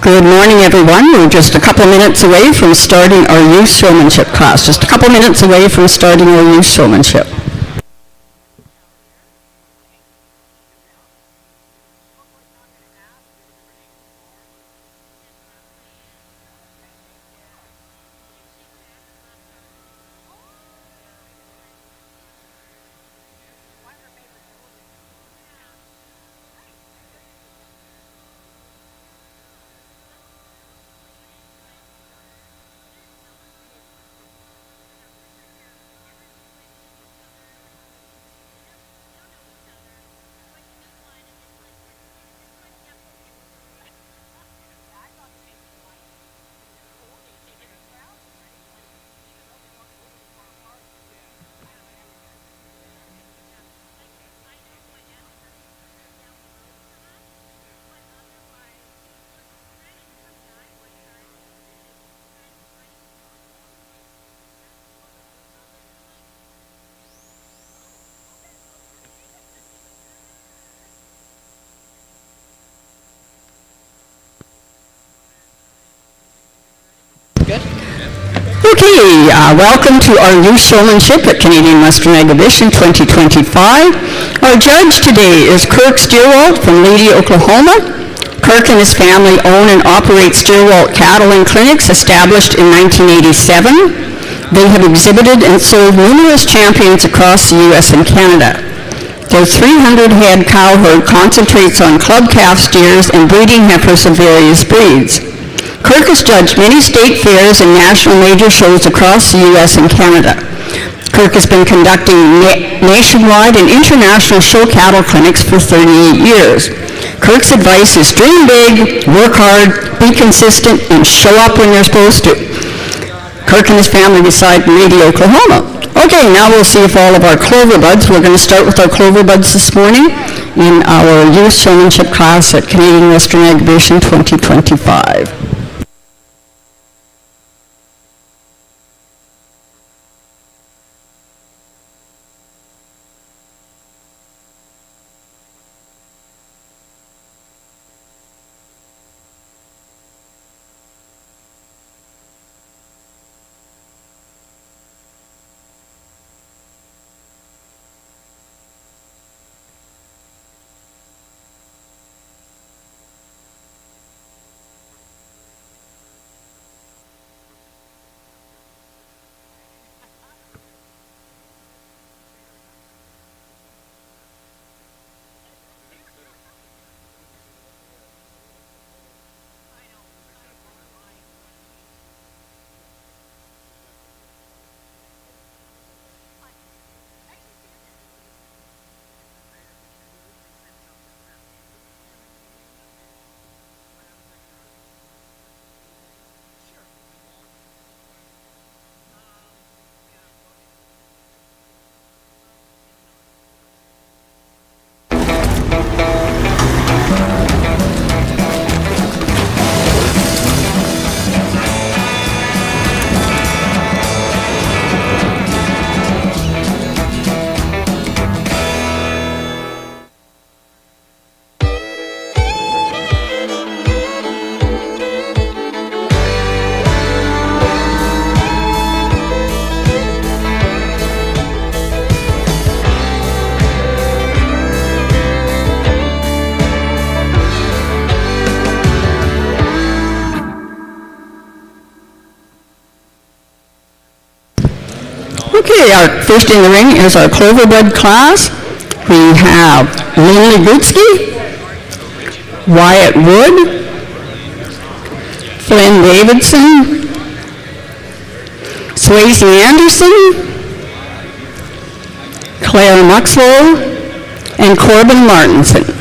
Good morning, everyone. We're just a couple minutes away from starting our youth showmanship class. Just a couple minutes away from starting our youth showmanship. Okay, welcome to our youth showmanship at Canadian Western Exhibition 2025. Our judge today is Kirk Steerwalt from Lady, Oklahoma. Kirk and his family own and operate Steerwalt Cattle and Clinics, established in 1987. They have exhibited and sold numerous champions across the U.S. and Canada. Their 300-head cow herd concentrates on club calf steers and breeding heifers of various breeds. Kirk has judged many state fairs and national major shows across the U.S. and Canada. Kirk has been conducting nationwide and international show cattle clinics for 38 years. Kirk's advice is dream big, work hard, be consistent, and show up when you're supposed to. Kirk and his family reside in Lady, Oklahoma. Okay, now we'll see if all of our clover buds, we're going to start with our clover buds this morning in our youth showmanship class at Canadian Western Exhibition 2025. Okay, our first in the ring is our clover bud class. We have Lynn Legutsky, Wyatt Wood, Flynn Davidson, Swayze Anderson, Claire Muxlow, and Corbin Martinson.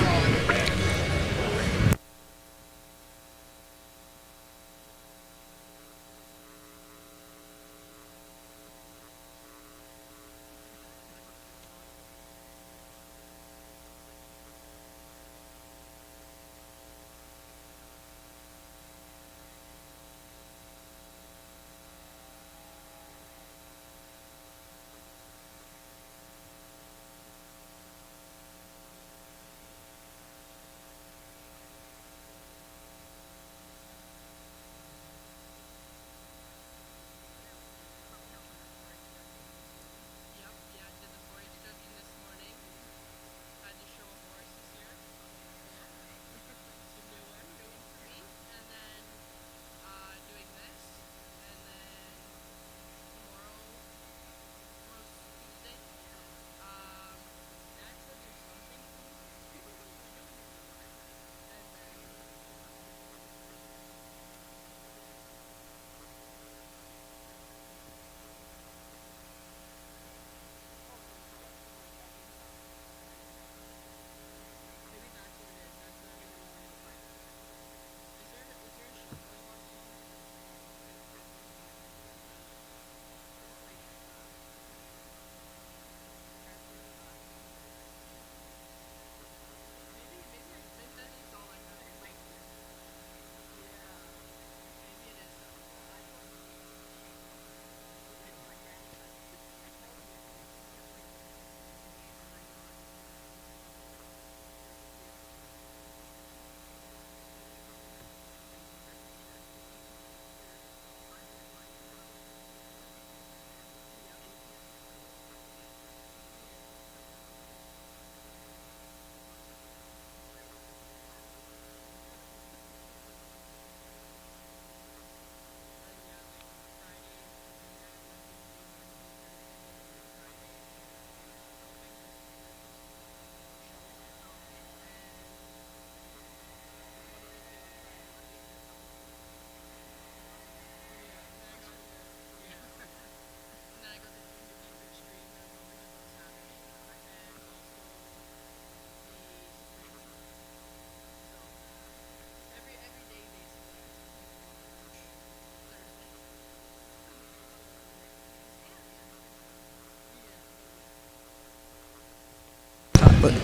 TD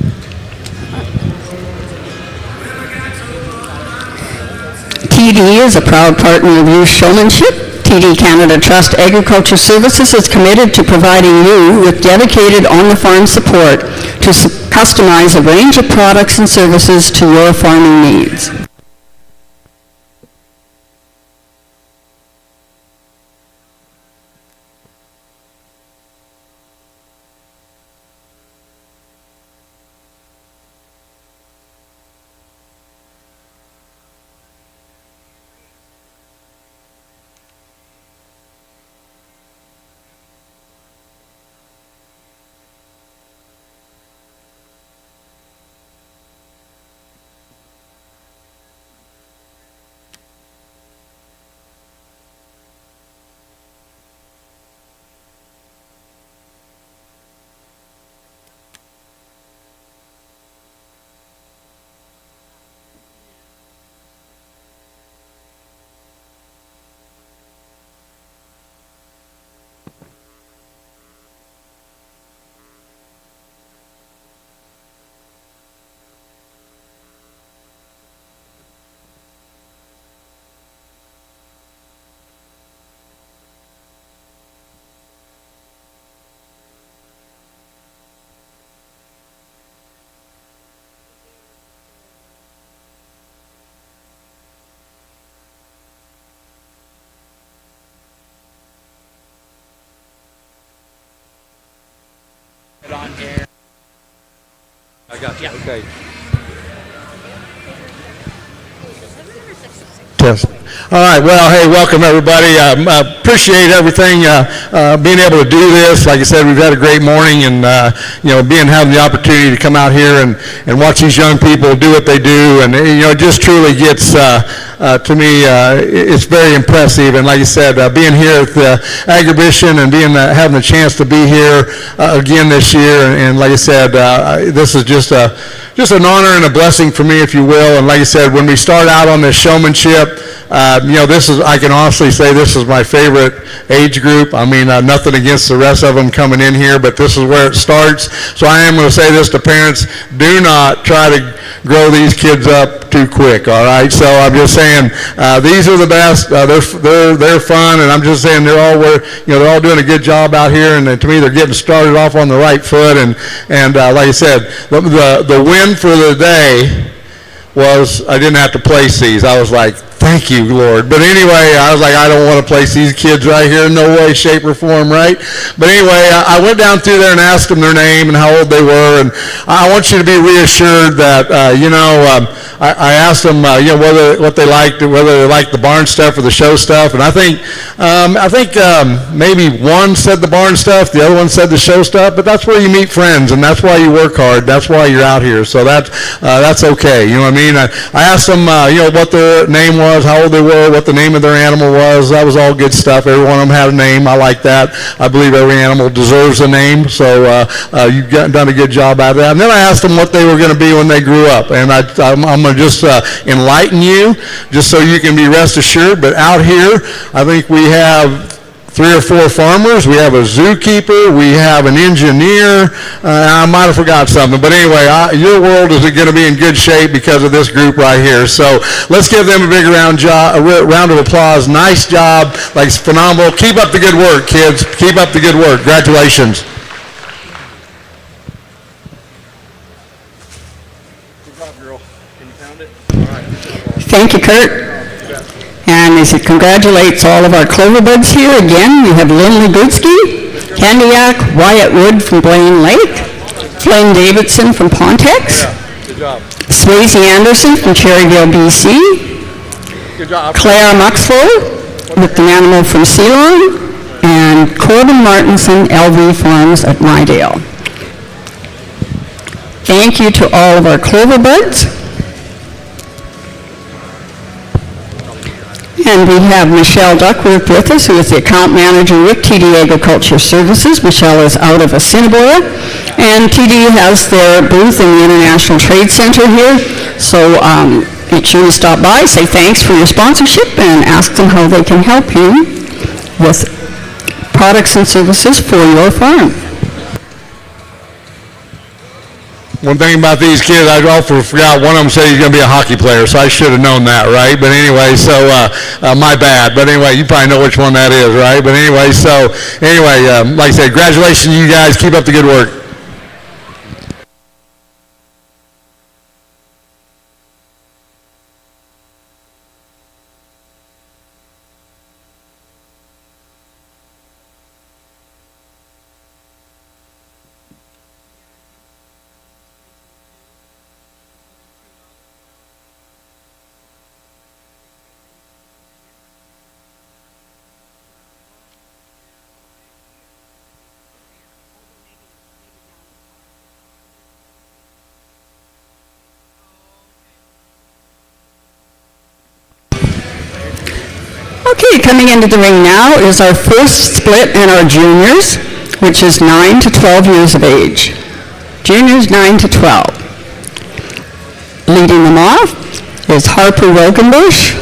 is a proud partner of Youth Showmanship. TD Canada Trust Agriculture Services is committed to providing you with dedicated on-the-farm support to customize a range of products and services to your farming needs. On air. I got you. Yeah. Okay. Test. All right. Well, hey, welcome everybody. I appreciate everything. Being able to do this. Like I said, we've had a great morning, and having the opportunity to come out here and watch these young people do what they do, and it just truly gets to me. It's very impressive. And like I said, being here at the Agribition and having the chance to be here again this year, and like I said, this is just an honor and a blessing for me, if you will. And like I said, when we start out on this showmanship, I can honestly say this is my favorite age group. I mean, nothing against the rest of them coming in here, but this is where it starts. So I am going to say this to parents: do not try to grow these kids up too quick. All right. So I'm just saying these are the best. They're fun, and I'm just saying they're all doing a good job out here. And to me, they're getting started off on the right foot. And like I said, the win for the day was I didn't have to place these. I was like, thank you, Lord. But anyway, I was like, I don't want to place these kids right here. No way, shape, or form, right? But anyway, I went down through there and asked them their name and how old they were. And I want you to be reassured that, I asked them, what they liked, whether they liked the barn stuff or the show stuff. And I think maybe one said the barn stuff, the other one said the show stuff. But that's where you meet friends, and that's why you work hard. That's why you're out here. So that's okay. You know what I mean? I asked them, what their name was, how old they were, what the name of their animal was. That was all good stuff. Every one of them had a name. I like that. I believe every animal deserves a name. So you've done a good job out of that. And then I asked them what they were going to be when they grew up. And I'm going to just enlighten you, just so you can be rest assured. But out here, I think we have 3 or 4 farmers. We have a zookeeper. We have an engineer. I might have forgot something. But anyway, your world is going to be in good shape because of this group right here. So let's give them a big round of applause. Nice job. Like, it's phenomenal. Keep up the good work, kids. Keep up the good work. Congratulations. Good job, girl. Can you pound it? All right. Thank you, Kurt. And as it congratulates all of our Cloverbuds here again, we have Lynn Legutsky, Candiac, Wyatt Wood from Blaine Lake, Flynn Davidson from Pontex, Good job. Swayze Anderson from Cherryville, BC, Good job. Claire Muxford with an animal from Ceylon, and Corbin Martinson, LV Farms at Mydale. Thank you to all of our Cloverbuds. And we have Michelle Duckworth with us, who is the account manager with TD Agriculture Services. Michelle is out of Assiniboia, and TD has their booth in the International Trade Center here. So make sure you stop by, say thanks for your sponsorship, and ask them how they can help you with products and services for your farm. One thing about these kids, I also forgot one of them said he's going to be a hockey player, so I should have known that, right? But anyway, so my bad. But anyway, you probably know which one that is, right? But anyway, so anyway, like I said, congratulations, you guys. Keep up the good work. Okay, coming into the ring now is our first split and our juniors, which is 9 to 12 years of age. Juniors 9 to 12. Leading them off is Harper Rogenbush,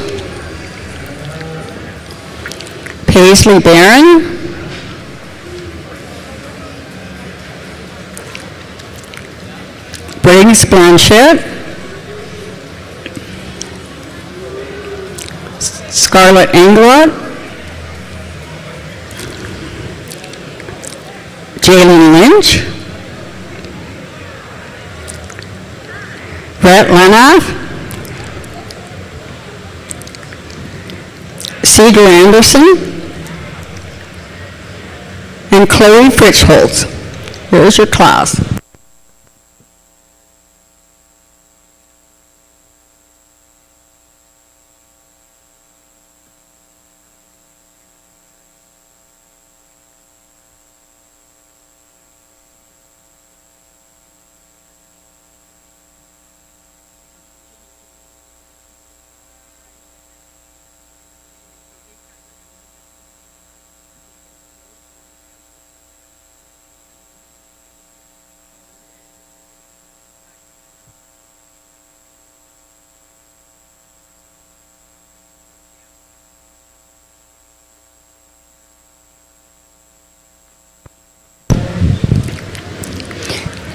Paisley Barron, Briggs Blanchette, Scarlett Englot, Jalen Lynch, Brett Lenoff, Cedar Anderson, and Chloe Fritschholz. Here's your class.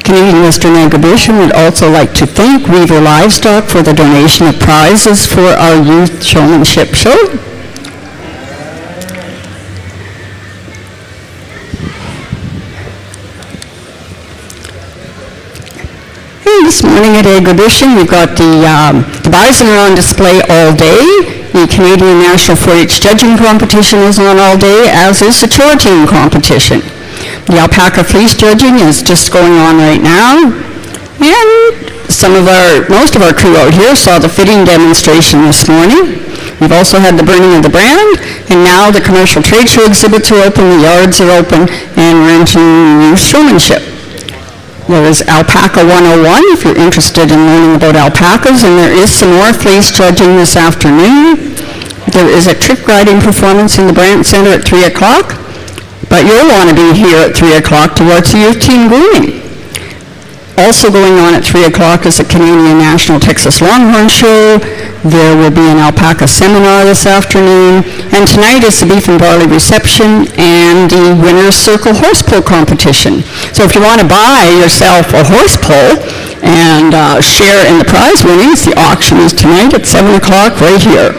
Canadian Western Agribition would also like to thank Weaver Livestock for the donation of prizes for our youth showmanship show. And this morning at Agribition, we've got the bison are on display all day. The Canadian National 4-H Judging Competition is on all day, as is the chore team competition. The alpaca fleece judging is just going on right now, and most of our crew out here saw the fitting demonstration this morning. We've also had the burning of the brand, and now the commercial trade show exhibits are open, the yards are open, and we're entering youth showmanship. There is Alpaca 101 if you're interested in learning about alpacas, and there is some more fleece judging this afternoon. There is a trick riding performance in the Brant Center at 3 o'clock. But you'll want to be here at 3 o'clock to watch the youth team grooming. Also going on at 3 o'clock is the Canadian National Texas Longhorn Show. There will be an alpaca seminar this afternoon. And tonight is the beef and barley reception and the winner's circle horse pull competition. So if you want to buy yourself a horse pull and share in the prize winnings, the auction is tonight at 7 o'clock right here.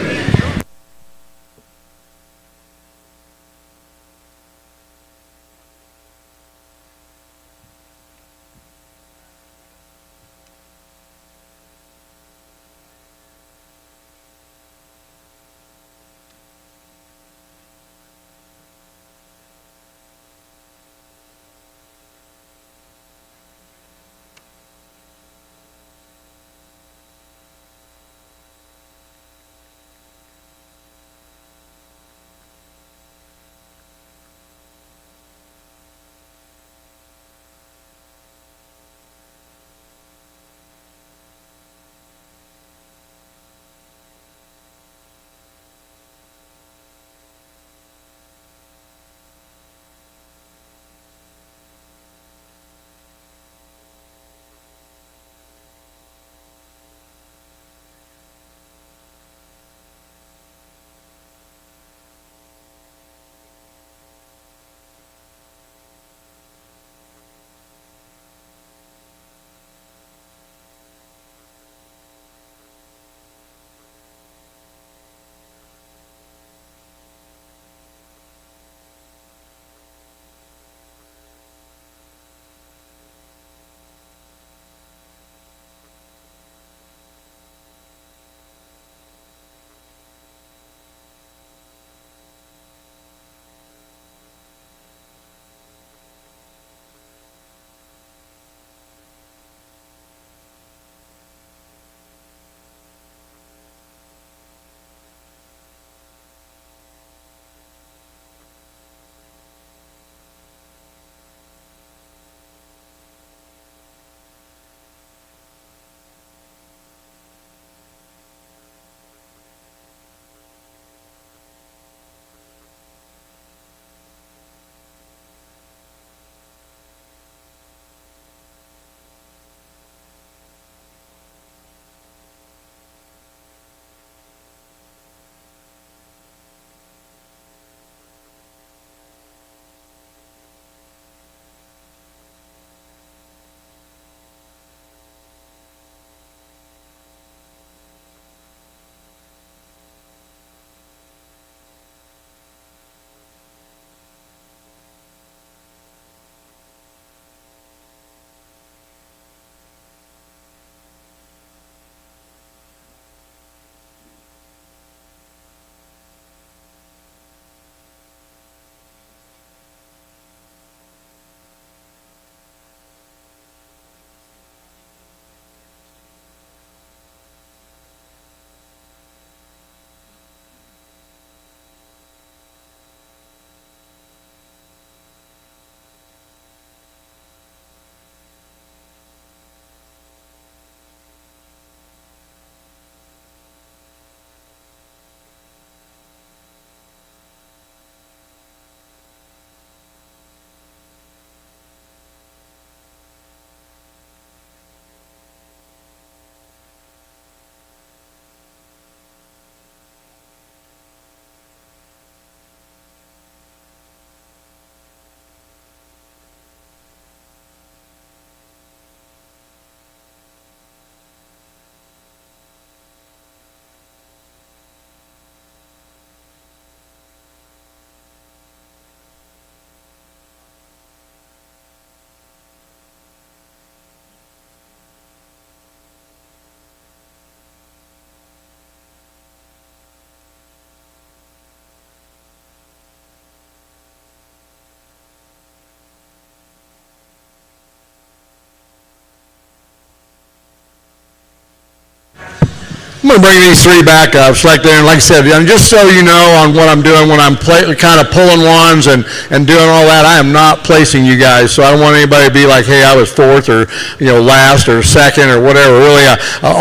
I'm going to bring these three back up, select there, and like I said, just so you know on what I'm doing when I'm kind of pulling ones and doing all that, I am not placing you guys, so I don't want anybody to be like, hey, I was fourth or last or second or whatever. Really,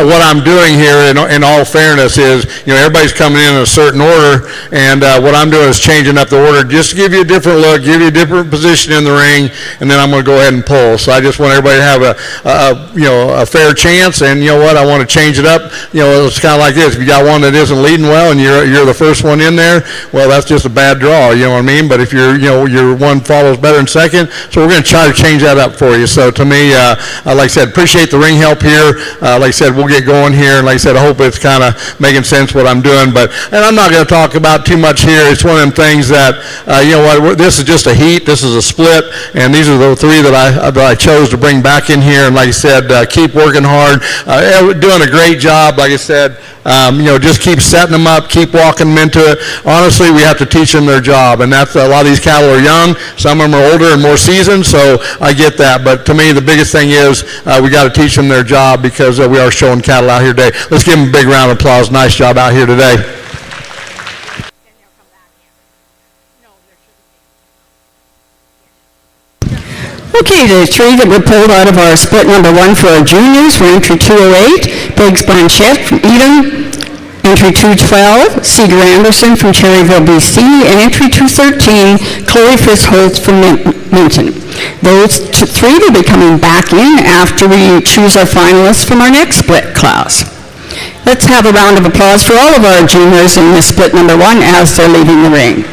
what I'm doing here, in all fairness, is everybody's coming in a certain order, and what I'm doing is changing up the order just to give you a different look, give you a different position in the ring, and then I'm going to go ahead and pull. So I just want everybody to have a fair chance, and you know what, I want to change it up. It's kind of like this: if you got one that isn't leading well and you're the first one in there, well, that's just a bad draw. You know what I mean? But if your one follows better in second, so we're going to try to change that up for you. So to me, like I said, appreciate the ring help here. Like I said, we'll get going here, and like I said, I hope it's kind of making sense what I'm doing. And I'm not going to talk about too much here. It's one of them things that this is just a heat. This is a split, and these are the three that I chose to bring back in here. And like I said, keep working hard, doing a great job. Like I said, just keep setting them up, keep walking them into it. Honestly, we have to teach them their job, and that's a lot of these cattle are young. Some of them are older and more seasoned, so I get that. But to me, the biggest thing is we got to teach them their job because we are showing cattle out here today. Let's give them a big round of applause. Nice job out here today. Okay, the three that were pulled out of our split number 1 for our juniors were entry 208, Briggs Blanchette from Eden, entry 212, Cedar Anderson from Cherryville, BC, and entry 213, Chloe Frisholtz from Minton. Those three will be coming back in after we choose our finalists from our next split class. Let's have a round of applause for all of our juniors in this split number 1 as they're leaving the ring.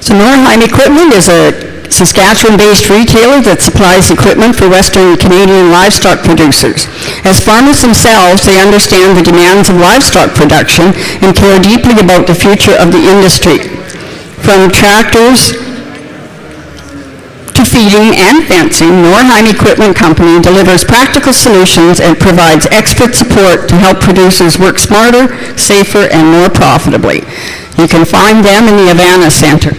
So Norheim Equipment is a Saskatchewan-based retailer that supplies equipment for Western Canadian livestock producers. As farmers themselves, they understand the demands of livestock production and care deeply about the future of the industry. From tractors to feeding and fencing, Norheim Equipment Company delivers practical solutions and provides expert support to help producers work smarter, safer, and more profitably. You can find them in the Havana Center.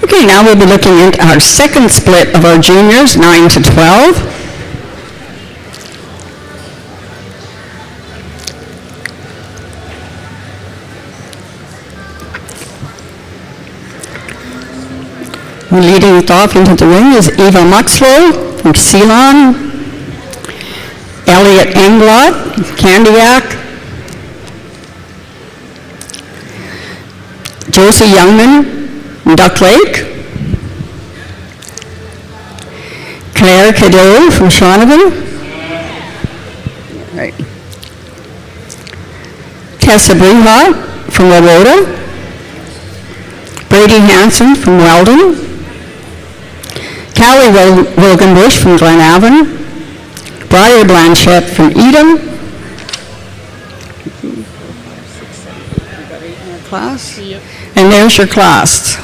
Okay, now we'll be looking at our second split of our juniors, 9 to 12. Leading it off into the ring is Eva Muxlow from Ceylon, Elliot Englot, Candiac, Josie Youngman, Duck Lake, Claire Cadeau from Shaunavon, right. Tessa Brihart from Wawota, Brady Hansen from Weldon, Callie Wilgenbush from Glenavon, Briar Blanchette from Edom. You got 8 in your class? Yep. And there's your class.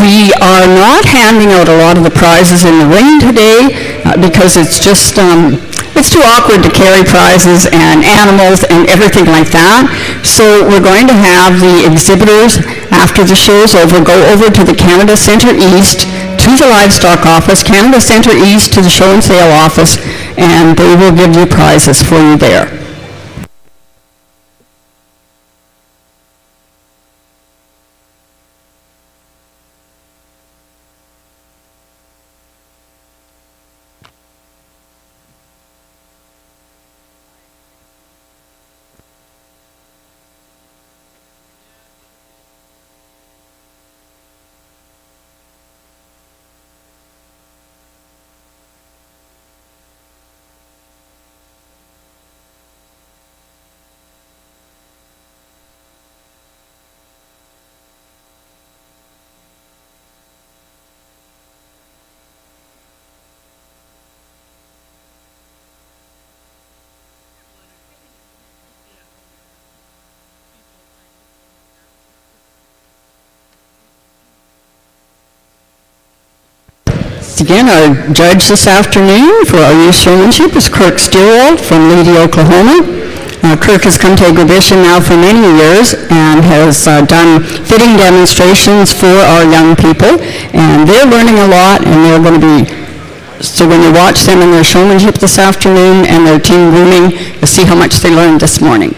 We are not handing out a lot of the prizes in the ring today because it's just, it's too awkward to carry prizes and animals and everything like that. So we're going to have the exhibitors, after the show's over, go over to the Canada Centre East, to the Livestock Office, Canada Centre East to the Show and Sale Office, and they will give you prizes for you there. Again, our judge this afternoon for our youth showmanship is Kirk Stillwald from Lady, Oklahoma. Kirk has come to exhibition now for many years and has done fitting demonstrations for our young people, and they're learning a lot, and they're going to be, so when you watch them in their showmanship this afternoon and their team grooming, you'll see how much they learned this morning.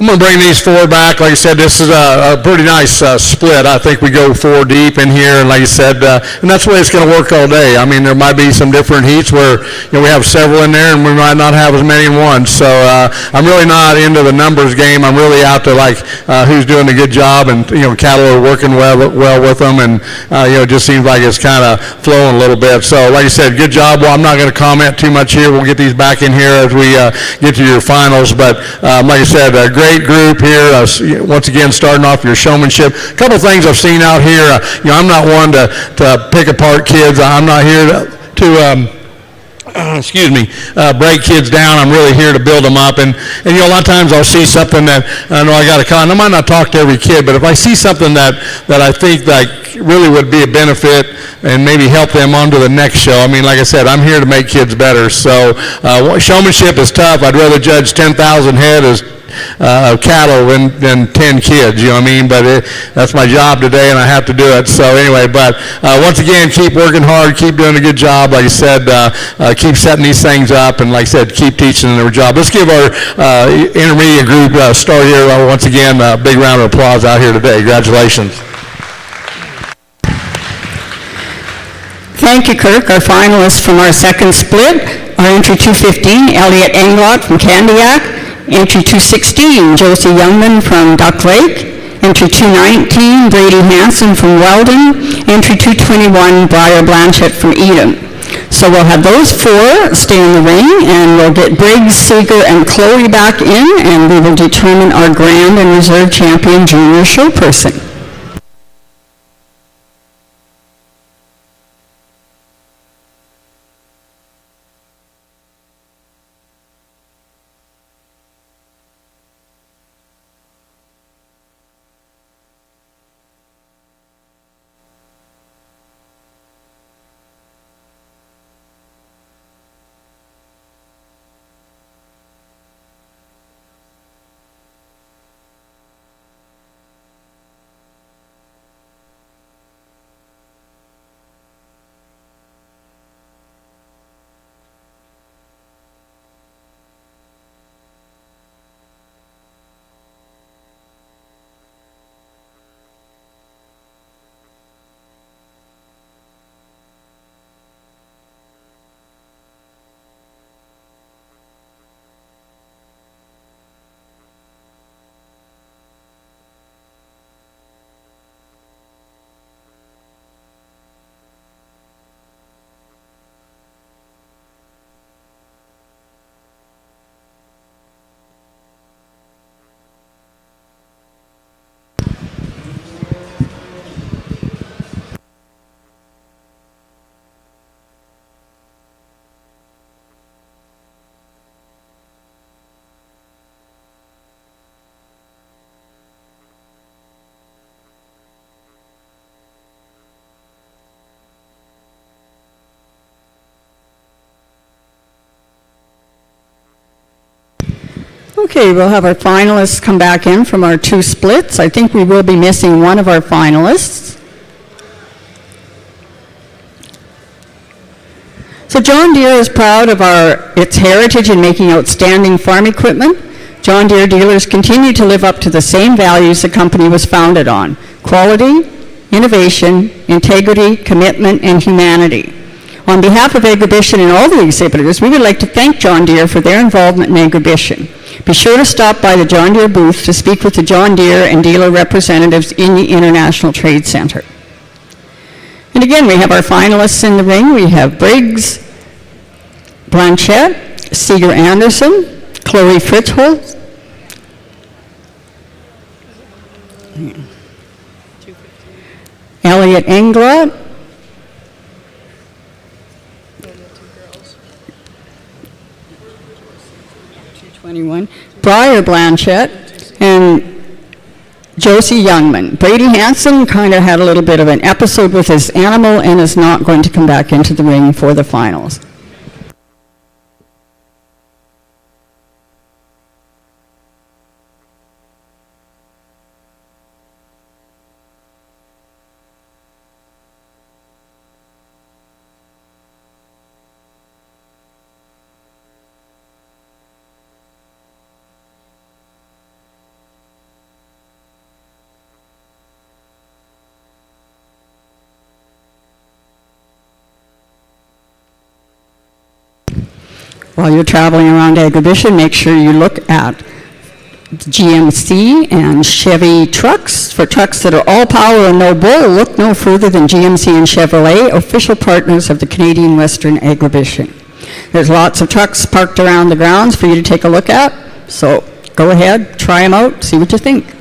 I'm going to bring these four back. Like I said, this is a pretty nice split. I think we go four deep in here, and like I said, and that's the way it's going to work all day. I mean, there might be some different heats where we have several in there, and we might not have as many in one. So I'm really not into the numbers game. I'm really out to like who's doing a good job, and cattle are working well with them, and it just seems like it's kind of flowing a little bit. So like I said, good job. Well, I'm not going to comment too much here. We'll get these back in here as we get to your finals. But like I said, a great group here. Once again, starting off your showmanship. A couple things I've seen out here. I'm not one to pick apart kids. I'm not here to break kids down. I'm really here to build them up. And a lot of times I'll see something that I know I got to call. And I might not talk to every kid, but if I see something that I think like really would be a benefit and maybe help them on to the next show. I mean, like I said, I'm here to make kids better. So showmanship is tough. I'd rather judge 10,000 head as cattle than 10 kids, you know what I mean? But that's my job today, and I have to do it. So anyway, but once again, keep working hard, keep doing a good job. Like I said, keep setting these things up, and like I said, keep teaching them their job. Let's give our intermediate group start here. Once again, a big round of applause out here today. Congratulations. Thank you, Kirk. Our finalists from our second split are entry 215, Elliot Englot from Candiac; entry 216, Josie Youngman from Duck Lake; entry 219, Brady Hanson from Weldon; entry 221, Briar Blanchett from Edam. So we'll have those four stay in the ring, and we'll get Briggs, Seeger, and Chloe back in, and we will determine our grand and reserve champion junior show person. Okay, we'll have our finalists come back in from our two splits. I think we will be missing one of our finalists. So John Deere is proud of its heritage in making outstanding farm equipment. John Deere dealers continue to live up to the same values the company was founded on: quality, innovation, integrity, commitment, and humanity. On behalf of Agribition and all the exhibitors, we would like to thank John Deere for their involvement in Agribition. Be sure to stop by the John Deere booth to speak with the John Deere and dealer representatives in the International Trade Center. And again, we have our finalists in the ring. We have Briggs, Blanchett, Seeger Anderson, Chloe Fritzholz, Elliot Englot, Briar Blanchett, and Josie Youngman. Brady Hanson kind of had a little bit of an episode with his animal and is not going to come back into the ring for the finals. While you're traveling around Agribition, make sure you look at GMC and Chevy trucks. For trucks that are all power and no bull, look no further than GMC and Chevrolet, official partners of the Canadian Western Agribition. There's lots of trucks parked around the grounds for you to take a look at, so go ahead, try them out, see what you think.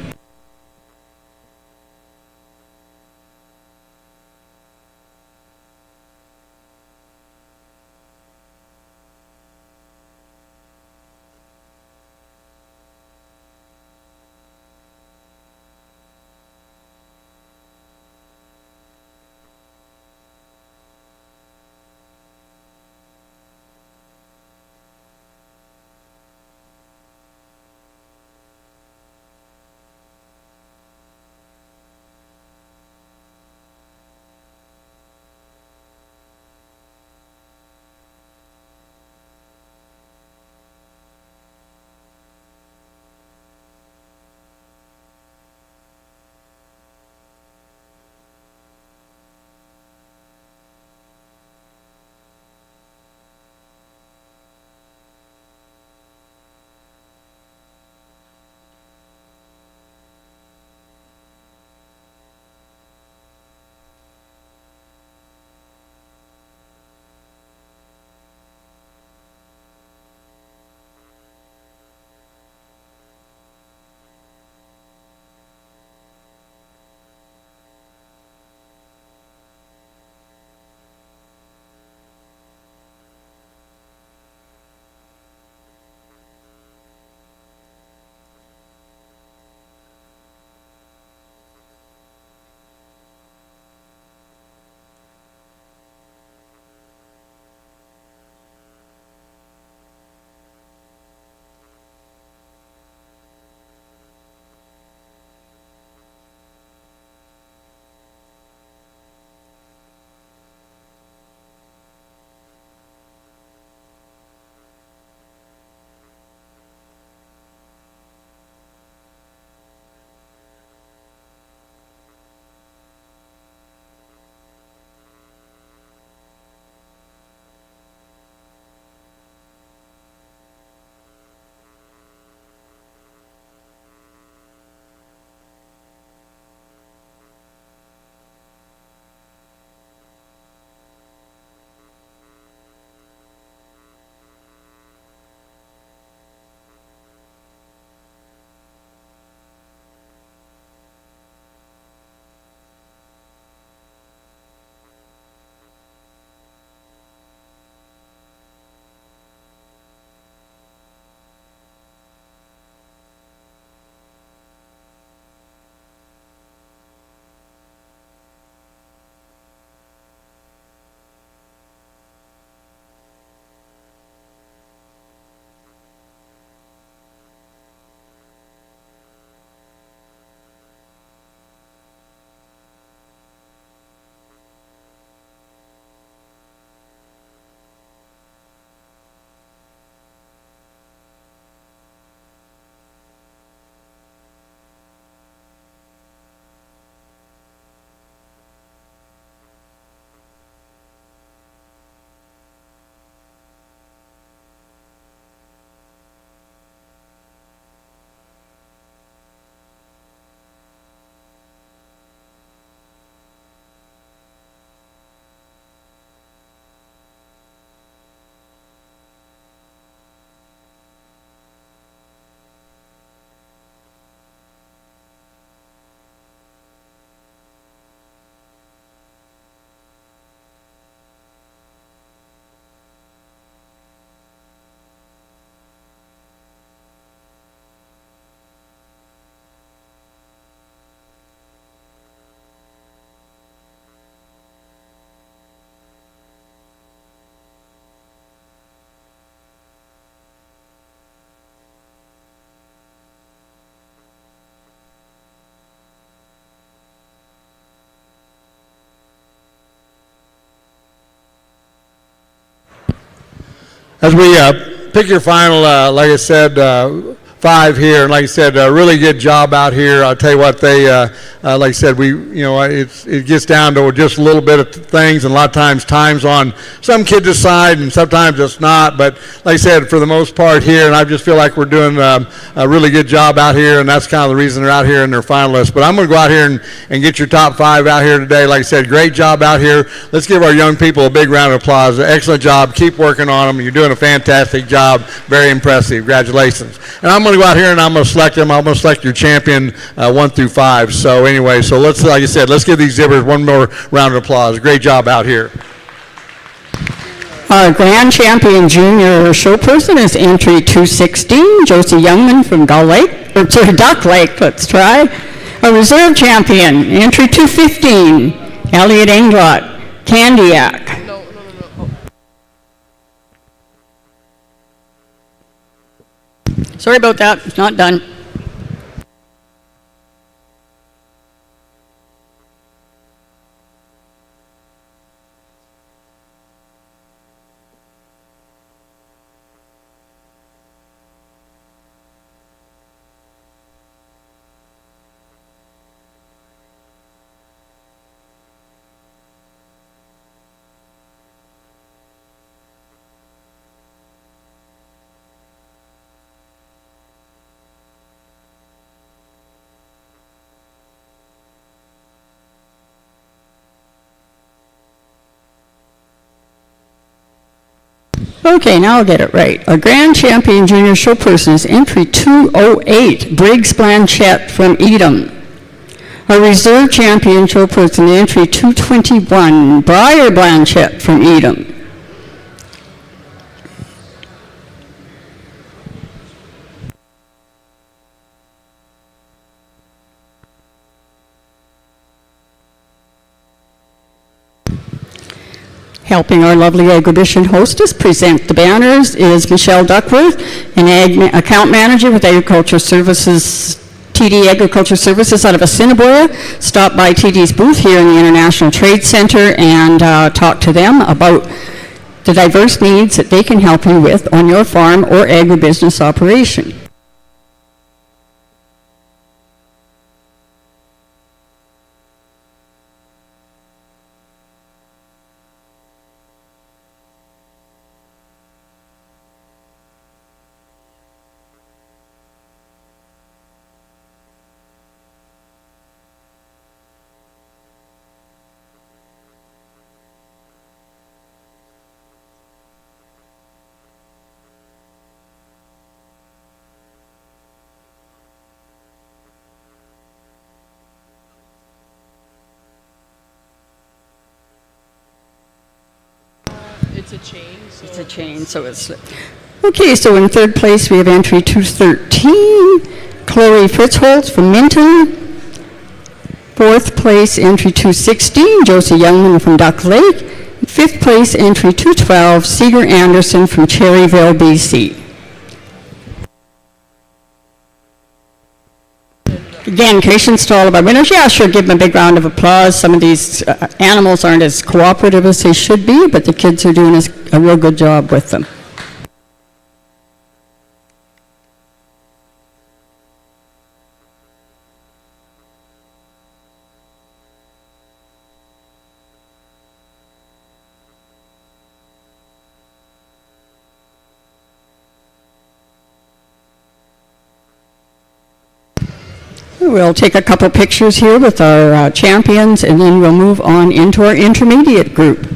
As we pick your final, like I said, 5 here, and like I said, a really good job out here. I'll tell you what, they, like I said, it gets down to just a little bit of things, and a lot of time's on some kids' side, and sometimes it's not, but like I said, for the most part here, and I just feel like we're doing a really good job out here, and that's kind of the reason they're out here and they're finalists. But I'm going to go out here and get your top 5 out here today. Like I said, great job out here. Let's give our young people a big round of applause. Excellent job. Keep working on them. You're doing a fantastic job. Very impressive. Congratulations. And I'm going to go out here and I'm going to select them. I'm going to select your champion 1 through 5. So anyway, so let's, like I said, let's give these exhibitors one more round of applause. Great job out here. Our grand champion junior show person is entry 216, Josie Youngman from Duck Lake, let's try. Our reserve champion, entry 215, Elliot Englot, Candiac. Sorry about that, it's not done. Okay, now I'll get it right. Our grand champion junior show person is entry 208, Briggs Blanchette from Edom. Our reserve champion show person is entry 221, Briar Blanchette from Edom. Helping our lovely exhibition hostess present the banners is Michelle Duckworth, an account manager with Agriculture Services, TD Agriculture Services out of Assiniboia. Stop by TD's booth here in the International Trade Center and talk to them about the diverse needs that they can help you with on your farm or agribusiness operation. It's a chain. So it's a chain, so it's... Okay, so in third place we have entry 213, Chloe Fritzholz from Minton. Fourth place, entry 216, Josie Youngman from Duck Lake. Fifth place, entry 212, Seeger Anderson from Cherryville, BC. Again, patience to all of our winners. Yeah, sure, give them a big round of applause. Some of these animals aren't as cooperative as they should be, but the kids are doing a real good job with them. We'll take a couple pictures here with our champions, and then we'll move on into our intermediate group.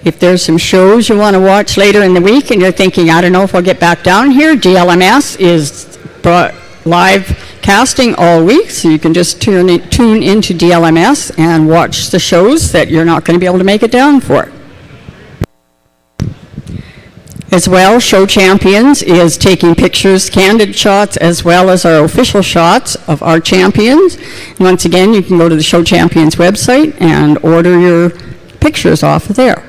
If there's some shows you want to watch later in the week and you're thinking, I don't know if I'll get back down here, DLMS is live casting all week, so you can just tune into DLMS and watch the shows that you're not going to be able to make it down for. As well, Show Champions is taking pictures, candid shots, as well as our official shots of our champions. And once again, you can go to the Show Champions website and order your pictures off of there.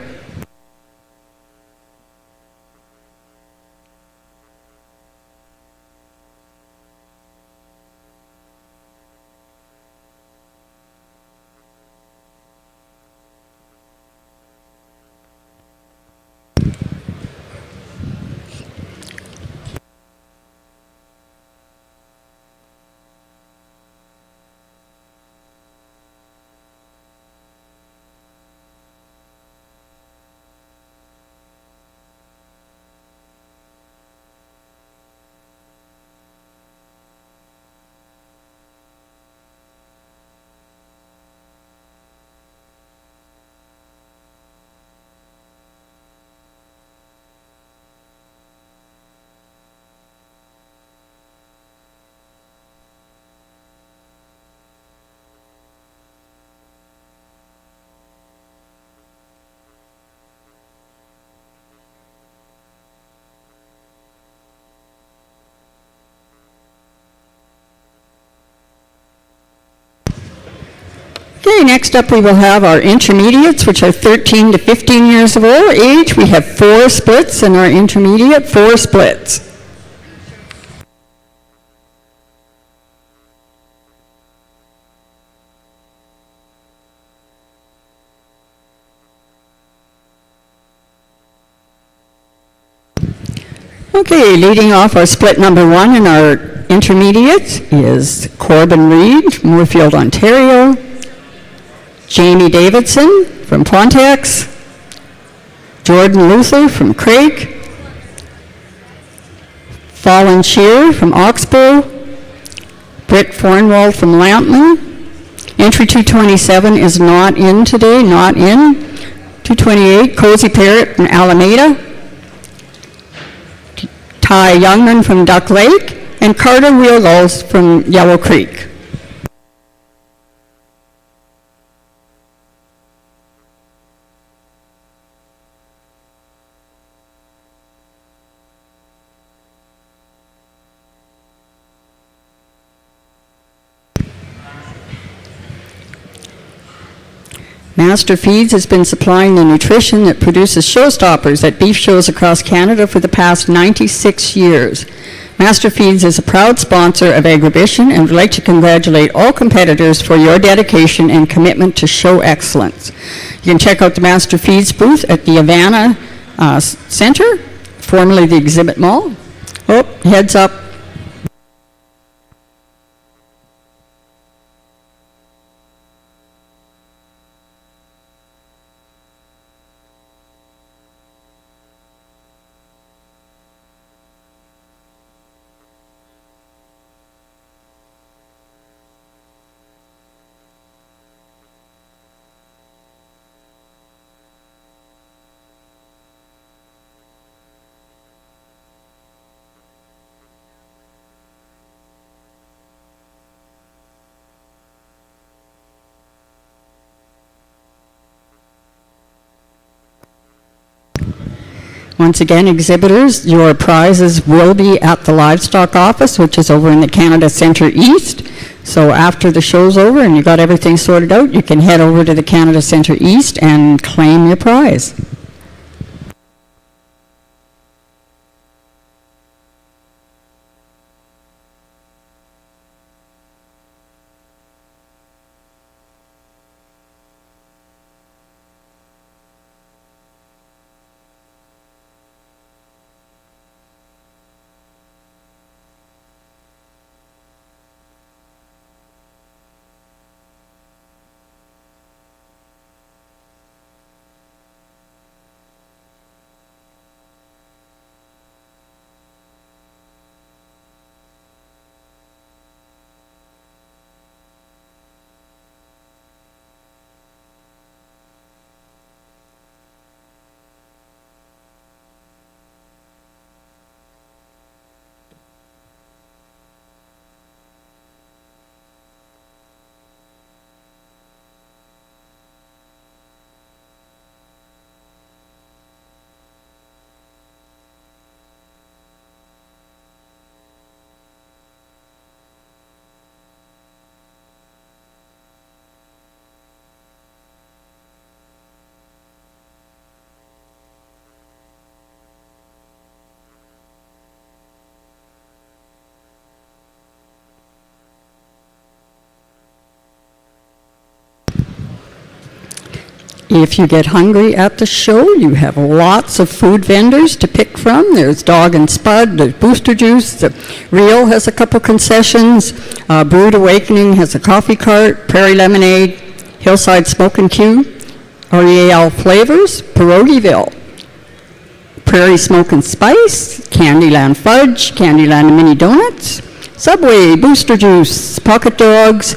Okay, next up we will have our intermediates, which are 13 to 15 years of age. We have 4 splits in our intermediate, 4 splits. Okay, leading off our split number 1 in our intermediates is Corbin Reed, Moorfield, Ontario. Jamie Davidson from Pontiacs. Jordan Luther from Craig. Fallon Shear from Oxbow. Britt Fornwald from Lampman. Entry 227 is not in today, not in. 228, Cozy Parrott from Alameda. Ty Youngman from Duck Lake. And Carter Wheelgulls from Yellow Creek. Master Feeds has been supplying the nutrition that produces showstoppers at beef shows across Canada for the past 96 years. Master Feeds is a proud sponsor of Agribition and would like to congratulate all competitors for your dedication and commitment to show excellence. You can check out the Master Feeds booth at the Havana Center, formerly the Exhibit Mall. Oh, heads up. Once again, exhibitors, your prizes will be at the livestock office, which is over in the Canada Centre East. So after the show's over and you got everything sorted out, you can head over to the Canada Centre East and claim your prize. If you get hungry at the show, you have lots of food vendors to pick from. There's Dog and Spud, there's Booster Juice, the Real has a couple concessions, Brewed Awakening has a coffee cart, Prairie Lemonade, Hillside Smoke and Q, REAL Flavors, Pierogieville, Prairie Smoke and Spice, Candyland Fudge, Candyland Mini Donuts, Subway, Booster Juice, Pocket Dogs,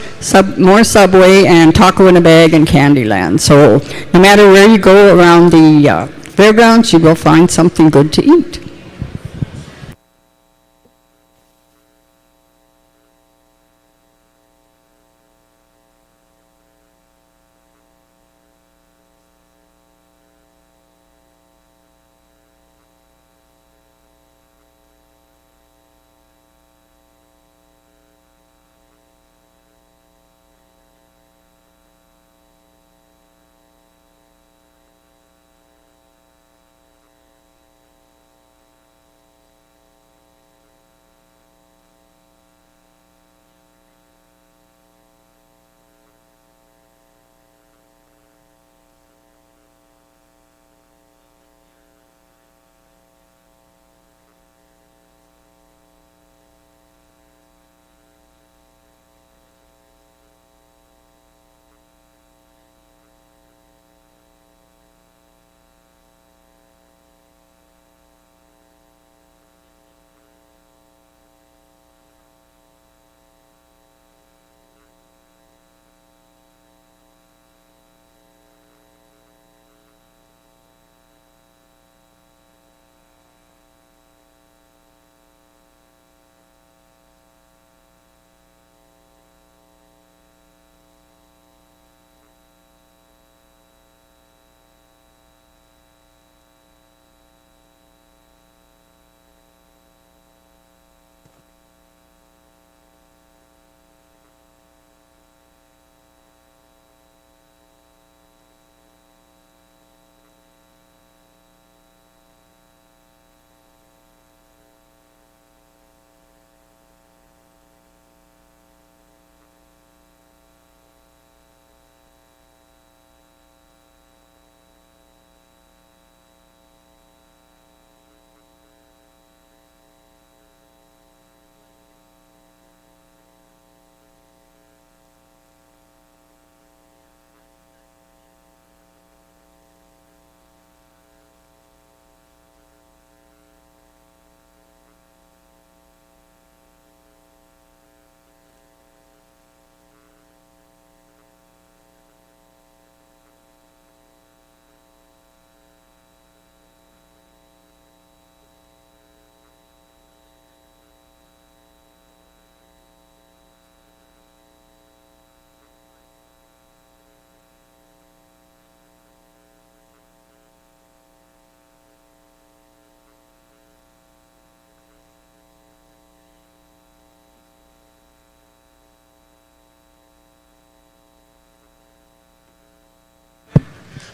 more Subway, and Taco in a Bag and Candyland. So no matter where you go around the fairgrounds, you will find something good to eat.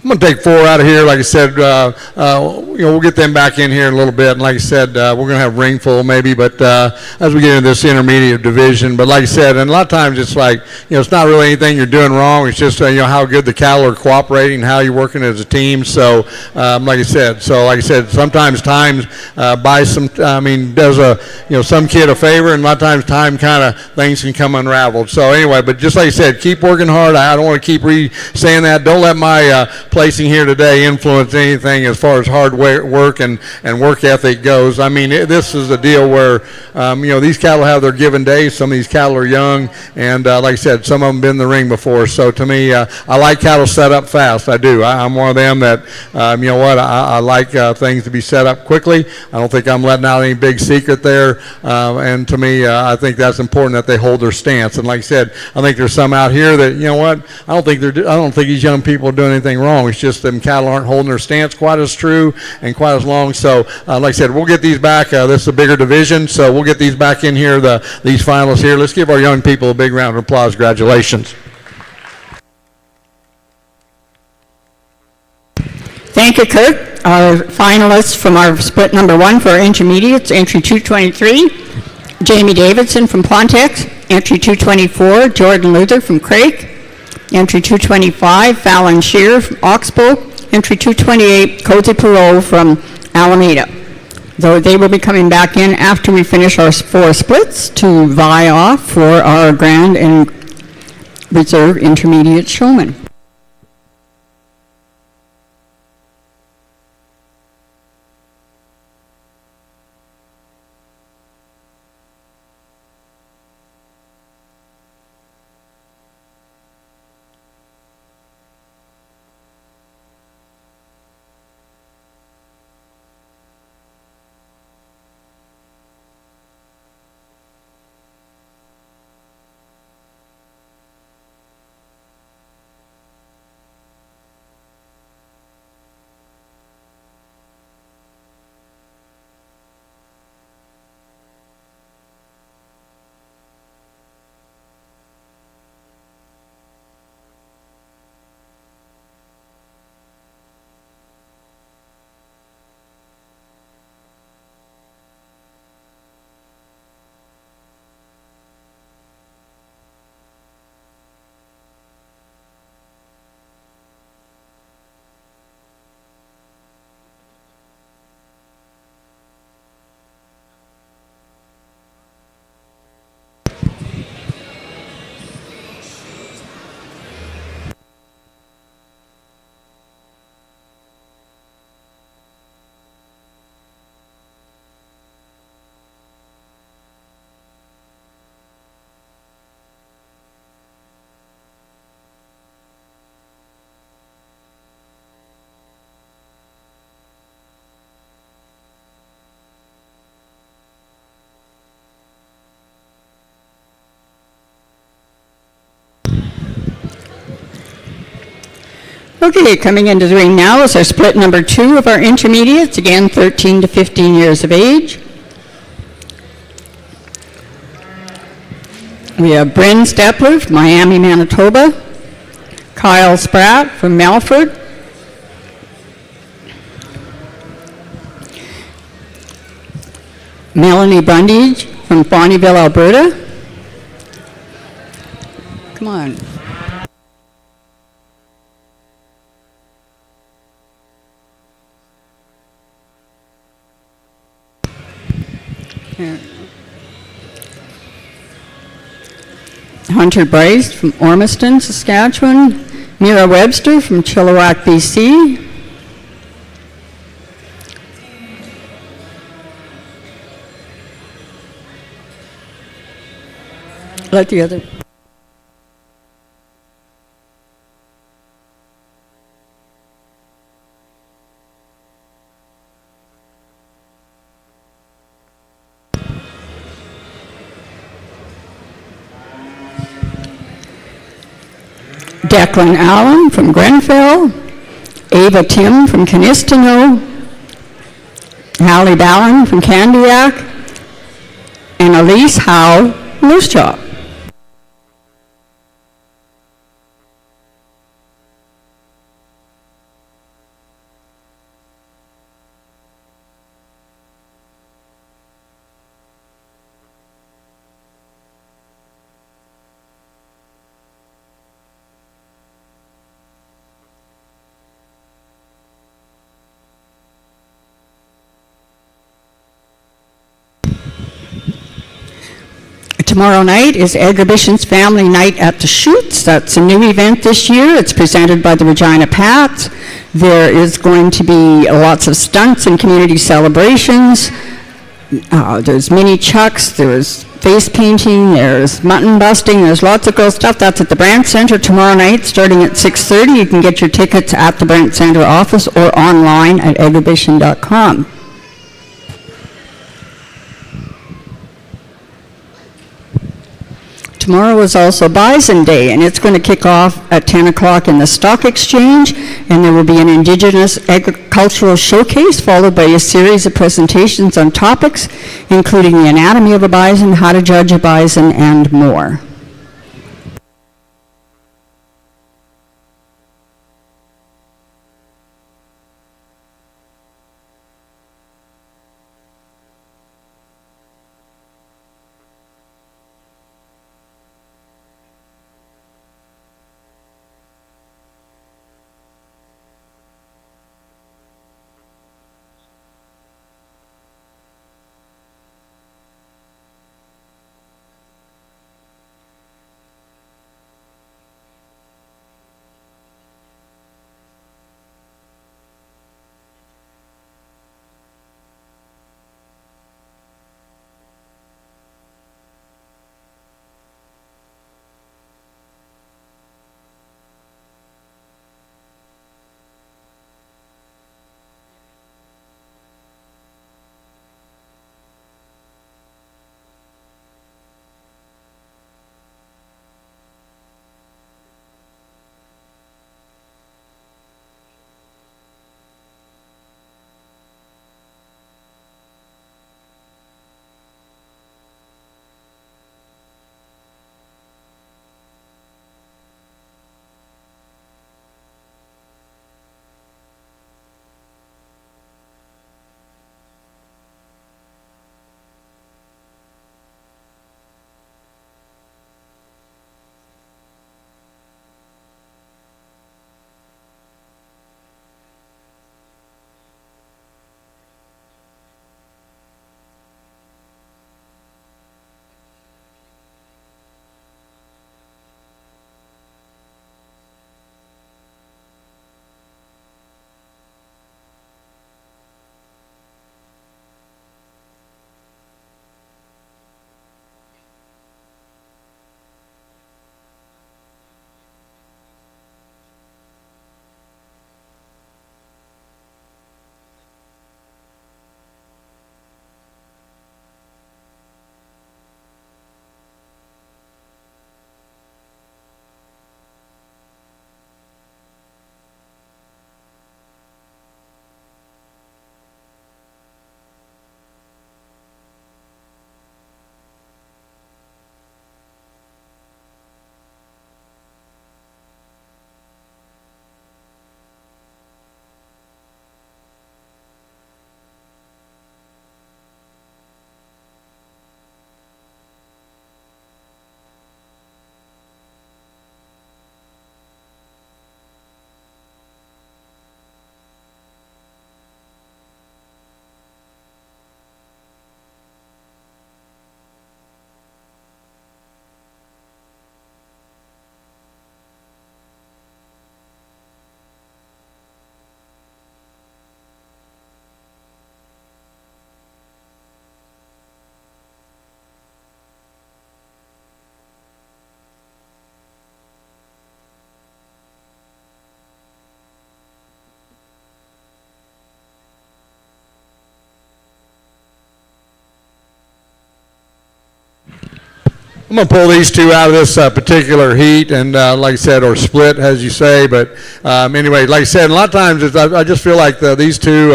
I'm going to take 4 out of here. Like I said, we'll get them back in here in a little bit. And like I said, we're going to have ring full maybe, but as we get into this intermediate division. But like I said, and a lot of times it's like, it's not really anything you're doing wrong. It's just, how good the cattle are cooperating, how you're working as a team. So, like I said, sometimes time buys does some kid a favor, and a lot of times time kind of things can come unraveled. So anyway, but just like I said, keep working hard. I don't want to keep saying that. Don't let my placing here today influence anything as far as hard work and work ethic goes. I mean, this is a deal where, these cattle have their given days. Some of these cattle are young, and like I said, some of them been in the ring before. So to me, I like cattle set up fast. I do. I'm one of them that, I like things to be set up quickly. I don't think I'm letting out any big secret there. And to me, I think that's important that they hold their stance. And like I said, I think there's some out here that, I don't think these young people are doing anything wrong. It's just them cattle aren't holding their stance quite as true and quite as long. So, like I said, we'll get these back. This is a bigger division, so we'll get these back in here, these finalists here. Let's give our young people a big round of applause. Congratulations. Thank you, Kurt. Our finalists from our split number 1 for our intermediates, entry 223, Jamie Davidson from Pontex, entry 224, Jordan Luther from Craig, entry 225, Fallon Shear from Oxbow, entry 228, Cozy Perot from Alameda. Though they will be coming back in after we finish our 4 splits to vie off for our Grand and Reserve Intermediate Showman. Okay, coming into the ring now is our split number 2 of our intermediates, again 13 to 15 years of age. We have Bryn Stepler from Miami, Manitoba, Kyle Spratt from Melford, Melanie Brundage from Bonnyville, Alberta. Come on. Hunter Bryce from Ormiston, Saskatchewan, Mira Webster from Chilliwack, BC, let the other. Declan Allen from Grenfell, Ava Tim from Canistino, Hallie Ballin from Candiac, and Elise Howe, Moose Jaw. Tomorrow night is Agribition's Family Night at the Chutes. That's a new event this year. It's presented by the Regina Pats. There is going to be lots of stunts and community celebrations. There's mini chucks, there's face painting, there's mutton busting, there's lots of cool stuff. That's at the Brant Center tomorrow night starting at 6:30. You can get your tickets at the Brant Center office or online at agribition.com. Tomorrow is also Bison Day, and it's going to kick off at 10 o'clock in the Stock Exchange, and there will be an Indigenous agricultural showcase followed by a series of presentations on topics, including the anatomy of a bison, how to judge a bison, and more. I'm going to pull these two out of this particular heat, and like I said, or split, as you say. But anyway, like I said, a lot of times I just feel like these two,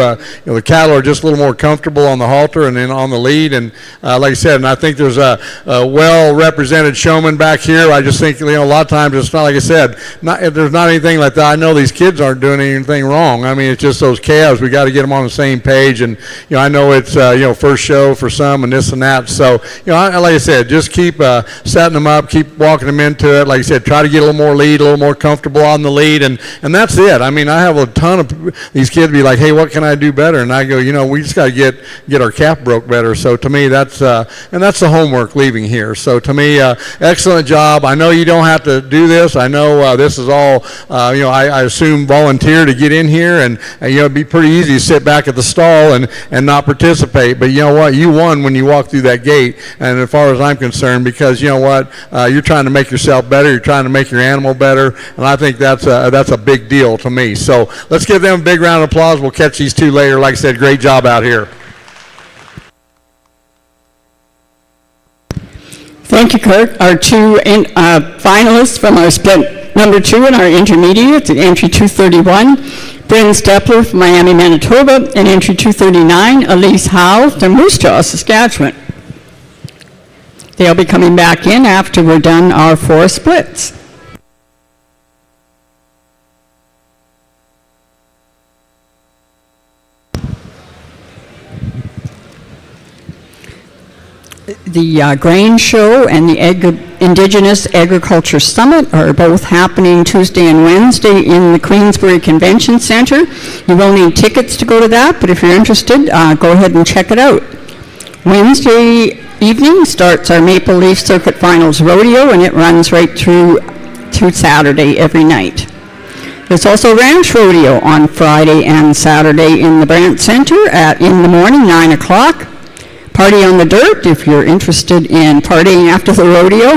the cattle are just a little more comfortable on the halter and then on the lead. And like I said, and I think there's a well-represented showman back here. I just think, a lot of times it's not, like I said, there's not anything like that. I know these kids aren't doing anything wrong. I mean, it's just those calves. We got to get them on the same page. And I know it's first show for some and this and that. So like I said, just keep setting them up, keep walking them into it. Like I said, try to get a little more lead, a little more comfortable on the lead, and that's it. I mean, I have a ton of these kids be like, hey, what can I do better? And I go, we just got to get our cap broke better. So to me, that's the homework leaving here. So to me, excellent job. I know you don't have to do this. I know this is all, I assume volunteer to get in here, and it'd be pretty easy to sit back at the stall and not participate. But you know what? You won when you walked through that gate, and as far as I'm concerned, because you know what? You're trying to make yourself better. You're trying to make your animal better, and I think that's a big deal to me. So let's give them a big round of applause. We'll catch these two later. Like I said, great job out here. Thank you, Kirk. Our two finalists from our split number 2 in our intermediate at entry 231, Bryn Stepler from Miami, Manitoba, and entry 239, Elise Howe from Moose Jaw, Saskatchewan. They'll be coming back in after we're done our 4 splits. The Grain Show and the Indigenous Agriculture Summit are both happening Tuesday and Wednesday in the Queensbury Convention Centre. You will need tickets to go to that, but if you're interested, go ahead and check it out. Wednesday evening starts our Maple Leaf Circuit Finals Rodeo, and it runs right through to Saturday every night. There's also Ranch Rodeo on Friday and Saturday in the Brant Centre in the morning, 9 o'clock. Party on the Dirt, if you're interested in partying after the rodeo,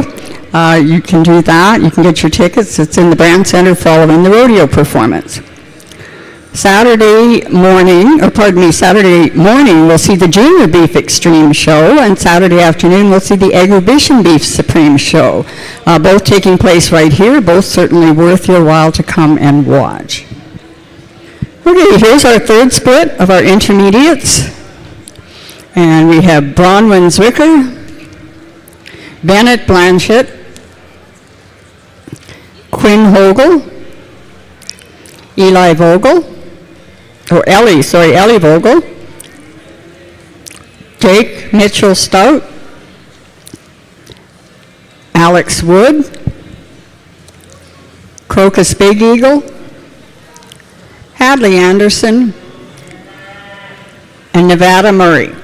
you can do that. You can get your tickets. It's in the Brand Center following the rodeo performance. Saturday morning, we'll see the Junior Beef Extreme Show, and Saturday afternoon we'll see the Agribition Beef Supreme Show. Both taking place right here, both certainly worth your while to come and watch. Okay, here's our 3rd split of our intermediates. And we have Bronwyn Zwicker, Bennett Blanchett, Quinn Vogel, Ellie Vogel, Jake Mitchell Stout, Alex Wood, Crocus Big Eagle, Hadley Anderson, and Nevada Murray.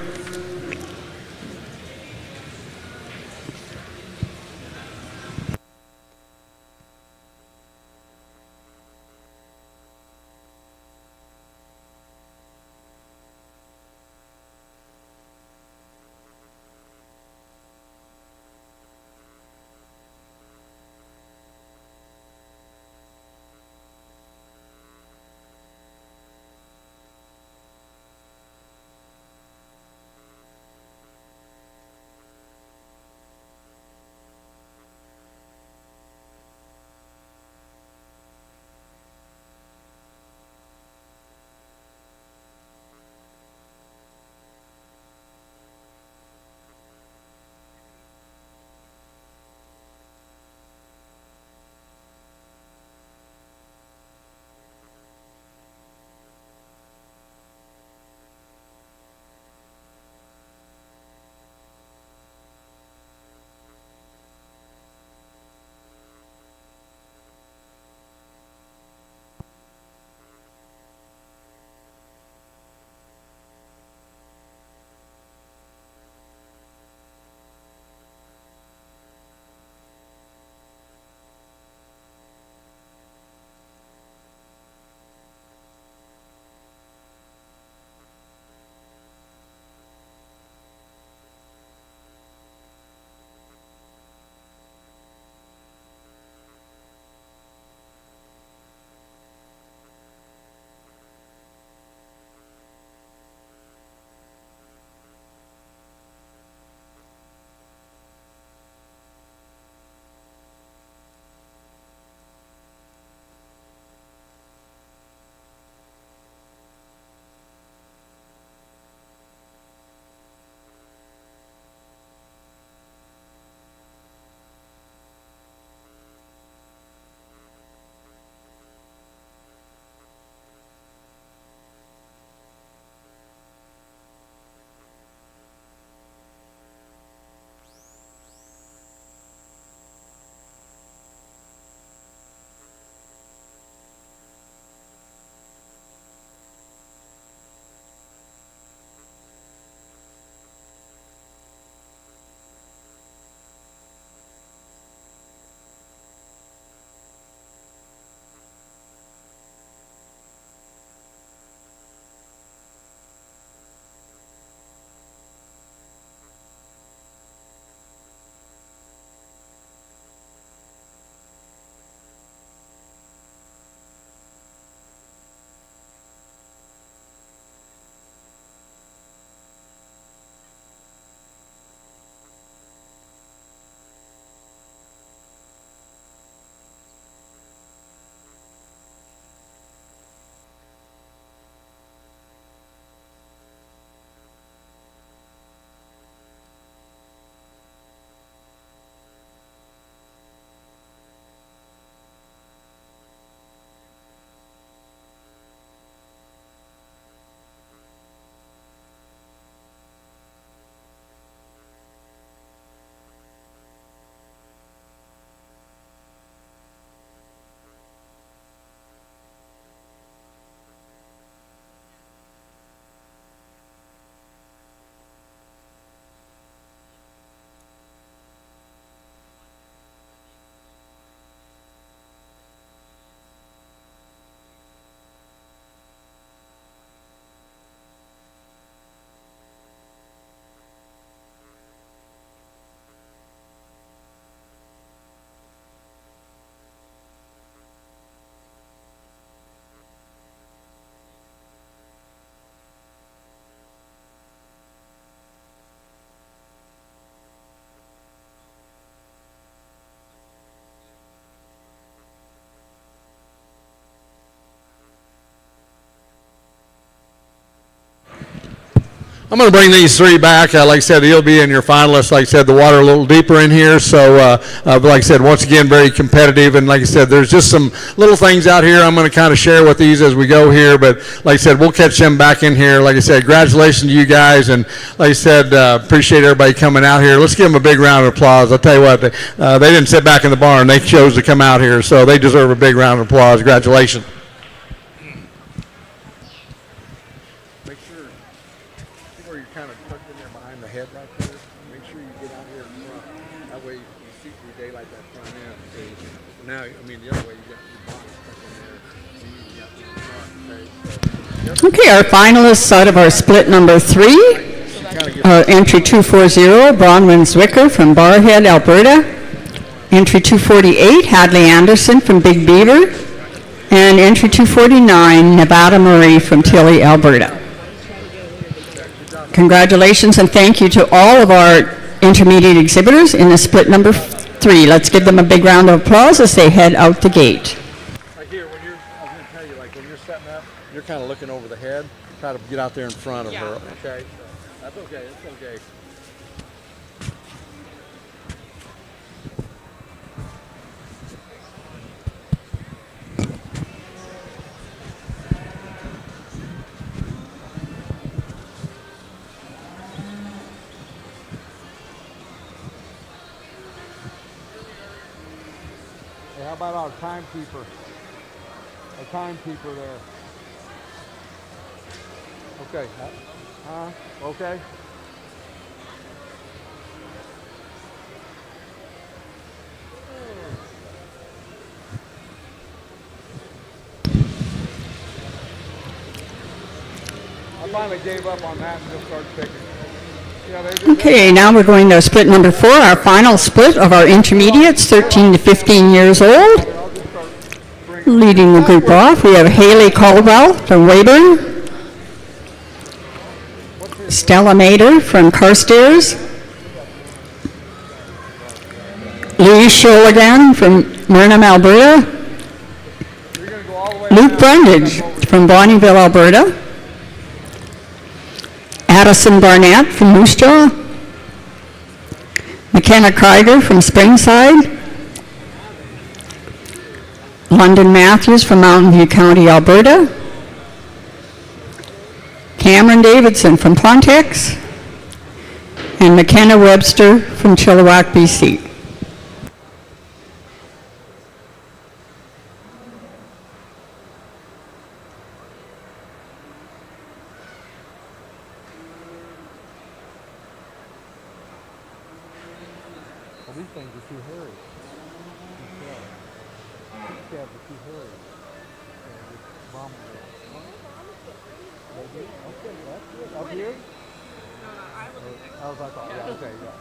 I'm going to bring these three back. Like I said, you'll be in your finalists. Like I said, the water a little deeper in here. So, but like I said, once again, very competitive. And like I said, there's just some little things out here I'm going to kind of share with these as we go here. But like I said, we'll catch them back in here. Like I said, congratulations to you guys. And like I said, appreciate everybody coming out here. Let's give them a big round of applause. I'll tell you what, they didn't sit back in the barn. They chose to come out here. So they deserve a big round of applause. Congratulations. Okay, our finalists out of our split number 3 are entry 240, Bronwyn Zwicker from Barhead, Alberta. Entry 248, Hadley Anderson from Big Beaver. And entry 249, Nevada Marie from Tilly, Alberta. Congratulations and thank you to all of our intermediate exhibitors in the split number 3. Let's give them a big round of applause as they head out the gate. Right here, when you're, I was going to tell you, like when you're setting up, you're kind of looking over the head. Try to get out there in front of her. Okay, so that's okay. That's okay. Hey, how about our timekeeper? Our timekeeper there. Okay. Okay. I finally gave up on that and just started picking. Okay, now we're going to split number 4, our final split of our intermediates, 13 to 15 years old. Leading the group off, we have Haley Caldwell from Weyburn. Stella Mader from Carstairs. Louise Sholigan from Murnham, Alberta. Luke Brundage from Bonnyville, Alberta. Addison Barnett from Moose Jaw. McKenna Krieger from Springside. London Matthews from Mountain View County, Alberta. Cameron Davidson from Pontex. And McKenna Webster from Chilliwack, BC. These things are too hairy. These calves are too hairy. Okay, that's good. Up here? No, I was like, oh, yeah, okay, yeah.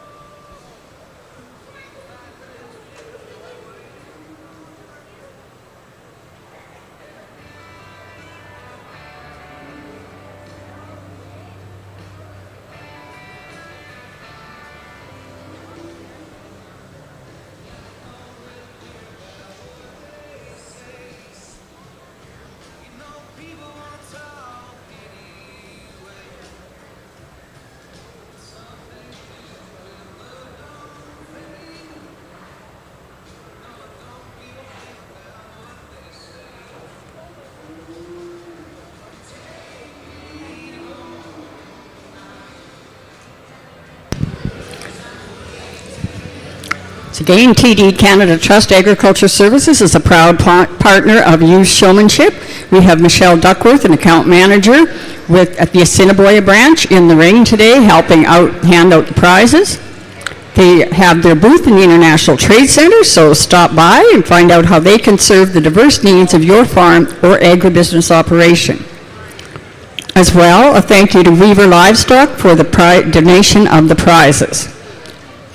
So again, TD Canada Trust Agriculture Services is a proud partner of Youth Showmanship. We have Michelle Duckworth, an account manager at the Assiniboia branch in the ring today, helping hand out the prizes. They have their booth in the International Trade Center, so stop by and find out how they can serve the diverse needs of your farm or agribusiness operation. As well, a thank you to Weaver Livestock for the donation of the prizes.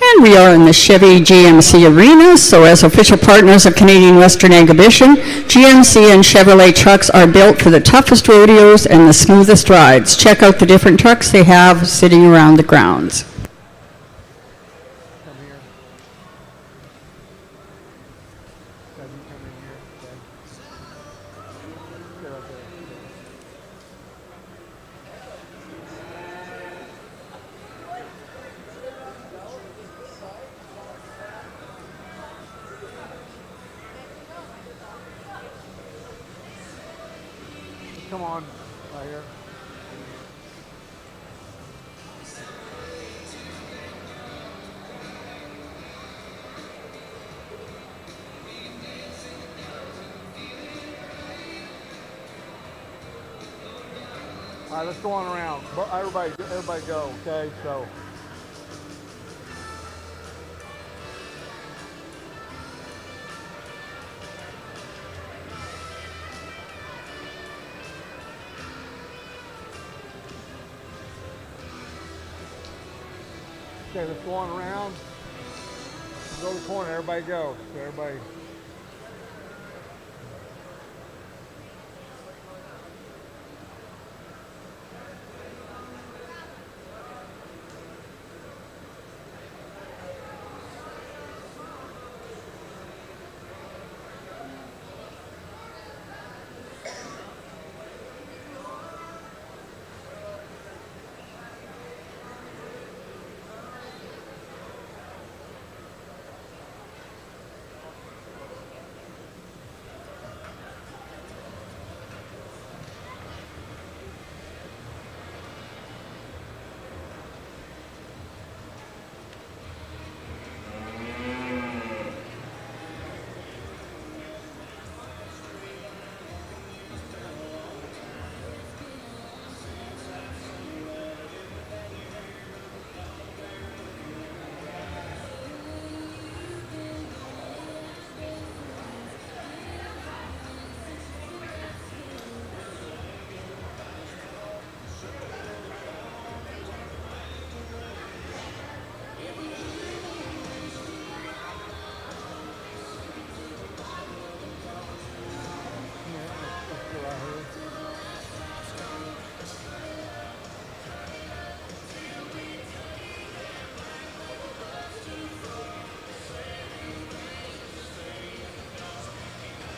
And we are in the Chevy GMC arena, so as official partners of Canadian Western Exhibition, GMC and Chevrolet trucks are built for the toughest rodeos and the smoothest rides. Check out the different trucks they have sitting around the grounds. come on, right here. All right, let's go on around. Everybody go, okay? So. Okay, let's go on around. Go to the corner, everybody go. Everybody.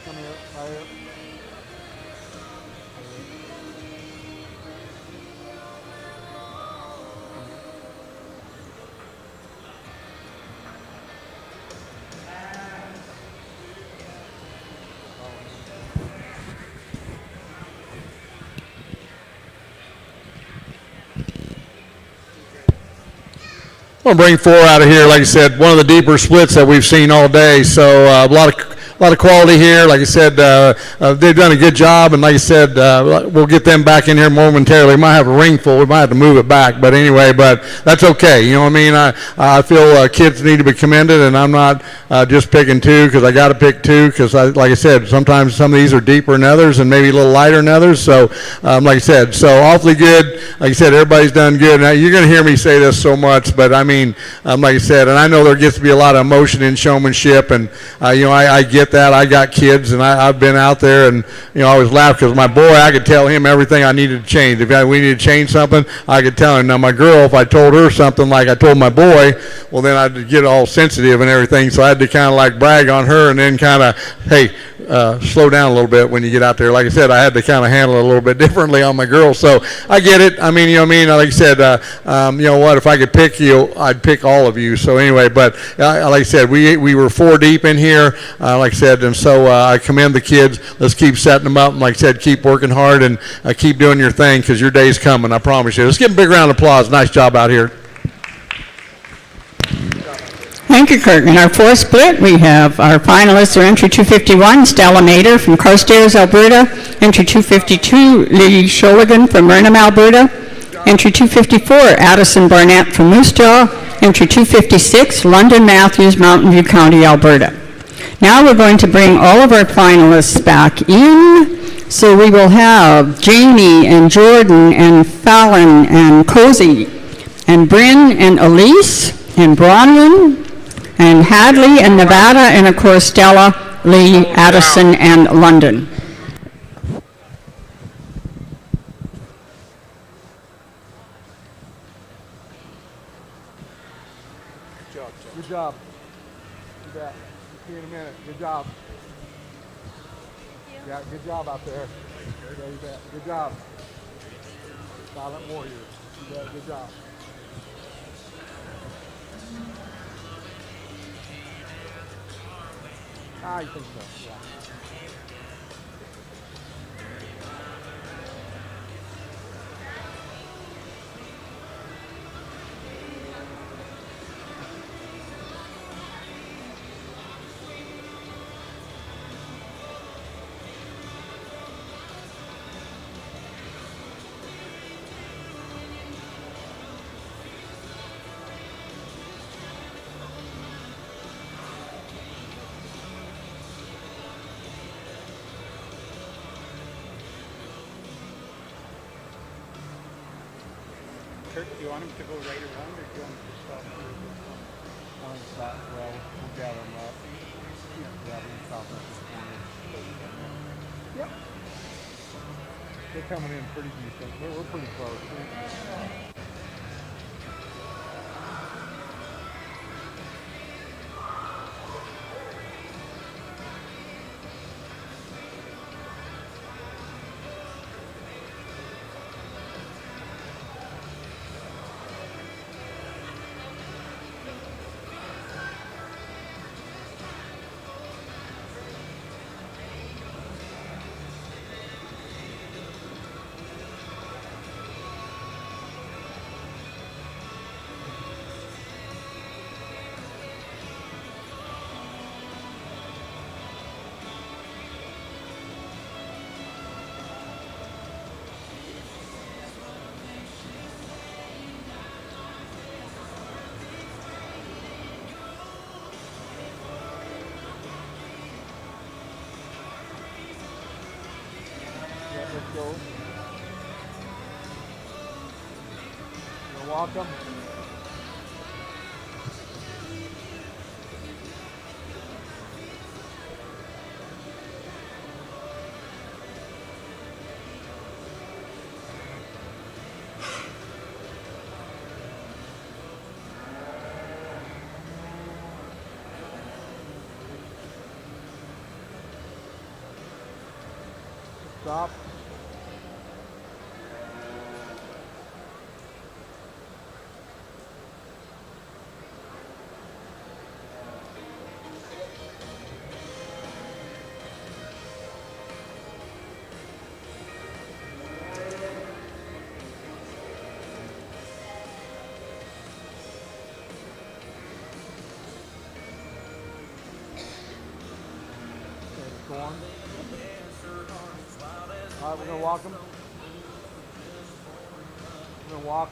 Come here, right here. I'm going to bring 4 out of here. Like I said, one of the deeper splits that we've seen all day. So a lot of quality here. Like I said, they've done a good job. And like I said, we'll get them back in here momentarily. We might have a ring full. We might have to move it back. But anyway, that's okay. You know what I mean? I feel kids need to be commended, and I'm not just picking 2 because I got to pick 2 because, like I said, sometimes some of these are deeper than others and maybe a little lighter than others. So, like I said, so awfully good. Like I said, everybody's done good. Now, you're going to hear me say this so much, but I mean, like I said, and I know there gets to be a lot of emotion in showmanship, and I get that. I got kids, and I've been out there, and I always laugh because my boy, I could tell him everything I needed to change. If we needed to change something, I could tell him. Now my girl, if I told her something like I told my boy, well then I'd get all sensitive and everything. So I had to kind of like brag on her, and then kind of, hey, slow down a little bit when you get out there. Like I said, I had to kind of handle it a little bit differently on my girl. So I get it. I mean, like I said, what, if I could pick you, I'd pick all of you. So anyway, but like I said, we were 4 deep in here, like I said, and so I commend the kids. Let's keep setting them up, and like I said, keep working hard and keep doing your thing because your day's coming, I promise you. Let's give them a big round of applause. Nice job out here. Thank you, Kirk. In our 4th split, we have our finalists are entry 251, Stella Mater from Carstairs, Alberta. Entry 252, Lee Sholigan from Burnham, Alberta. Entry 254, Addison Barnett from Moose Jaw. Entry 256, London Matthews, Mountain View County, Alberta. Now we're going to bring all of our finalists back in. So we will have Jamie and Jordan and Fallon and Cozy and Bryn and Elise and Bronwyn and Hadley and Nevada, and of course Stella, Lee, Addison, and London. Good job. You bet. See you in a minute. Good job. Yeah, good job out there. Yeah, you bet. Good job. Silent warrior. You bet. Good job. I think so, yeah. Kirk, do you want him to go right around or do you want him to stop here? One stop, well, we'll gather them up. Yeah, we can stop at this corner. Yep. They're coming in pretty decent. We're pretty close. Let's go. You're welcome. Stop. Go on. All right, we're going to walk them. We're going to walk.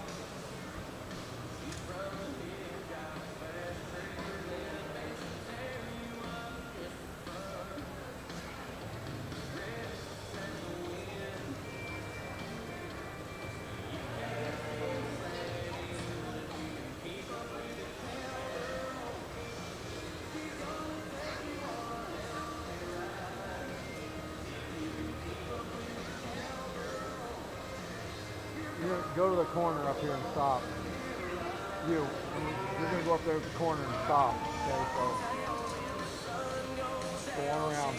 You're going to go to the corner up here and stop. You're going to go up there at the corner and stop. Okay, so go on around.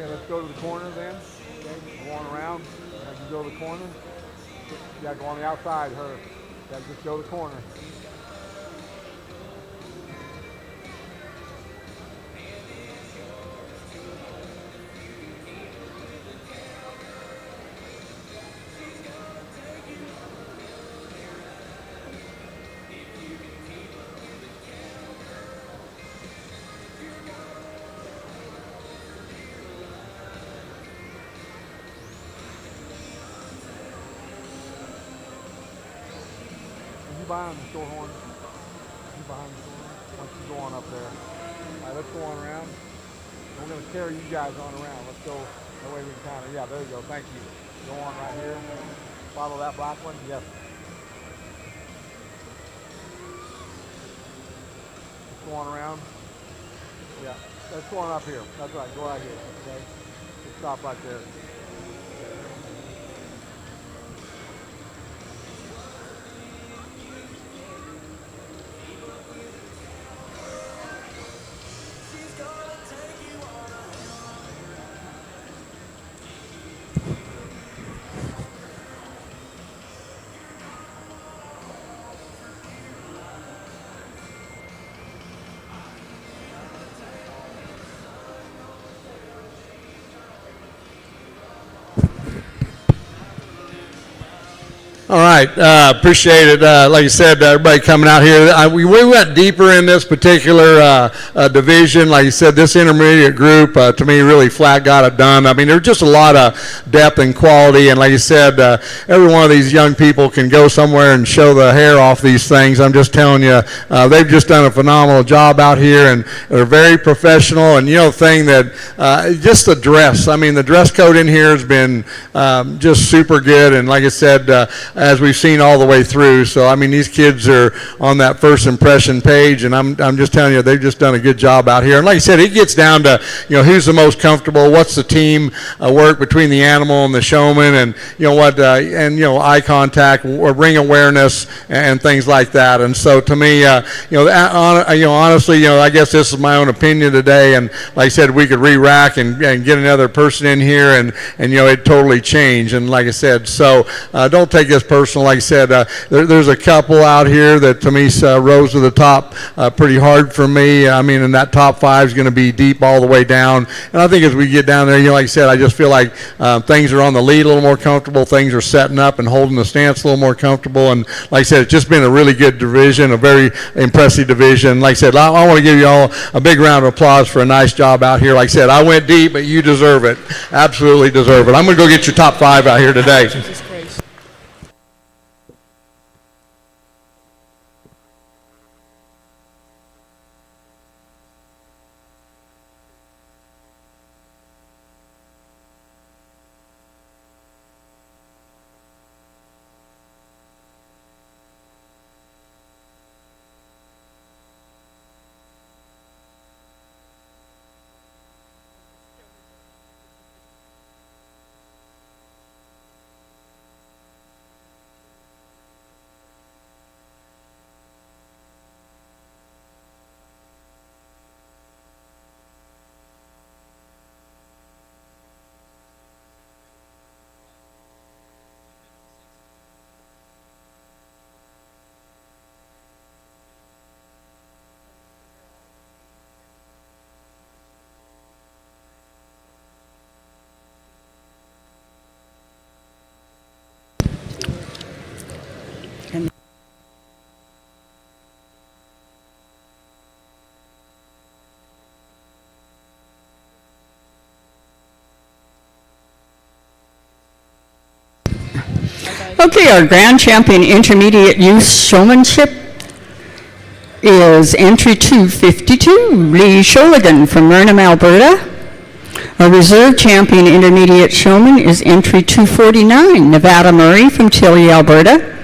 Okay, let's go to the corner then. Okay, go on around. As you go to the corner. Yeah, go on the outside, her. Yeah, just go to the corner. Behind the short horn. You behind the short horn. Once you go on up there. All right, let's go on around. We're going to carry you guys on around. Let's go. That way we can kind of, yeah, there you go. Thank you. Go on right here. Follow that black one. Yes. Let's go on around. Yeah. Let's go on up here. That's right. Go right here. Okay. Just stop right there. All right, appreciate it. Like you said, everybody coming out here. We went deeper in this particular division. Like you said, this intermediate group, to me, really flat got it done. I mean, there's just a lot of depth and quality. And like you said, every one of these young people can go somewhere and show the hair off these things. I'm just telling you, they've just done a phenomenal job out here, and they're very professional. And, you know, the thing that, just the dress. I mean, the dress code in here has been just super good. And like I said, as we've seen all the way through. So, I mean, these kids are on that first impression page, and I'm just telling you, they've just done a good job out here. And like I said, it gets down to, you know, who's the most comfortable, what's the team work between the animal and the showman, and, you know, what, and, you know, eye contact, or ring awareness, and things like that. And so, to me, you know, honestly, you know, I guess this is my own opinion today, and like I said, we could re-rack and get another person in here, and you know, it totally changed. And like I said, so don't take this personal. Like I said, there's a couple out here that to me rose to the top pretty hard for me. I mean, and that top five is going to be deep all the way down. And I think as we get down there, you know, like I said, I just feel like things are on the lead a little more comfortable. Things are setting up and holding the stance a little more comfortable. And like I said, it's just been a really good division, a very impressive division. Like I said, I want to give you all a big round of applause for a nice job out here. Like I said, I went deep, but you deserve it. Absolutely deserve it. I'm going to go get your top five out here today. Okay, our grand champion intermediate youth showmanship is entry 252, Lee Sholigan from Murnham, Alberta. Our reserve champion intermediate showman is entry 249, Nevada Murray from Tilly, Alberta.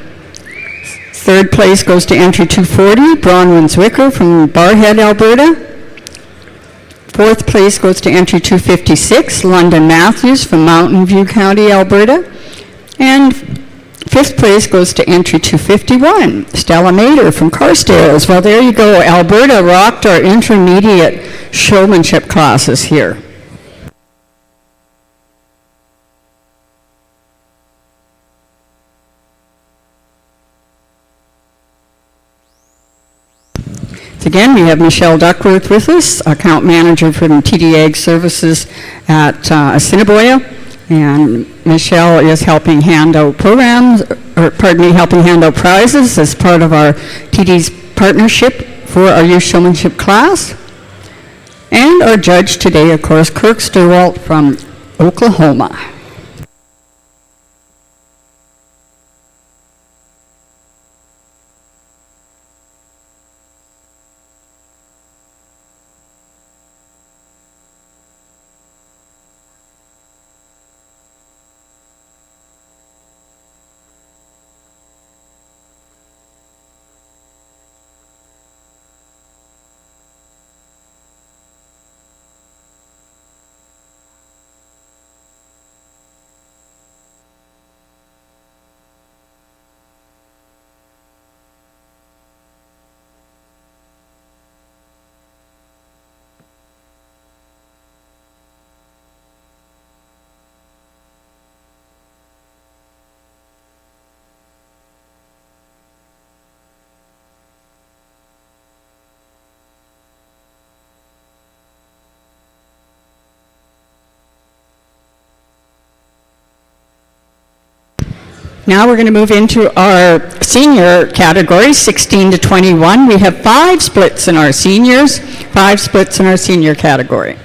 Third place goes to entry 240, Bronwyn Zwicker from Barhead, Alberta. Fourth place goes to entry 256, London Matthews from Mountain View County, Alberta. And fifth place goes to entry 251, Stella Mader from Carstairs. Well, there you go. Alberta rocked our intermediate showmanship classes here. Again, we have Michelle Duckworth with us, account manager from TD Ag Services at Assiniboia. And Michelle is helping hand out helping hand out prizes as part of our TD's partnership for our youth showmanship class. And our judge today, of course, Kirk Stewart from Oklahoma. Now we're going to move into our senior category, 16 to 21. We have 5 splits in our seniors, 5 splits in our senior category.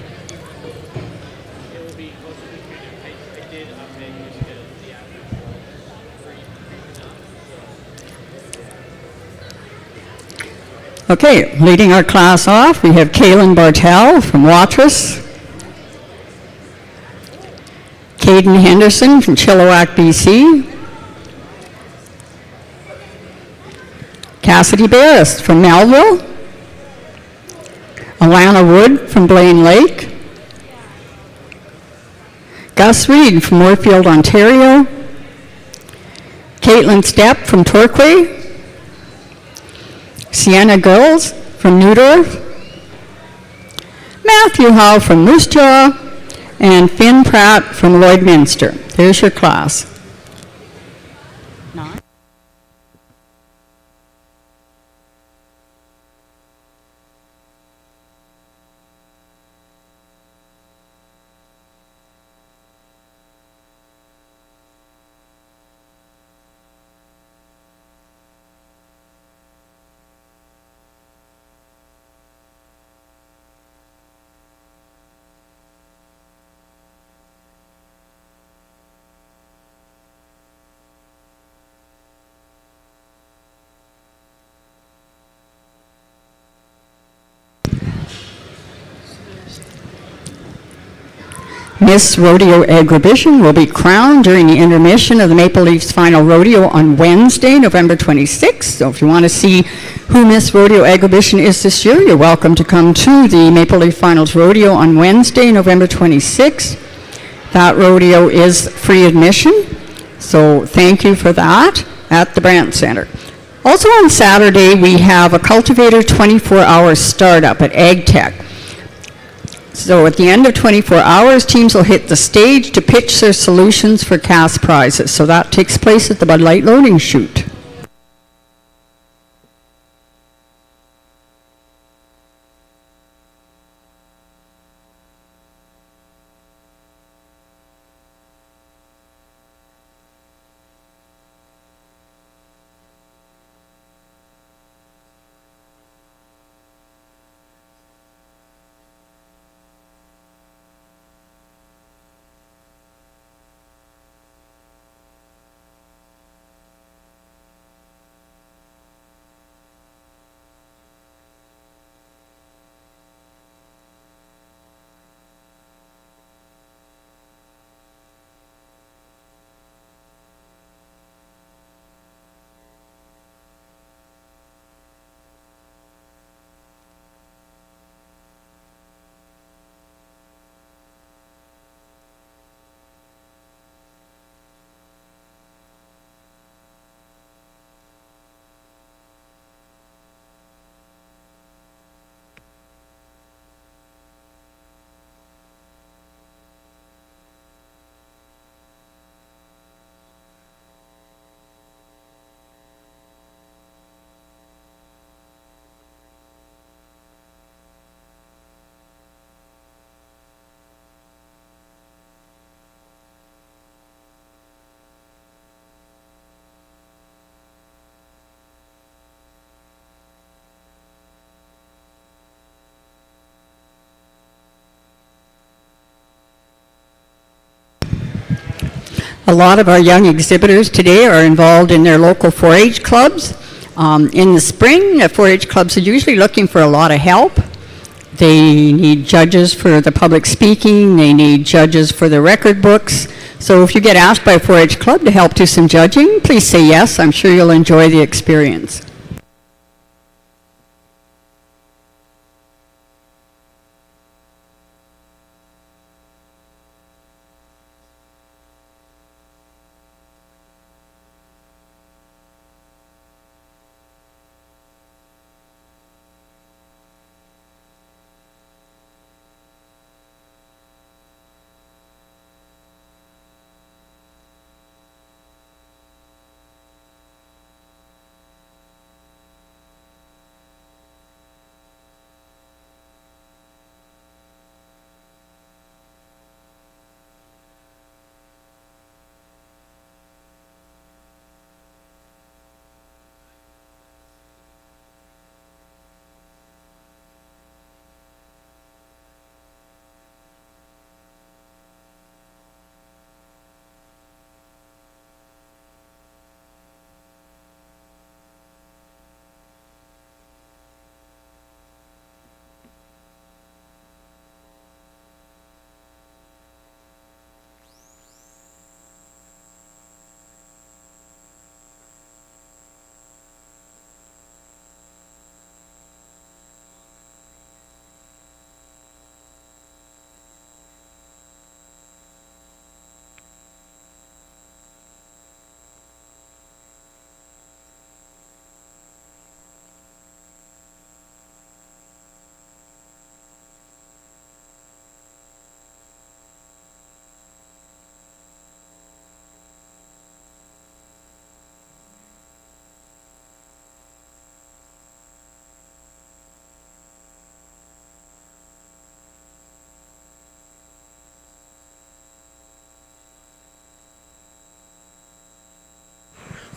Okay, leading our class off, we have Kaylin Bartel from Watrous, Caden Henderson from Chilliwack, BC, Cassidy Barris from Melville, Alana Wood from Blaine Lake, Gus Reed from Moorfield, Ontario, Caitlin Stepp from Torquay, Sienna Girls from Newdorf, Matthew Howe from Moose Jaw, and Finn Pratt from Lloydminster. There's your class. Miss Rodeo Agribition will be crowned during the intermission of the Maple Leafs Final Rodeo on Wednesday, November 26th. So if you want to see who Miss Rodeo Agribition is this year, you're welcome to come to the Maple Leaf Finals Rodeo on Wednesday, November 26th. That rodeo is free admission, so thank you for that at the Brant Center. Also on Saturday, we have a Cultivator 24-hour startup at AgTech. So at the end of 24 hours, teams will hit the stage to pitch their solutions for cash prizes. So that takes place at the Bud Light Loading Chute. A lot of our young exhibitors today are involved in their local 4-H clubs. In the spring, the 4-H clubs are usually looking for a lot of help. They need judges for the public speaking. They need judges for the record books. So if you get asked by a 4-H club to help do some judging, please say yes. I'm sure you'll enjoy the experience.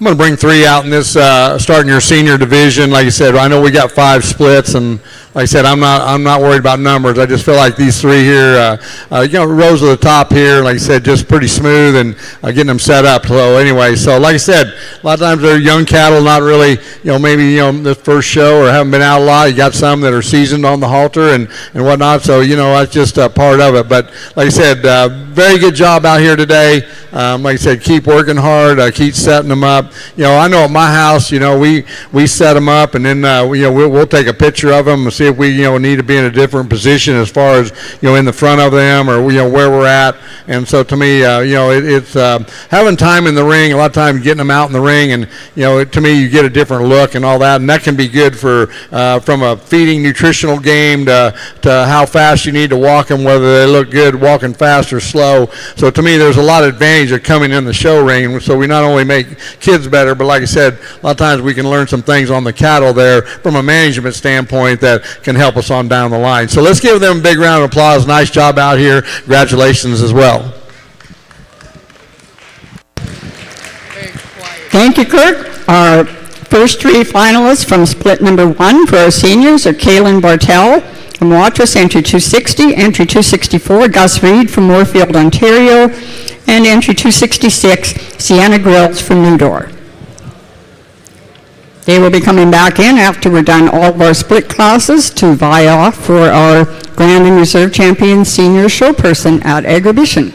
I'm going to bring 3 out in this starting your senior division. Like I said, I know we got 5 splits, and like I said, I'm not worried about numbers. I just feel like these 3 here, rose to the top here. Like I said, just pretty smooth and getting them set up. So anyway, so like I said, a lot of times they're young cattle, not really, maybe the first show or haven't been out a lot. You got some that are seasoned on the halter and whatnot. So that's just a part of it. But like I said, very good job out here today. Like I said, keep working hard, keep setting them up. I know at my house, we set them up, and then we'll take a picture of them and see if we need to be in a different position as far as in the front of them or where we're at. And so to me, it's having time in the ring. A lot of times getting them out in the ring, and to me you get a different look and all that, and that can be good for from a feeding nutritional game to how fast you need to walk them, whether they look good walking fast or slow. So to me, there's a lot of advantage of coming in the show ring. So we not only make kids better, but like I said, a lot of times we can learn some things on the cattle there from a management standpoint that can help us on down the line. So let's give them a big round of applause. Nice job out here. Congratulations as well. Thank you, Kirk. Our first 3 finalists from split number 1 for our seniors are Kaylin Bartel from Watrous, entry 260, entry 264, Gus Reed from Moorfield, Ontario, and entry 266, Sienna Grills from Newdor. They will be coming back in after we're done all of our split classes to vie off for our Grand and Reserve Champion Senior Show Person at Exhibition.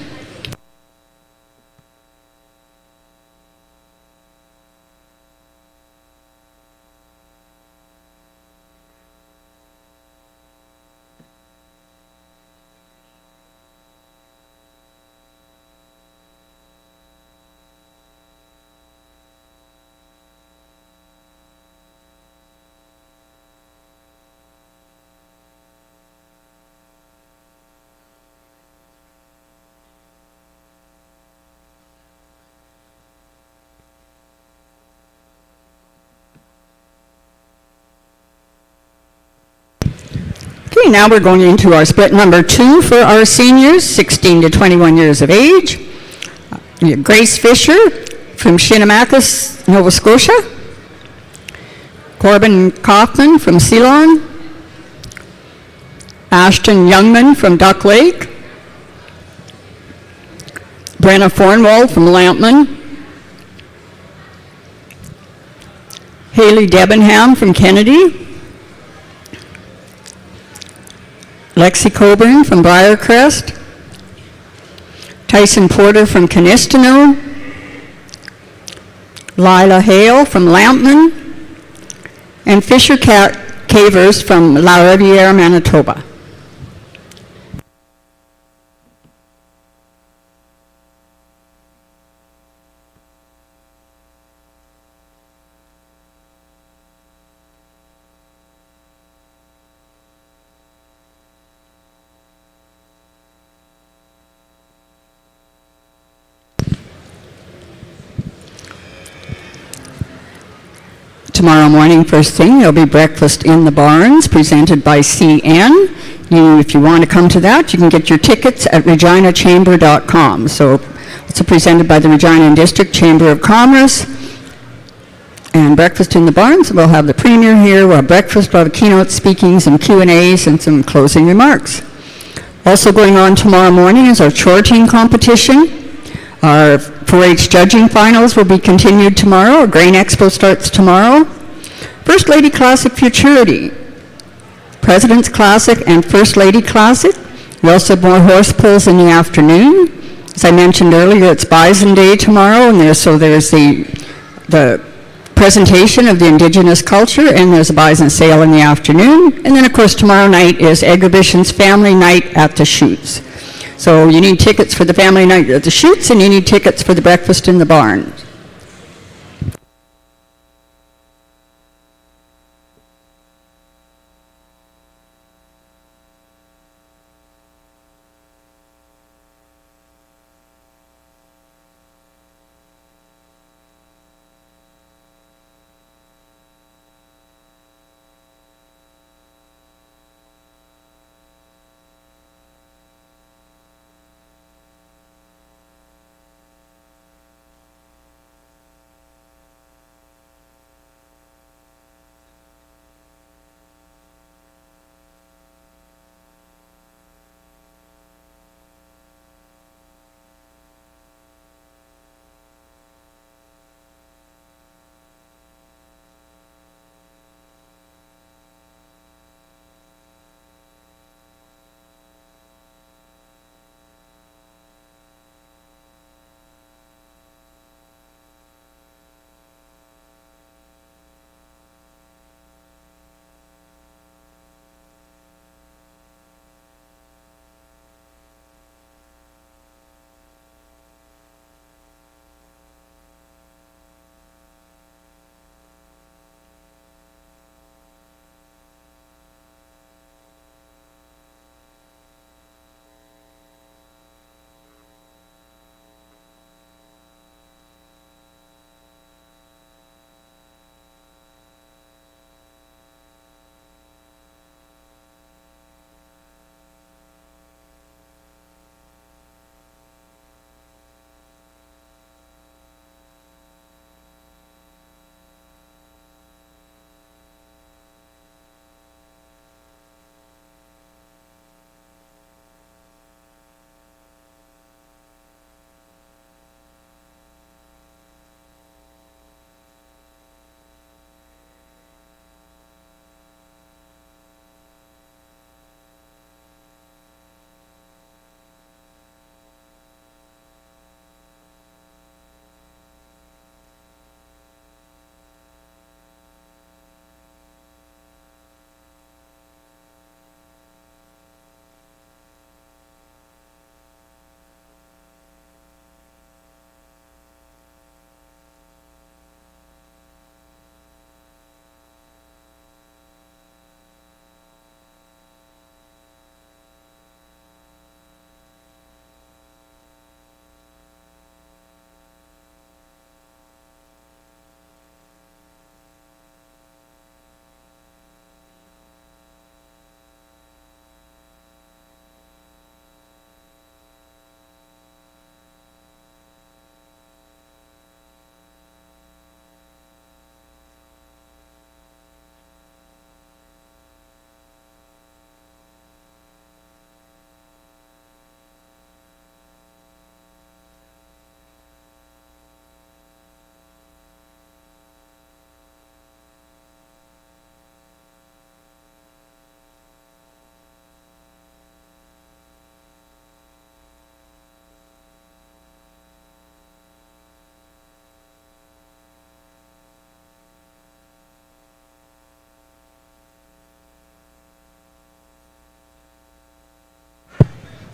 Okay, now we're going into our split number 2 for our seniors, 16 to 21 years of age. Grace Fisher from Shinnemakis, Nova Scotia. Corbin Kaufman from Ceylon. Ashton Youngman from Duck Lake. Brenna Fornwall from Lampman. Haley Debenham from Kennedy. Lexi Coburn from Briarcrest. Tyson Porter from Canistino. Lila Hale from Lampman. And Fisher Cavers from La Riviere, Manitoba. Tomorrow morning, first thing, there'll be breakfast in the barns presented by CN. If you want to come to that, you can get your tickets at reginachamber.com. So it's presented by the Regina and District Chamber of Commerce. And breakfast in the barns, we'll have the premier here, we'll have breakfast, we'll have keynote speaking, some Q&As, and some closing remarks. Also going on tomorrow morning is our chore team competition. Our 4-H judging finals will be continued tomorrow. Our Grain Expo starts tomorrow. First Lady Classic Futurity, President's Classic and First Lady Classic. We also have more horse pulls in the afternoon. As I mentioned earlier, it's Bison Day tomorrow, and there's the presentation of the Indigenous culture, and there's a bison sale in the afternoon. And then, of course, tomorrow night is Exhibition's Family Night at the Chutes. So you need tickets for the family night at the Chutes, and you need tickets for the breakfast in the barn.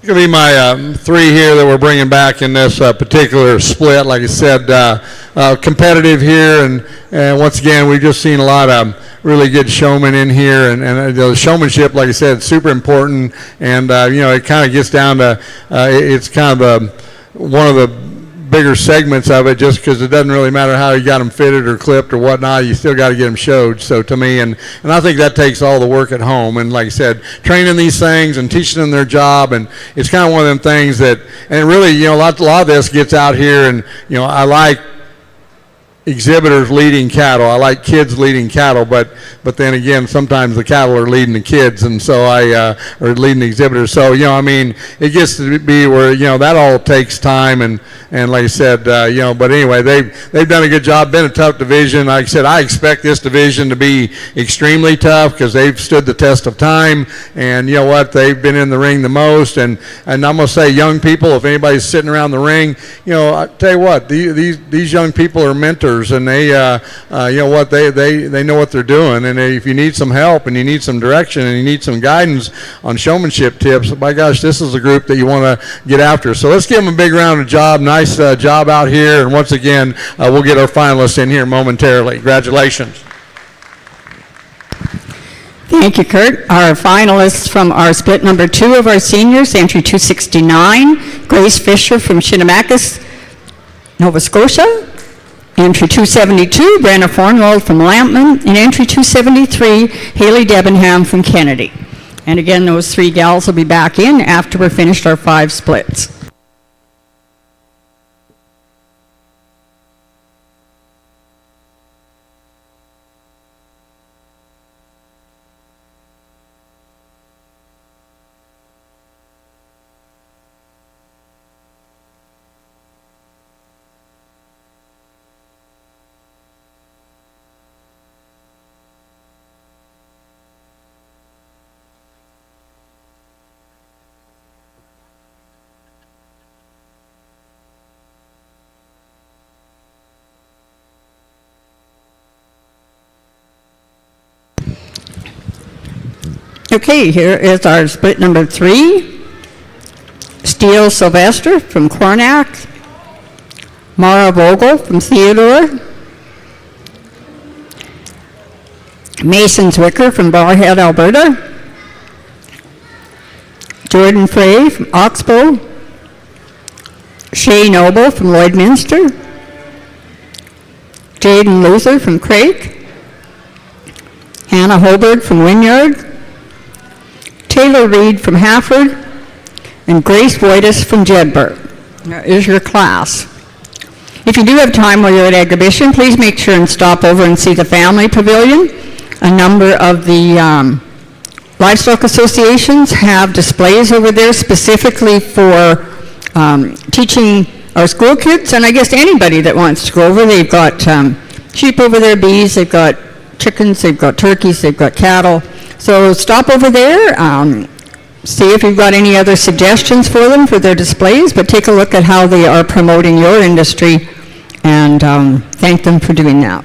Going to be my three here that we're bringing back in this particular split. Like I said, competitive here, and once again, we've just seen a lot of really good showmen in here, and the showmanship, like I said, super important. And it kind of gets down to it's kind of one of the bigger segments of it, just because it doesn't really matter how you got them fitted or clipped or whatnot, you still got to get them showed. So to me, and I think that takes all the work at home, and like I said, training these things and teaching them their job, and it's kind of one of them things that, and really, a lot of this gets out here, and I like exhibitors leading cattle. I like kids leading cattle, but then again, sometimes the cattle are leading the kids, and so or leading the exhibitors. So it gets to be where that all takes time, and like I said, but anyway, they've done a good job. Been a tough division. Like I said, I expect this division to be extremely tough because they've stood the test of time, and you know what, they've been in the ring the most. And I'm gonna say, young people, if anybody's sitting around the ring, I tell you what, these young people are mentors. And they, they know what they're doing. And if you need some help and you need some direction and you need some guidance on showmanship tips, my gosh, this is a group that you want to get after. So let's give them a big round of job. Nice job out here. And once again, we'll get our finalists in here momentarily. Congratulations. Thank you, Kurt. Our finalists from our split number 2 of our seniors, entry 269, Grace Fisher from Shinnemakis, Nova Scotia. Entry 272, Brenna Fornwald from Lampman, and entry 273, Haley Debenham from Kennedy. And again, those 3 gals will be back in after we're finished our 5 splits. Okay, here is our split number 3. Steele Sylvester from Cornack, Mara Vogel from Theodore, Mason Zwicker from Barhead, Alberta, Jordan Frey from Oxbow, Shay Noble from Lloydminster, Jaden Luther from Craig, Hannah Hobart from Wynyard, Taylor Reed from Hafford, and Grace Voitis from Jedburgh. That is your class. If you do have time while you're at exhibition, please make sure and stop over and see the family pavilion. A number of the livestock associations have displays over there specifically for teaching our school kids, and I guess anybody that wants to go over. They've got sheep over there, bees, they've got chickens, they've got turkeys, they've got cattle. So stop over there, see if you've got any other suggestions for them for their displays, but take a look at how they are promoting your industry, and thank them for doing that.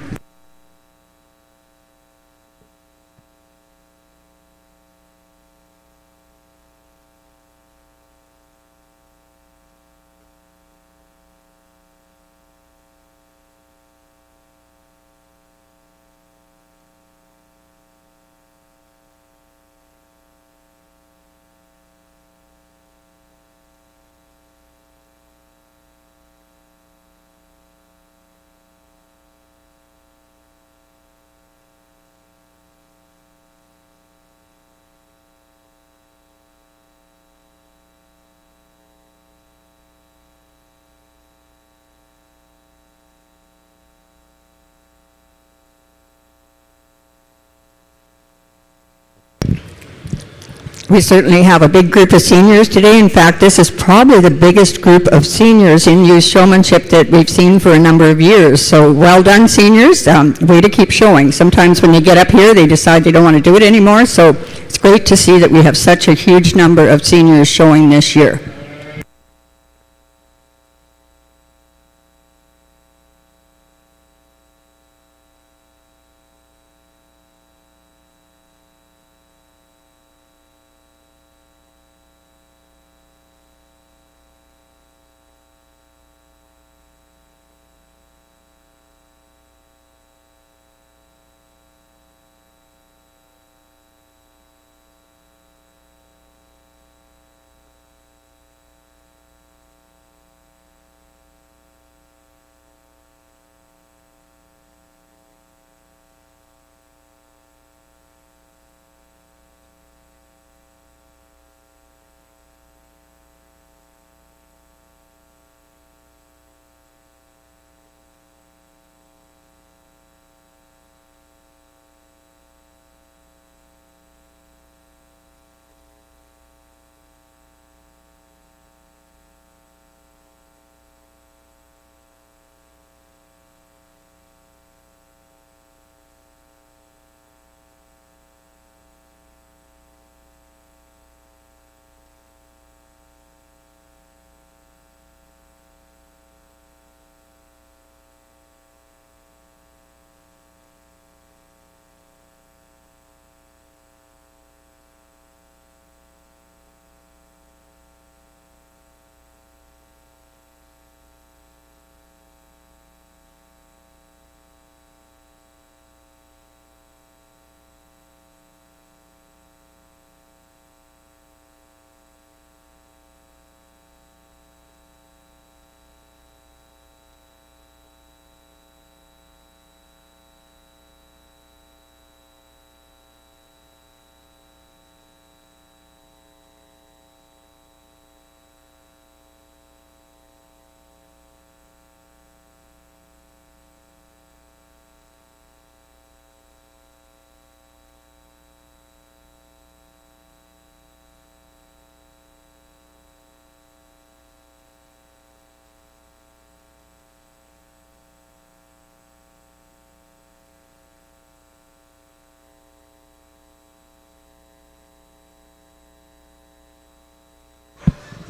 We certainly have a big group of seniors today. In fact, this is probably the biggest group of seniors in youth showmanship that we've seen for a number of years. So well done, seniors. Way to keep showing. Sometimes when they get up here, they decide they don't want to do it anymore. So it's great to see that we have such a huge number of seniors showing this year.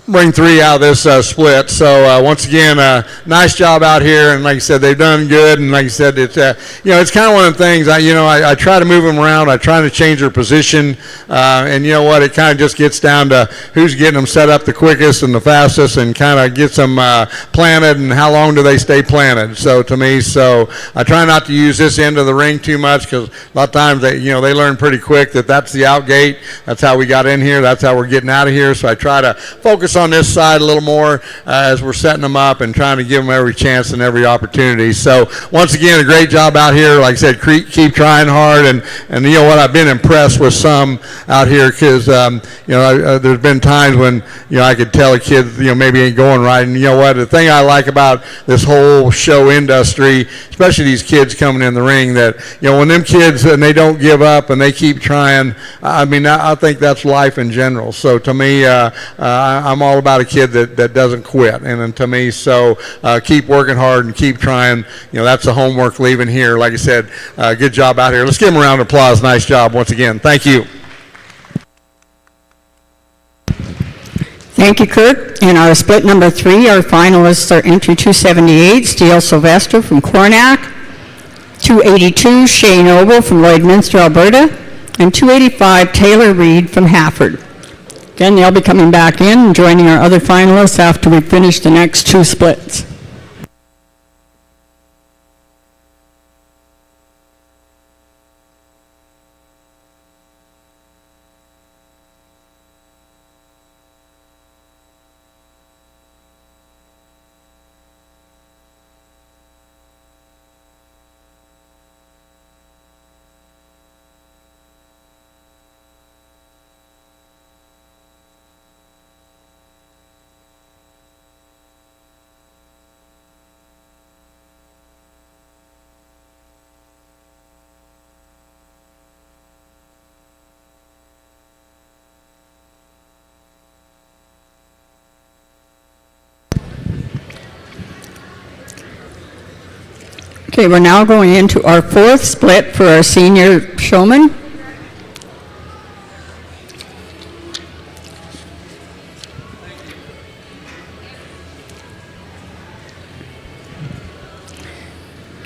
bring 3 out of this split. So once again, nice job out here, and like I said, they've done good. And like I said, it's it's kind of one of the things. I try to move them around. I try to change their position, and you know what? It kind of just gets down to who's getting them set up the quickest and the fastest, and kind of gets them planted, and how long do they stay planted. So to me, I try not to use this end of the ring too much, because a lot of times they learn pretty quick that that's the out gate. That's how we got in here. That's how we're getting out of here. So I try to focus on this side a little more as we're setting them up and trying to give them every chance and every opportunity. So once again, a great job out here. Like I said, keep trying hard, and you know what, I've been impressed with some out here, because there's been times when I could tell a kid maybe ain't going right, and you know what, the thing I like about this whole show industry, especially these kids coming in the ring, that when them kids and they don't give up and they keep trying, I think that's life in general. So to me, I'm all about a kid that doesn't quit, and to me, keep working hard and keep trying. That's the homework leaving here. Like I said, good job out here. Let's give them a round of applause. Nice job once again. Thank you. Thank you, Kirk. In our split number 3, our finalists are entry 278, Steele Sylvester from Cornack, 282, Shay Noble from Lloydminster, Alberta, and 285, Taylor Reed from Hafford. Again, they'll be coming back in and joining our other finalists after we finish the next 2 splits. Okay, we're now going into our 4th split for our senior showman.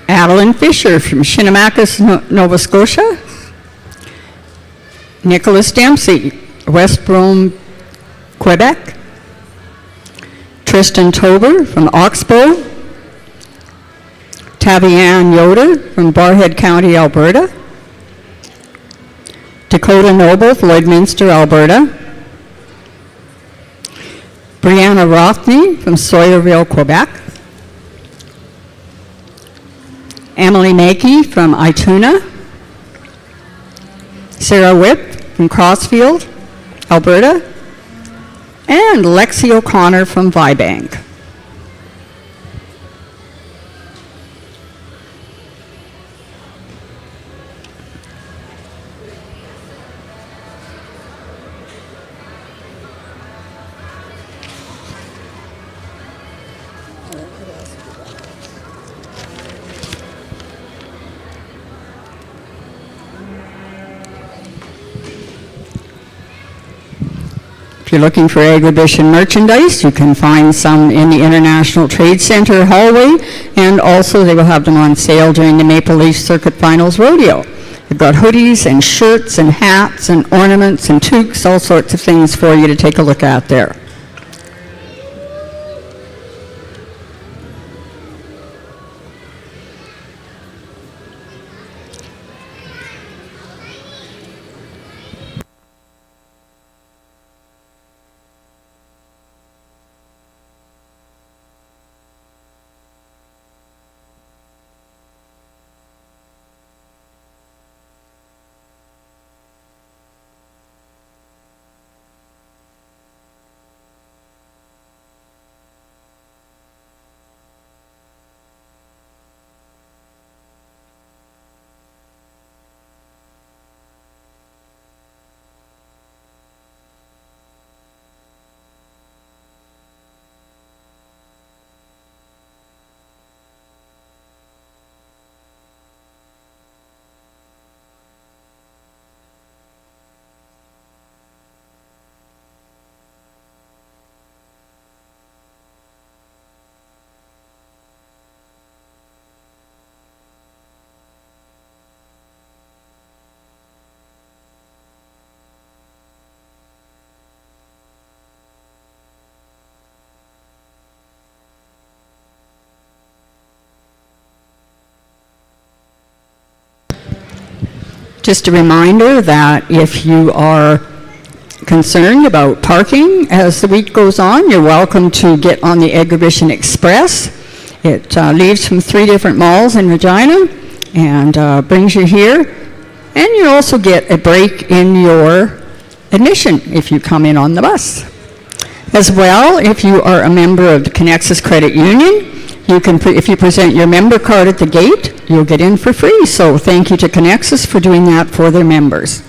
Adeline Fisher from Shinnamacus, Nova Scotia. Nicholas Dempsey, West Brome, Quebec. Tristan Tober from Oxbow. Tavian Yoder from Barhead County, Alberta. Dakota Noble, Lloydminster, Alberta. Brianna Rothney from Sawyerville, Quebec. Emily Mackey from Ituna. Sarah Whip from Crossfield, Alberta. And Lexi O'Connor from Vibank. If you're looking for exhibition merchandise, you can find some in the International Trade Center hallway, and also they will have them on sale during the Maple Leaf Circuit Finals Rodeo. They've got hoodies and shirts and hats and ornaments and toques, all sorts of things for you to take a look at there. Just a reminder that if you are concerned about parking as the week goes on, you're welcome to get on the Exhibition Express. It leaves from 3 different malls in Regina and brings you here. And you also get a break in your admission if you come in on the bus. As well, if you are a member of the Connexus Credit Union, you can, if you present your member card at the gate, you'll get in for free. So thank you to Connexus for doing that for their members.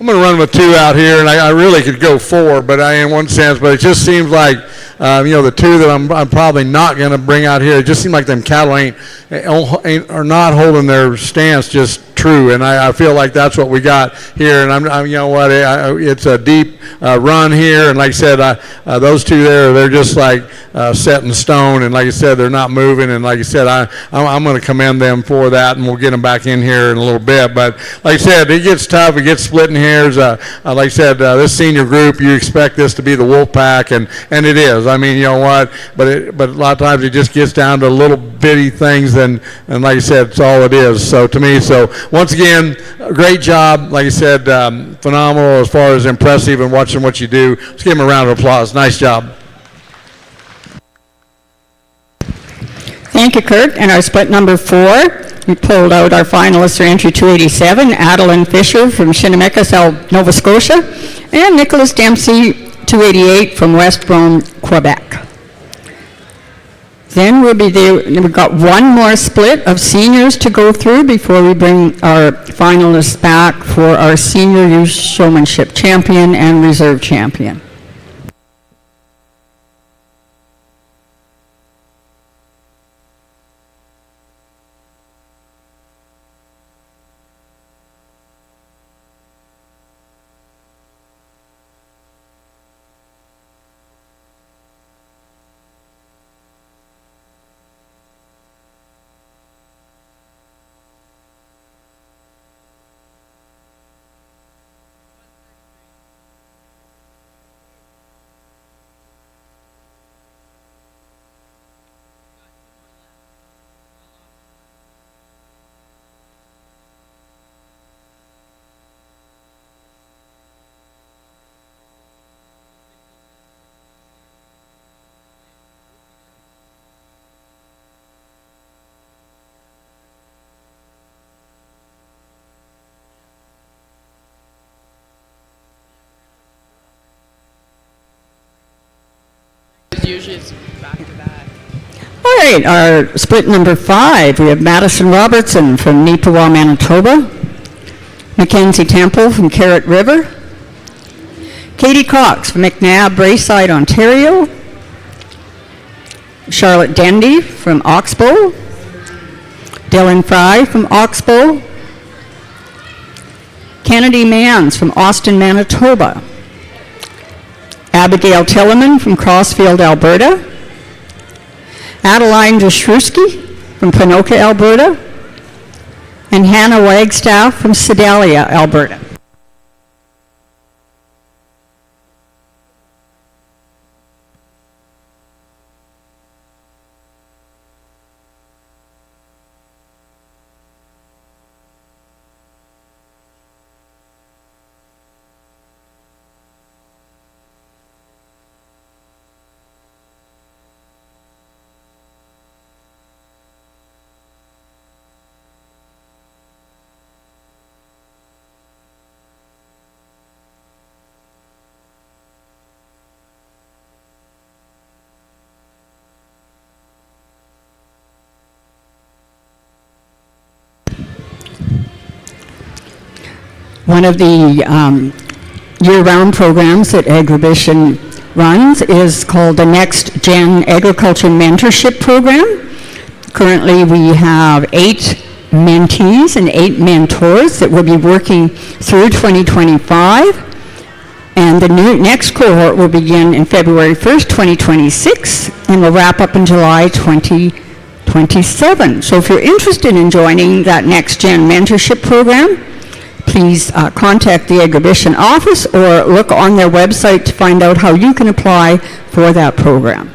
I'm going to run with 2 out here, and I really could go 4, but in one sense, but it just seems like, the 2 that I'm probably not going to bring out here, it just seems like them cattle are not holding their stance just true, and I feel like that's what we got here, and I'm you know what, it's a deep run here, and like I said, those 2 there, they're just like set in stone, and like I said, they're not moving, and like I said, I'm going to commend them for that, and we'll get them back in here in a little bit, but like I said, it gets tough, it gets splitting hairs, like I said, this senior group, you expect this to be the wolf pack, and it is, I mean, you know what, but a lot of times it just gets down to little bitty things, and like I said, it's all it is, so to me, so once again, great job, like I said, phenomenal as far as impressive and watching what you do. Let's give him a round of applause. Nice job. Thank you, Kurt. And our split number 4, we pulled out our finalists for entry 287, Adeline Fisher from Shinnemakers, Nova Scotia, and Nicholas Dempsey, 288 from West Rome, Quebec. Then we'll be there. We've got one more split of seniors to go through before we bring our finalists back for our senior youth showmanship champion and reserve champion. Usually it's back to back. All right, our split number 5, we have Madison Robertson from Neepawa, Manitoba, Mackenzie Temple from Carrot River, Katie Cox from McNabb, Braeside, Ontario, Charlotte Dendy from Oxbow, Dylan Fry from Oxbow, Kennedy Mans from Austin, Manitoba, Abigail Tilleman from Crossfield, Alberta, Adeline Jashrewski from Ponoka, Alberta, and Hannah Wagstaff from Sedalia, Alberta. One of the year-round programs that Agribition runs is called the Next Gen Agriculture Mentorship Program. Currently, we have 8 mentees and 8 mentors that will be working through 2025. And the next cohort will begin in February 1st, 2026, and will wrap up in July 2027. So if you're interested in joining that Next Gen Mentorship Program, please contact the Agribition office or look on their website to find out how you can apply for that program.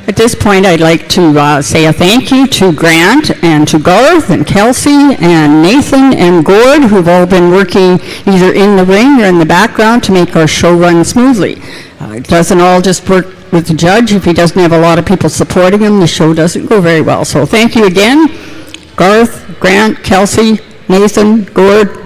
At this point, I'd like to say a thank you to Grant and to Garth and Kelsey and Nathan and Gord, who've all been working either in the ring or in the background to make our show run smoothly. It doesn't all just work with the judge. If he doesn't have a lot of people supporting him, the show doesn't go very well. So thank you again, Garth, Grant, Kelsey, Nathan, Gord.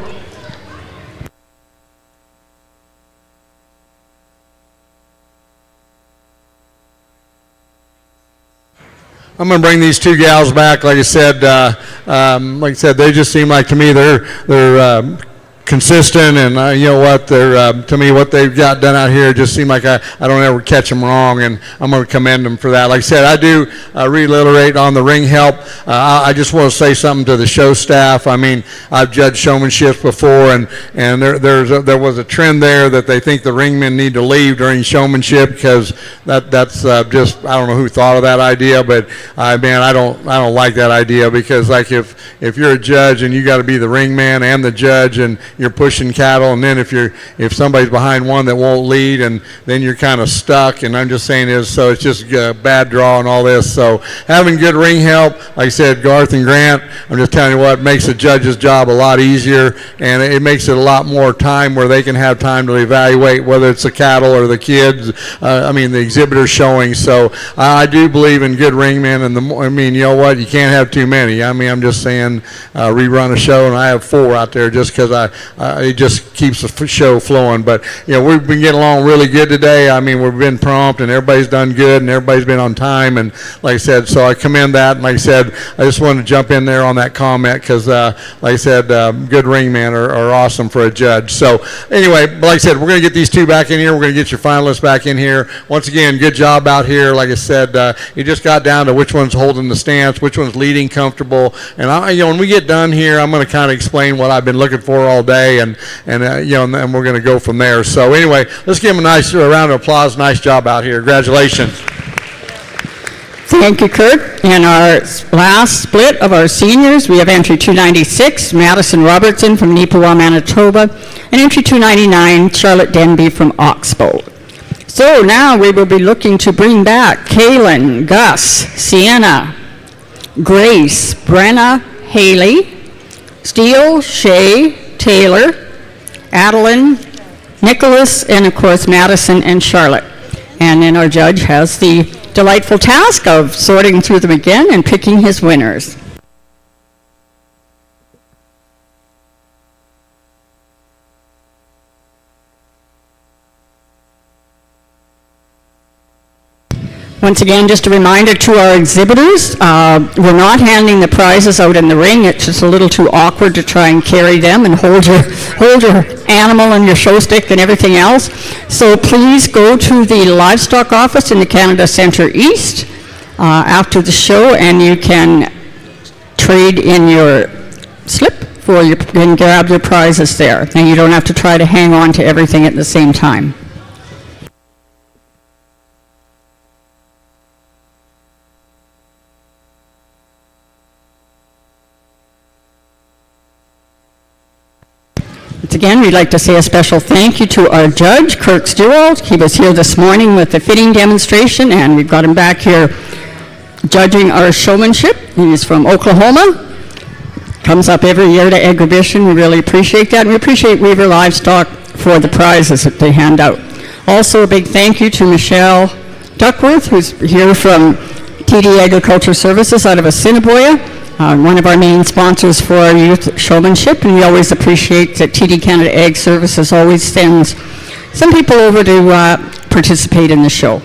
I'm going to bring these two gals back. Like I said, they just seem like to me they're consistent, and you know what, they're to me what they've got done out here just seem like I don't ever catch them wrong, and I'm going to commend them for that. Like I said, I do reiterate on the ring help. I just want to say something to the show staff. I mean, I've judged showmanship before, and there was a trend there that they think the ringmen need to leave during showmanship because that's just, I don't know who thought of that idea, but I don't like that idea, because like if you're a judge and you got to be the ringman and the judge, and you're pushing cattle, and then if somebody's behind one that won't lead, and then you're kind of stuck, and I'm just saying so it's just a bad draw and all this. So having good ring help, like I said, Garth and Grant, I'm just telling you what, makes the judge's job a lot easier, and it makes it a lot more time where they can have time to evaluate whether it's the cattle or the kids, the exhibitors showing. So I do believe in good ringmen, and you know what, you can't have too many. I'm just saying, rerun a show, and I have 4 out there just because it just keeps the show flowing. But we've been getting along really good today. We've been prompt, and everybody's done good, and everybody's been on time, and like I said, so I commend that. And like I said, I just wanted to jump in there on that comment because like I said, good ringmen are awesome for a judge. So anyway, like I said, we're going to get these two back in here. We're going to get your finalists back in here. Once again, good job out here. Like I said, it just got down to which one's holding the stance, which one's leading comfortable, and when we get done here, I'm going to kind of explain what I've been looking for all day, and we're going to go from there. So anyway, let's give them a nice round of applause. Nice job out here. Congratulations. Thank you, Kurt. And our last split of our seniors, we have entry 296, Madison Robertson from Neepawa, Manitoba, and entry 299, Charlotte Denby from Oxbow. So now we will be looking to bring back Kaylin, Gus, Sienna, Grace, Brenna, Haley, Steele, Shay, Taylor, Adeline, Nicholas, and of course Madison and Charlotte. And then our judge has the delightful task of sorting through them again and picking his winners. Once again, just a reminder to our exhibitors, we're not handing the prizes out in the ring. It's just a little too awkward to try and carry them and hold your animal and your show stick and everything else. So please go to the livestock office in the Canada Centre East after the show, and you can trade in your slip and grab your prizes there. And you don't have to try to hang on to everything at the same time. Once again, we'd like to say a special thank you to our judge, Kirk Stewart. He was here this morning with the fitting demonstration, and we've got him back here judging our showmanship. He's from Oklahoma. Comes up every year to exhibition. We really appreciate that, and we appreciate Weaver Livestock for the prizes that they hand out. Also, a big thank you to Michelle Duckworth, who's here from TD Agriculture Services out of Assiniboia. One of our main sponsors for our youth showmanship, and we always appreciate that TD Canada Ag Services always sends some people over to participate in the show.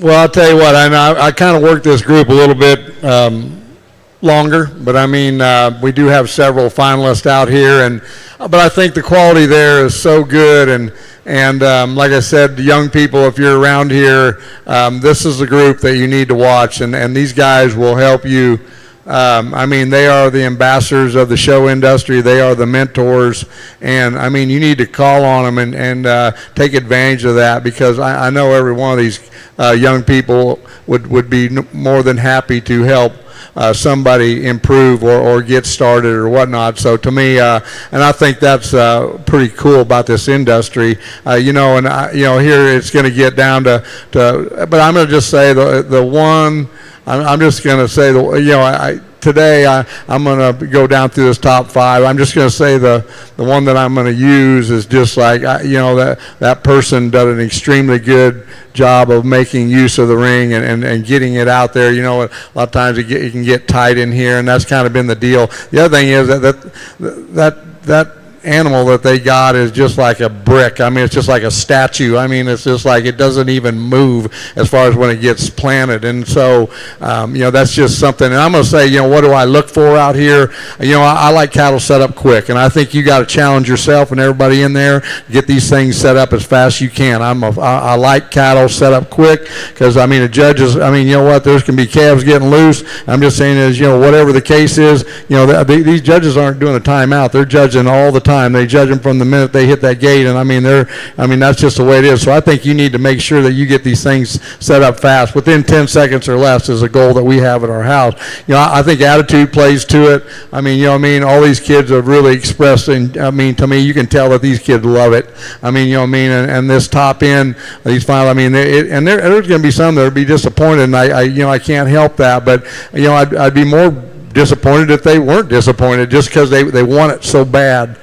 Well, I'll tell you what, I kind of worked this group a little bit longer, but I mean, we do have several finalists out here, but I think the quality there is so good, and like I said, young people, if you're around here, this is the group that you need to watch, and these guys will help you. I mean, they are the ambassadors of the show industry. They are the mentors, and I mean, you need to call on them and take advantage of that, because I know every one of these young people would be more than happy to help somebody improve or get started or whatnot. So to me, and I think that's pretty cool about this industry. You know, and here it's going to get down to, but I'm going to just say the one. I'm just going to say, today I'm going to go down through this top 5. I'm just going to say the one that I'm going to use is just like, that person does an extremely good job of making use of the ring and getting it out there. You know, a lot of times it can get tight in here, and that's kind of been the deal. The other thing is that animal that they got is just like a brick. I mean, it's just like a statue. I mean, it's just like it doesn't even move as far as when it gets planted. And so, that's just something. And I'm going to say, what do I look for out here? I like cattle set up quick, and I think you got to challenge yourself and everybody in there, get these things set up as fast as you can. I like cattle set up quick, because I mean, the judges, I mean, you know what, there's can be calves getting loose. I'm just saying is, whatever the case is, these judges aren't doing a timeout. They're judging all the time. They judge them from the minute they hit that gate, and I mean that's just the way it is. So I think you need to make sure that you get these things set up fast. Within 10 seconds or less is a goal that we have at our house. I think attitude plays to it. I mean, all these kids have really expressed, and I mean, to me, you can tell that these kids love it. I mean, and this top end, these final, I mean, there's going to be some that will be disappointed, and I can't help that, but I'd be more disappointed if they weren't disappointed just because they want it so bad.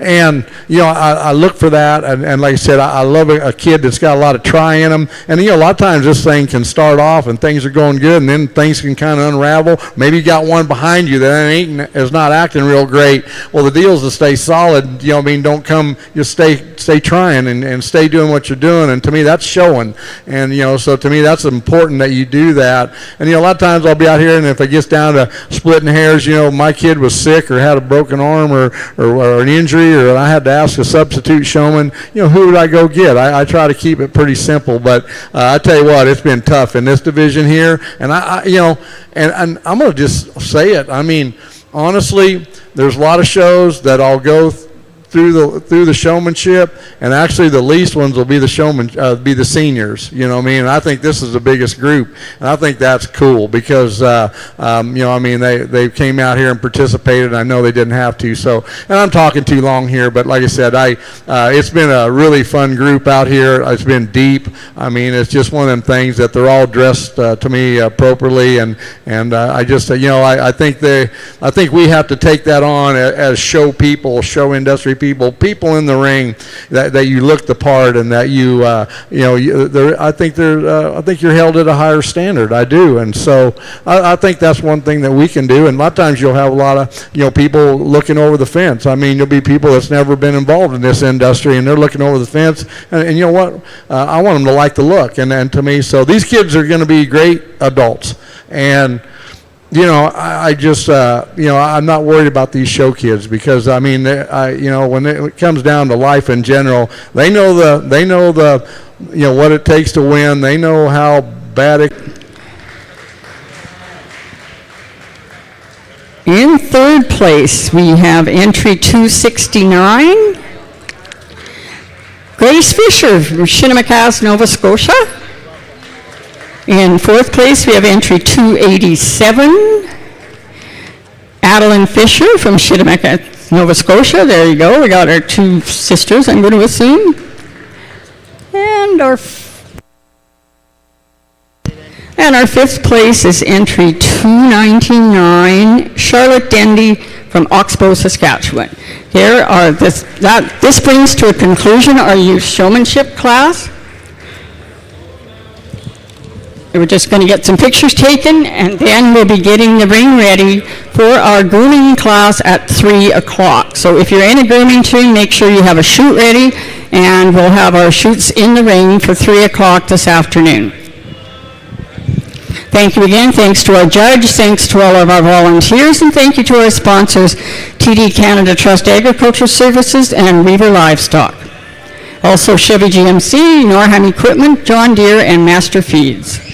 And, I look for that, and like I said, I love a kid that's got a lot of try in them. And, a lot of times this thing can start off and things are going good, and then things can kind of unravel. Maybe you got one behind you that is not acting real great. Well, the deal is to stay solid, don't come, just stay trying and stay doing what you're doing. And to me, that's showing. And, so to me, that's important that you do that. And, a lot of times I'll be out here, and if it gets down to splitting hairs, my kid was sick or had a broken arm or an injury, or I had to ask a substitute showman, who would I go get? I try to keep it pretty simple, but I tell you what, it's been tough in this division here, and and I'm going to just say it. I mean, honestly, there's a lot of shows that I'll go through the showmanship, and actually the least ones will be the seniors. You know what I mean? And I think this is the biggest group, and I think that's cool because I mean they came out here and participated. I know they didn't have to, so, and I'm talking too long here, but like I said, it's been a really fun group out here. It's been deep. I mean, it's just one of them things that they're all dressed to me appropriately, and I just I think we have to take that on as show industry people in the ring, that you look the part, and that I think you're held at a higher standard. I do, and so I think that's one thing that we can do. And a lot of times you'll have a lot of people looking over the fence. I mean, there'll be people that's never been involved in this industry, and they're looking over the fence, and you know what? I want them to like the look, and to me, so these kids are going to be great adults, and I just, I'm not worried about these show kids, because I mean, when it comes down to life in general, they know what it takes to win. They know how bad it. In third place, we have entry 269, Grace Fisher from Shinnemakaz, Nova Scotia. In fourth place, we have entry 287, Adeline Fisher from Shinnemakaz, Nova Scotia. There you go. We got our two sisters, I'm going to assume. And our fifth place is entry 299, Charlotte Dendy from Oxbow, Saskatchewan. This brings to a conclusion our youth showmanship class. We're just going to get some pictures taken, and then we'll be getting the ring ready for our grooming class at 3 o'clock. So if you're in a grooming team, make sure you have a chute ready, and we'll have our chutes in the ring for 3 o'clock this afternoon. Thank you again. Thanks to our judge. Thanks to all of our volunteers. And thank you to our sponsors, TD Canada Trust Agriculture Services and Weaver Livestock. Also Chevy GMC, Norham Equipment, John Deere, and Master Feeds.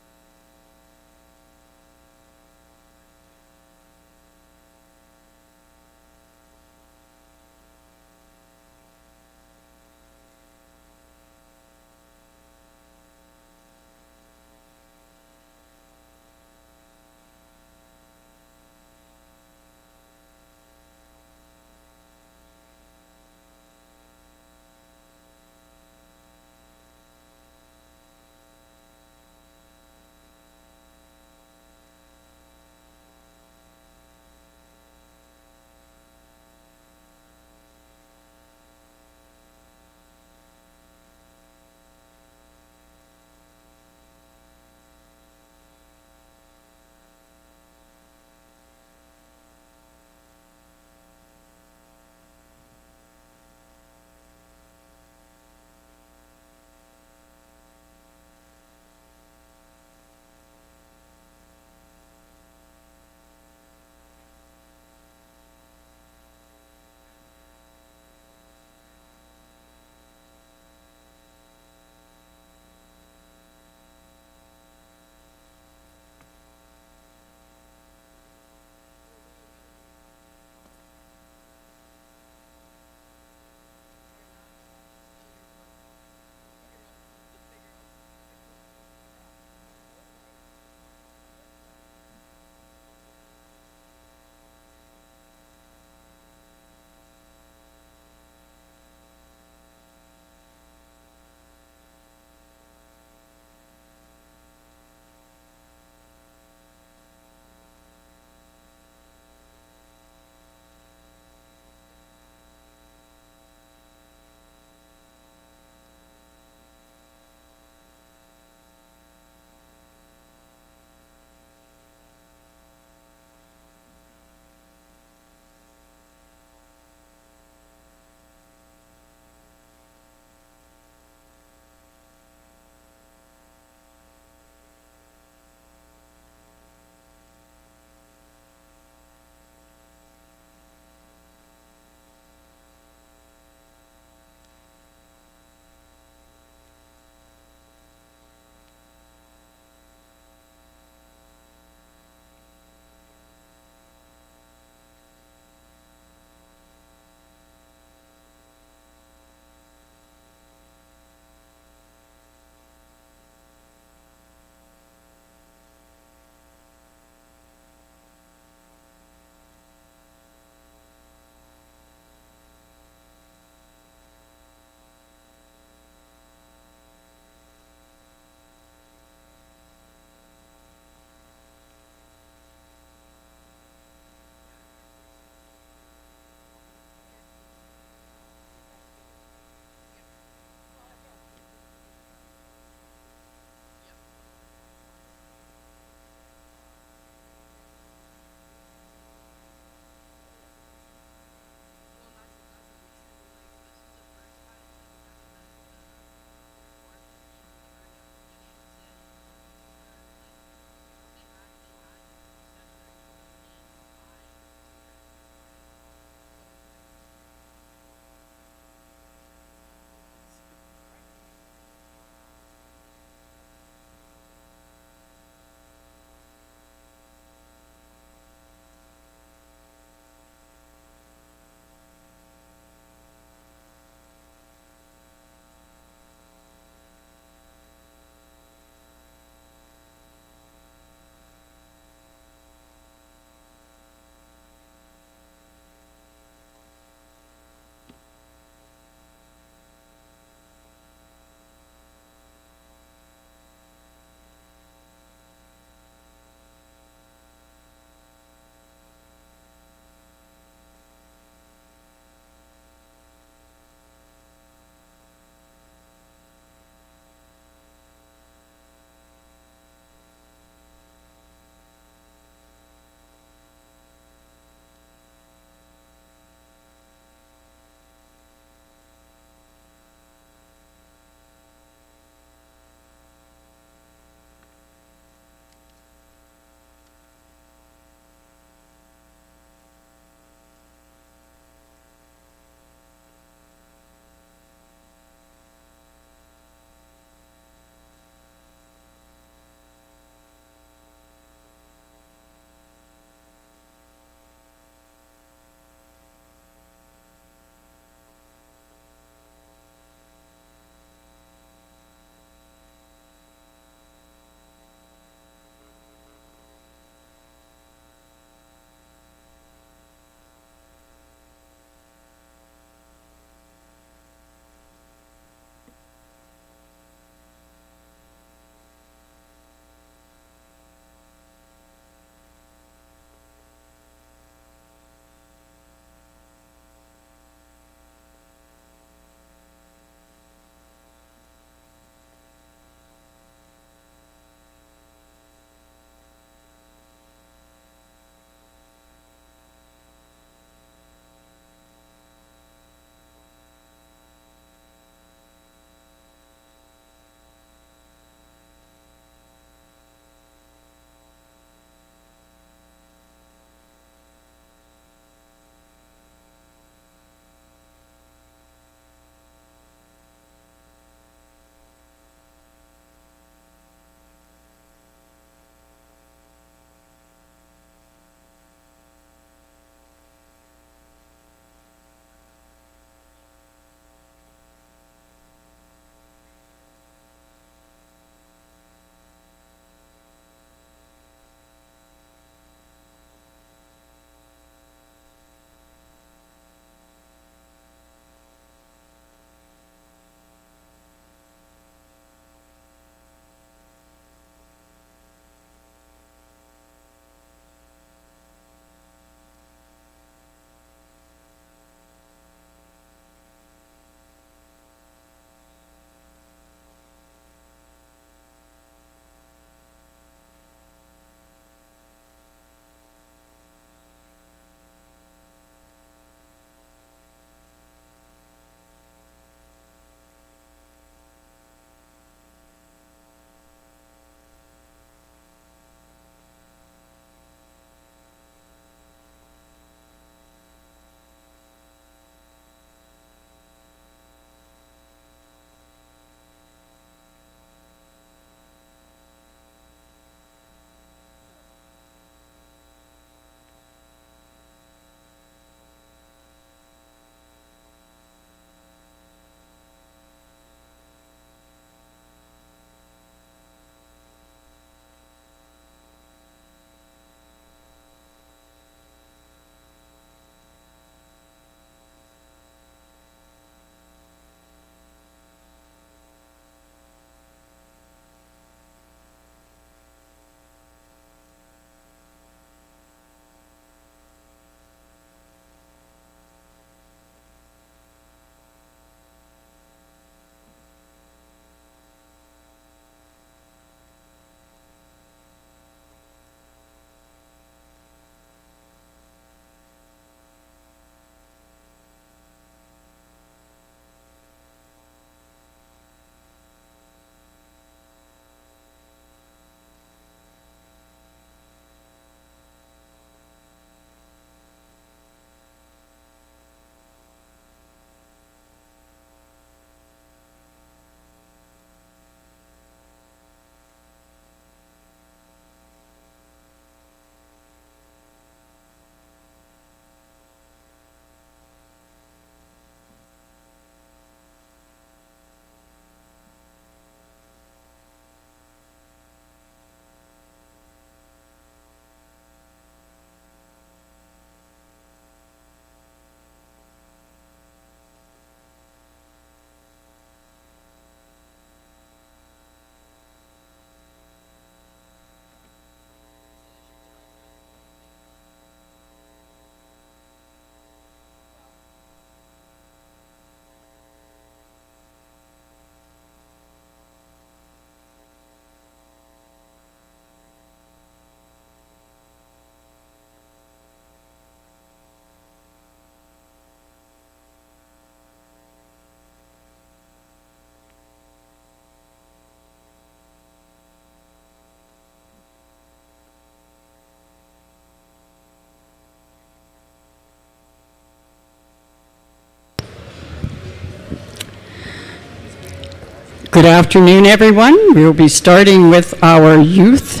Good afternoon, everyone. We'll be starting with our youth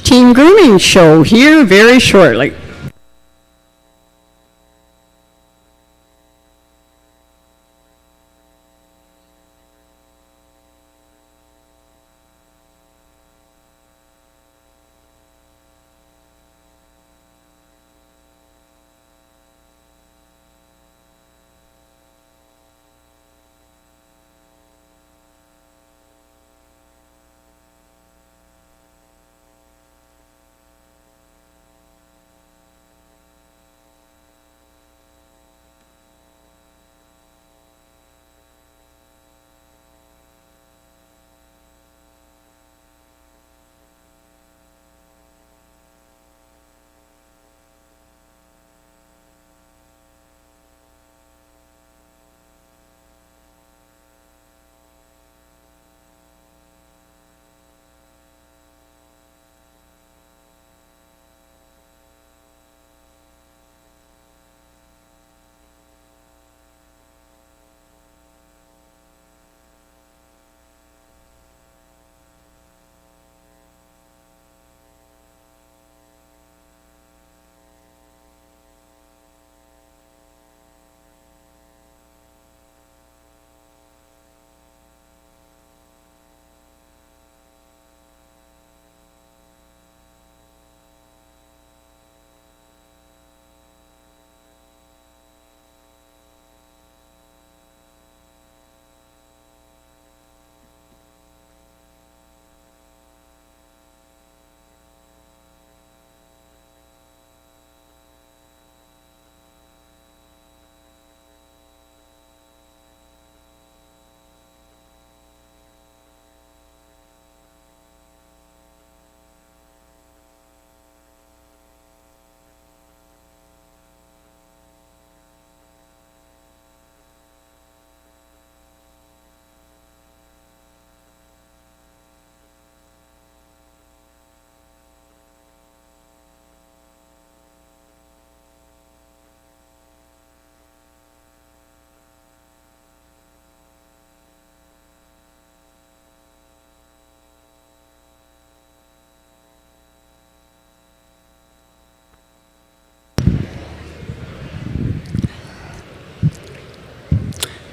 team grooming show here very shortly.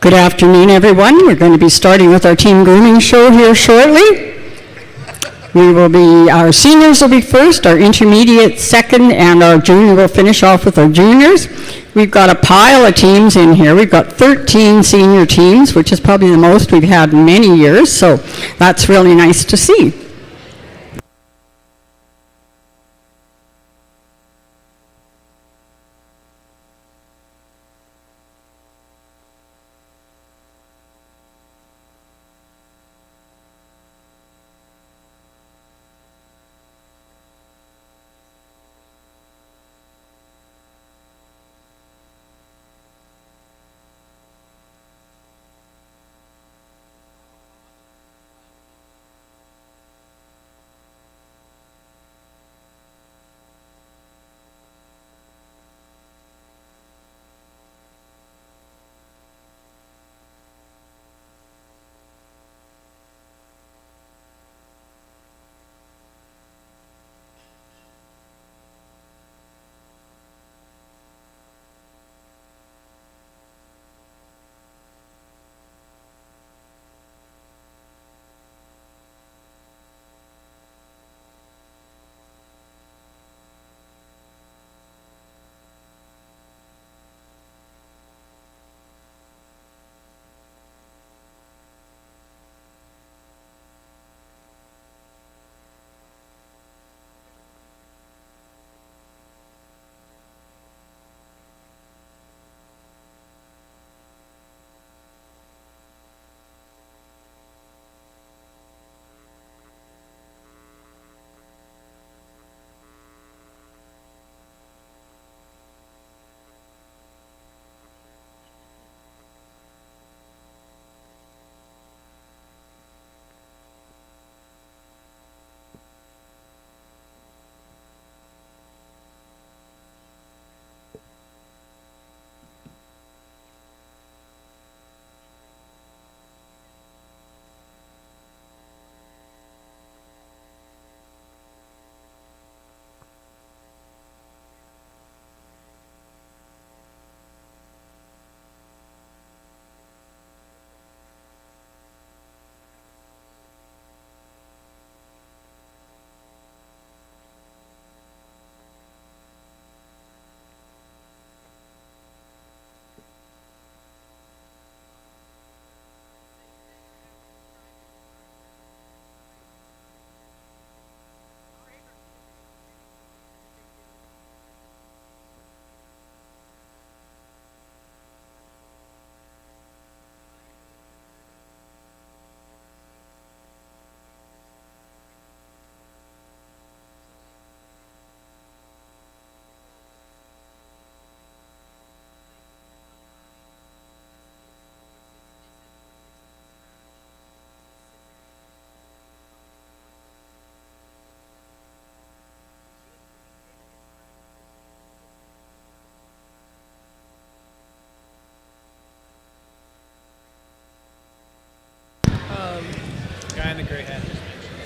Good afternoon, everyone. We're going to be starting with our team grooming show here shortly. Our seniors will be first, our intermediate second, and our junior will finish off with our juniors. We've got a pile of teams in here. We've got 13 senior teams, which is probably the most we've had in many years, so that's really nice to see.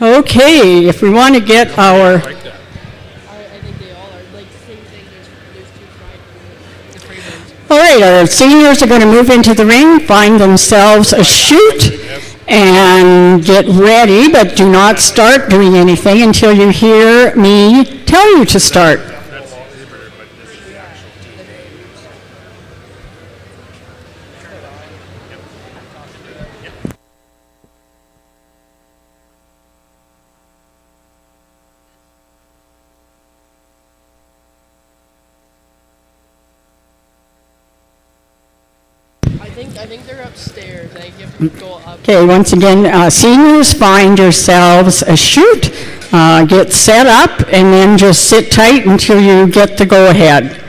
Okay, if we want to get our... I think they all are like the same thing. There's two fried the fragrance. All right, our seniors are going to move into the ring, find themselves a chute, and get ready, but do not start doing anything until you hear me tell you to start. I think they're upstairs. I have to go up. Okay, once again, seniors, find yourselves a chute, get set up, and then just sit tight until you get the go-ahead.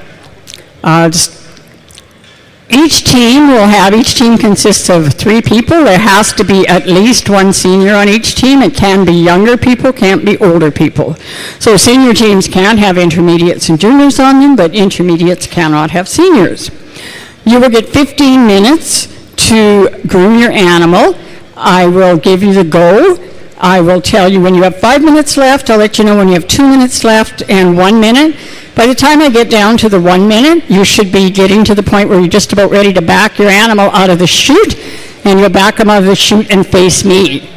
Each team consists of 3 people. There has to be at least 1 senior on each team. It can be younger people, can't be older people. So senior teams can have intermediates and juniors on them, but intermediates cannot have seniors. You will get 15 minutes to groom your animal. I will give you the go. I will tell you when you have 5 minutes left. I'll let you know when you have 2 minutes left and 1 minute. By the time I get down to the 1 minute, you should be getting to the point where you're just about ready to back your animal out of the chute, and you'll back them out of the chute and face me.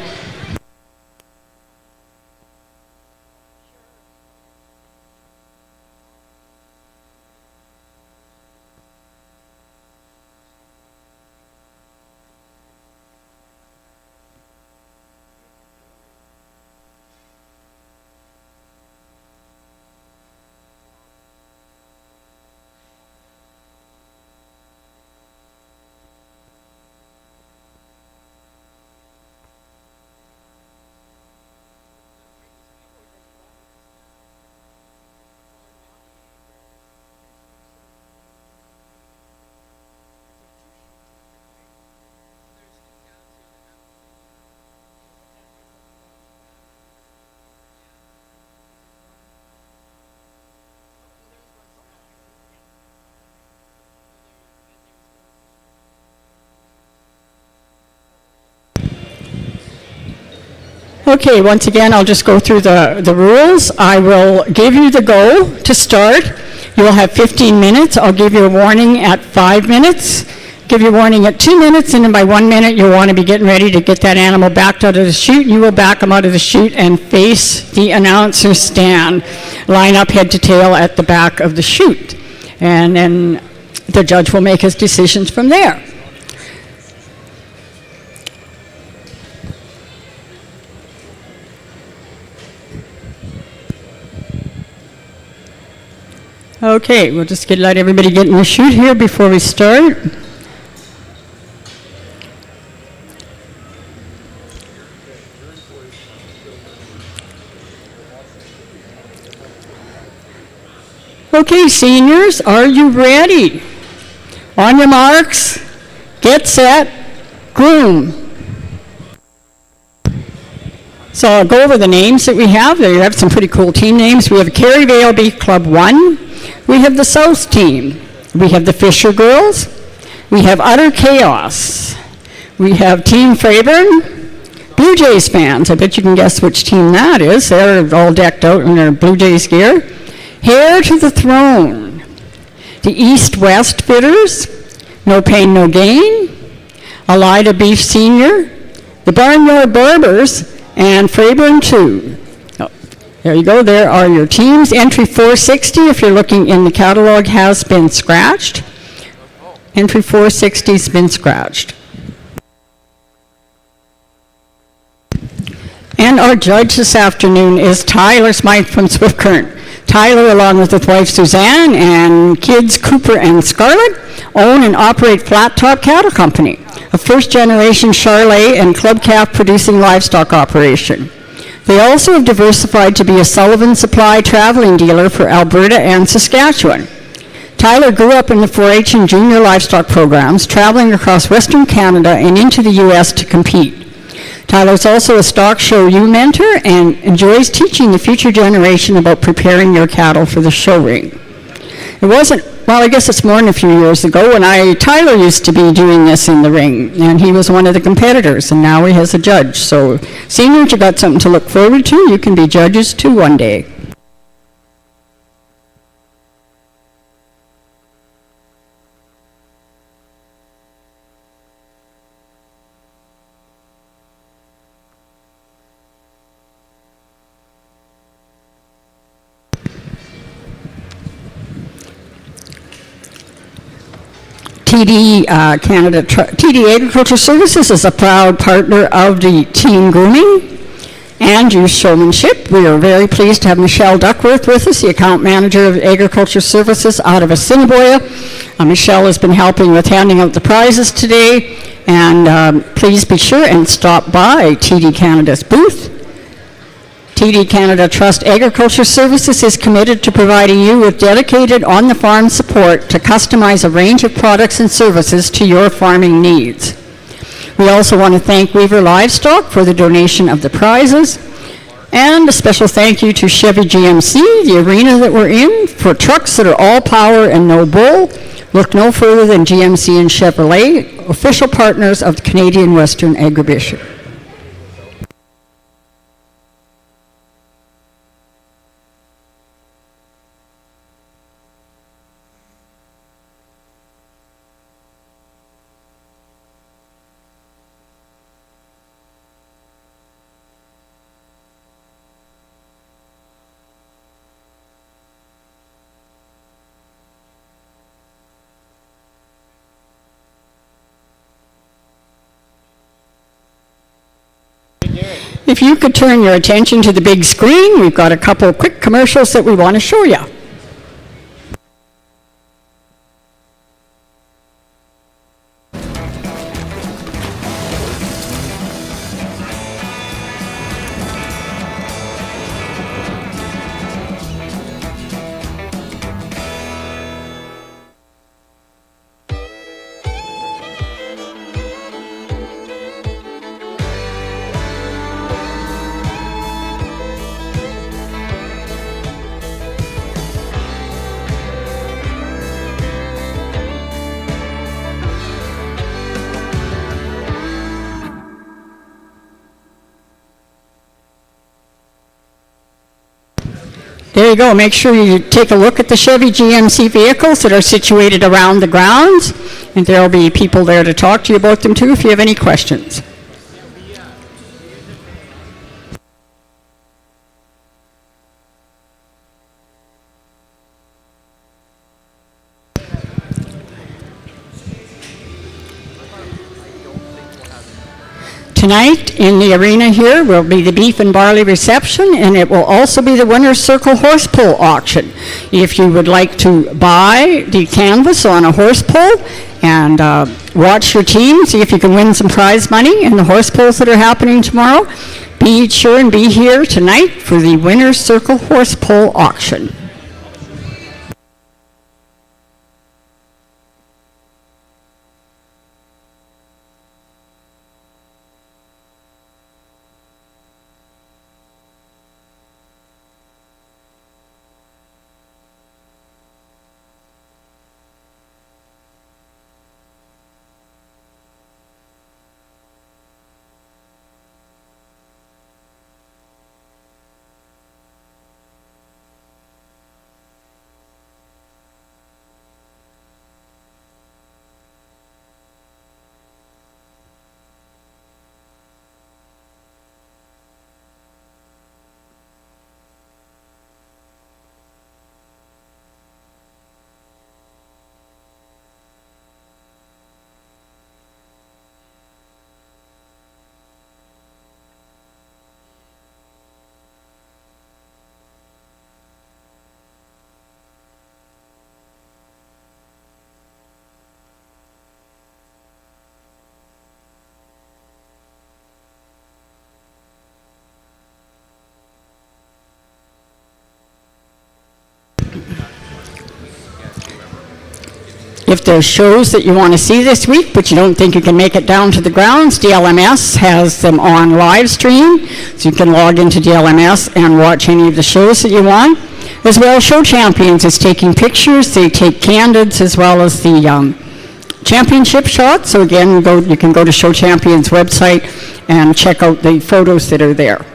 Okay, once again, I'll just go through the rules. I will give you the go to start. You will have 15 minutes. I'll give you a warning at 5 minutes, give you a warning at 2 minutes, and then by 1 minute, you'll want to be getting ready to get that animal backed out of the chute. You will back them out of the chute and face the announcer stand. Line up head to tail at the back of the chute. And then the judge will make his decisions from there. Okay, we'll just let everybody get in the chute here before we start. Okay, seniors, are you ready? On your marks, get set, groom. So I'll go over the names that we have. There you have some pretty cool team names. We have Kerryvale Beach Club 1. We have the South team. We have the Fisher Girls. We have Utter Chaos. We have Team Fairburn. Blue Jays fans. I bet you can guess which team that is. They're all decked out in their Blue Jays gear. Heir to the Throne. The East-West Fitters. No Pain, No Gain. Elida Beef Senior. The Barnyard Barbers. And Fairburn 2. There you go, there are your teams. Entry 460, if you're looking in the catalog, has been scratched. Entry 460 has been scratched. And our judge this afternoon is Tyler Smythe from Swift Current. Tyler, along with his wife Suzanne and kids Cooper and Scarlett, own and operate Flat Top Cattle Company, a first-generation Charolais and club calf producing livestock operation. They also have diversified to be a Sullivan Supply traveling dealer for Alberta and Saskatchewan. Tyler grew up in the 4-H and junior livestock programs, traveling across Western Canada and into the U.S. to compete. Tyler's also a stock show ewe mentor and enjoys teaching the future generation about preparing your cattle for the show ring. It wasn't, well, I guess it's more than a few years ago when Tyler used to be doing this in the ring, and he was one of the competitors, and now he has a judge. So seniors, you got something to look forward to. You can be judges too one day. TD Agriculture Services is a proud partner of the team Grooming and Youth Showmanship. We are very pleased to have Michelle Duckworth with us, the account manager of Agriculture Services out of Assiniboia. Michelle has been helping with handing out the prizes today, and please be sure and stop by TD Canada's booth. TD Canada Trust Agriculture Services is committed to providing you with dedicated on-the-farm support to customize a range of products and services to your farming needs. We also want to thank Weaver Livestock for the donation of the prizes, and a special thank you to Chevy GMC, the arena that we're in, for trucks that are all power and no bull. Look no further than GMC and Chevrolet, official partners of the Canadian Western Agribition. If you could turn your attention to the big screen, we've got a couple of quick commercials that we want to show you. There you go. Make sure you take a look at the Chevy GMC vehicles that are situated around the grounds, and there will be people there to talk to you about them too if you have any questions. Tonight in the arena here will be the beef and barley reception, and it will also be the Winner's Circle horse pull auction. If you would like to buy the canvas on a horse pull and watch your team, see if you can win some prize money in the horse pulls that are happening tomorrow, be sure and be here tonight for the Winner's Circle horse pull auction. If there's shows that you want to see this week, but you don't think you can make it down to the grounds, DLMS has them on live stream, so you can log into DLMS and watch any of the shows that you want. As well, Show Champions is taking pictures. They take candids as well as the championship shots. So again, you can go to Show Champions website and check out the photos that are there.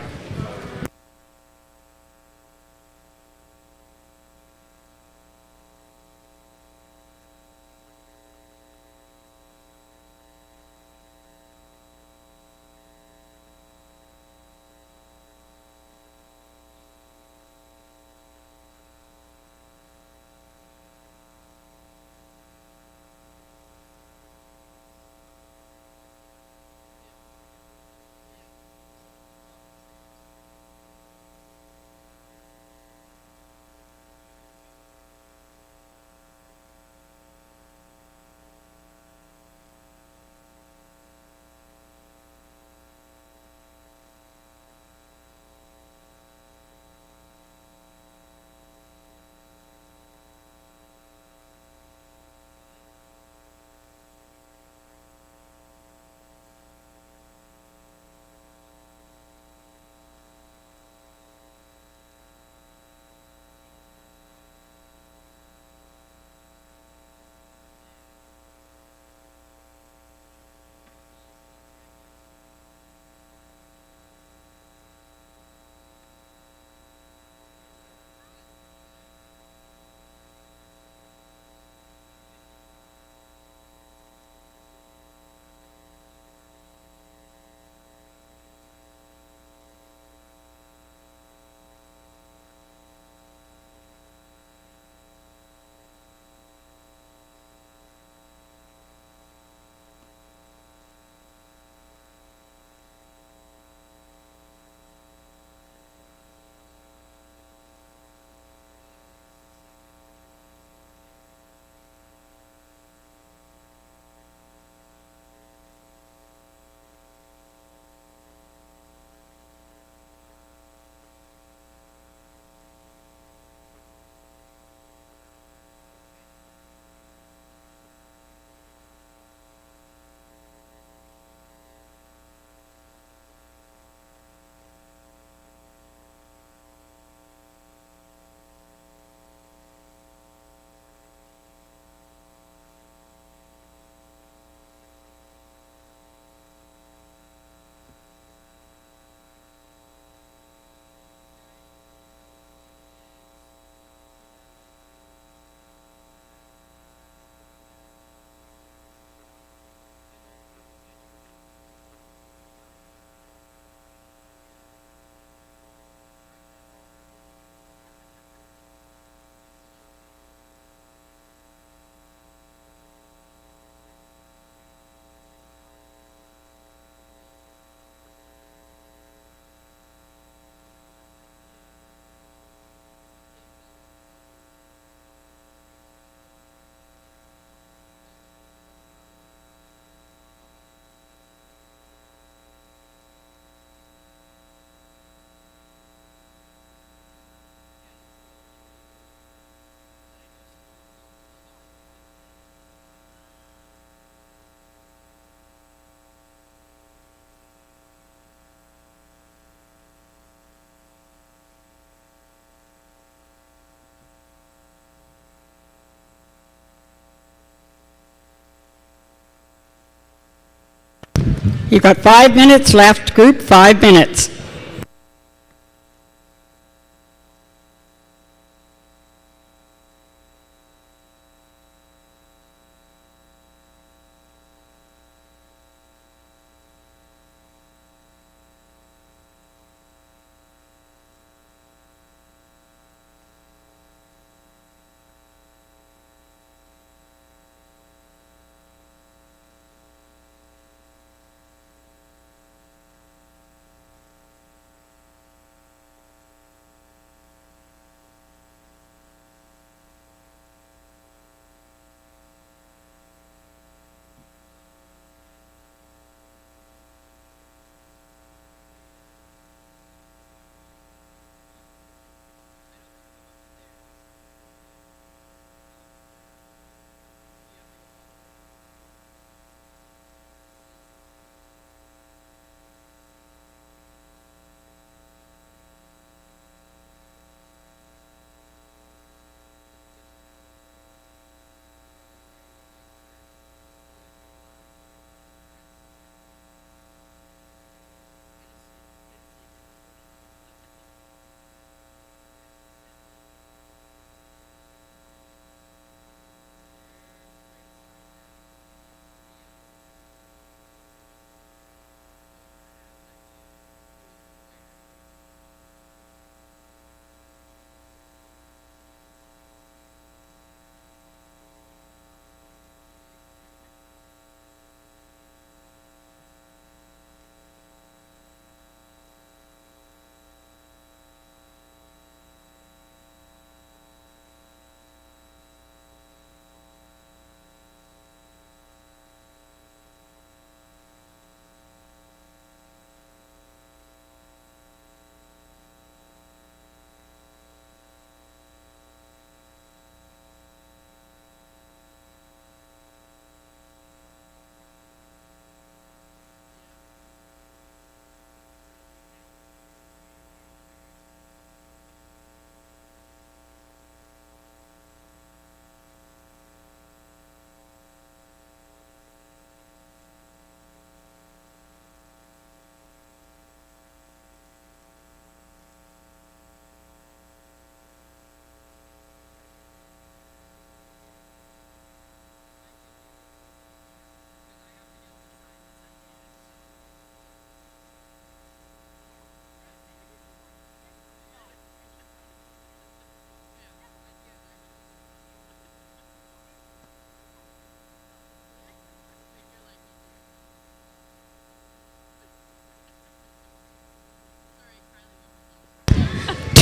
You've got 5 minutes left, group, 5 minutes.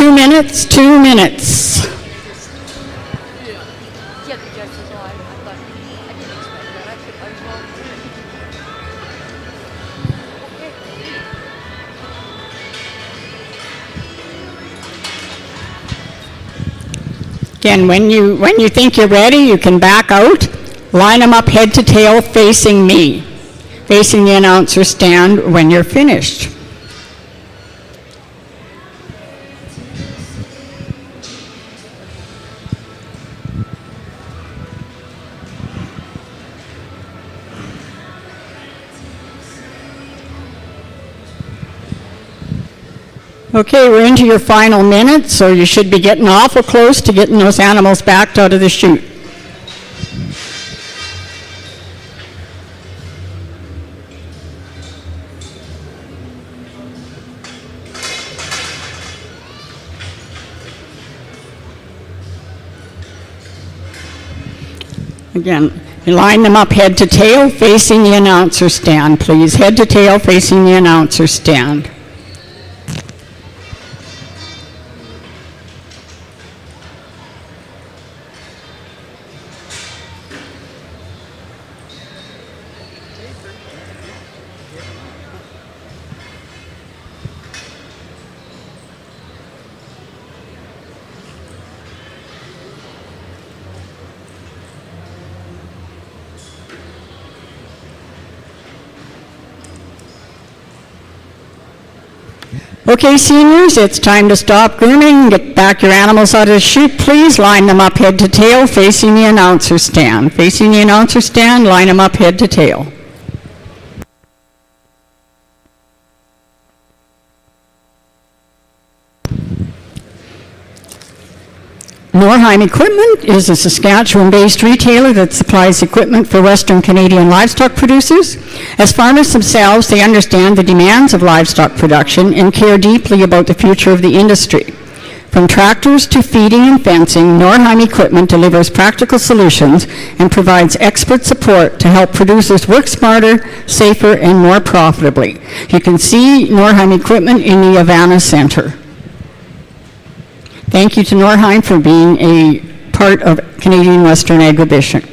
2 minutes, 2 minutes. Yeah, the judge says, oh, I thought, I didn't expect that. I was volunteering. Again, when you think you're ready, you can back out. Line them up head to tail facing me, facing the announcer stand when you're finished. Okay, we're into your final minute, so you should be getting awful close to getting those animals backed out of the chute. Again, you line them up head to tail facing the announcer stand, please. Head to tail facing the announcer stand. Okay, seniors, it's time to stop grooming. Get back your animals out of the chute, please. Line them up head to tail, facing the announcer stand. Facing the announcer stand, line them up head to tail. Norheim Equipment is a Saskatchewan-based retailer that supplies equipment for Western Canadian livestock producers. As farmers themselves, they understand the demands of livestock production and care deeply about the future of the industry. From tractors to feeding and fencing, Norheim Equipment delivers practical solutions and provides expert support to help producers work smarter, safer, and more profitably. You can see Norheim Equipment in the Havana Center. Thank you to Norheim for being a part of Canadian Western Agribition.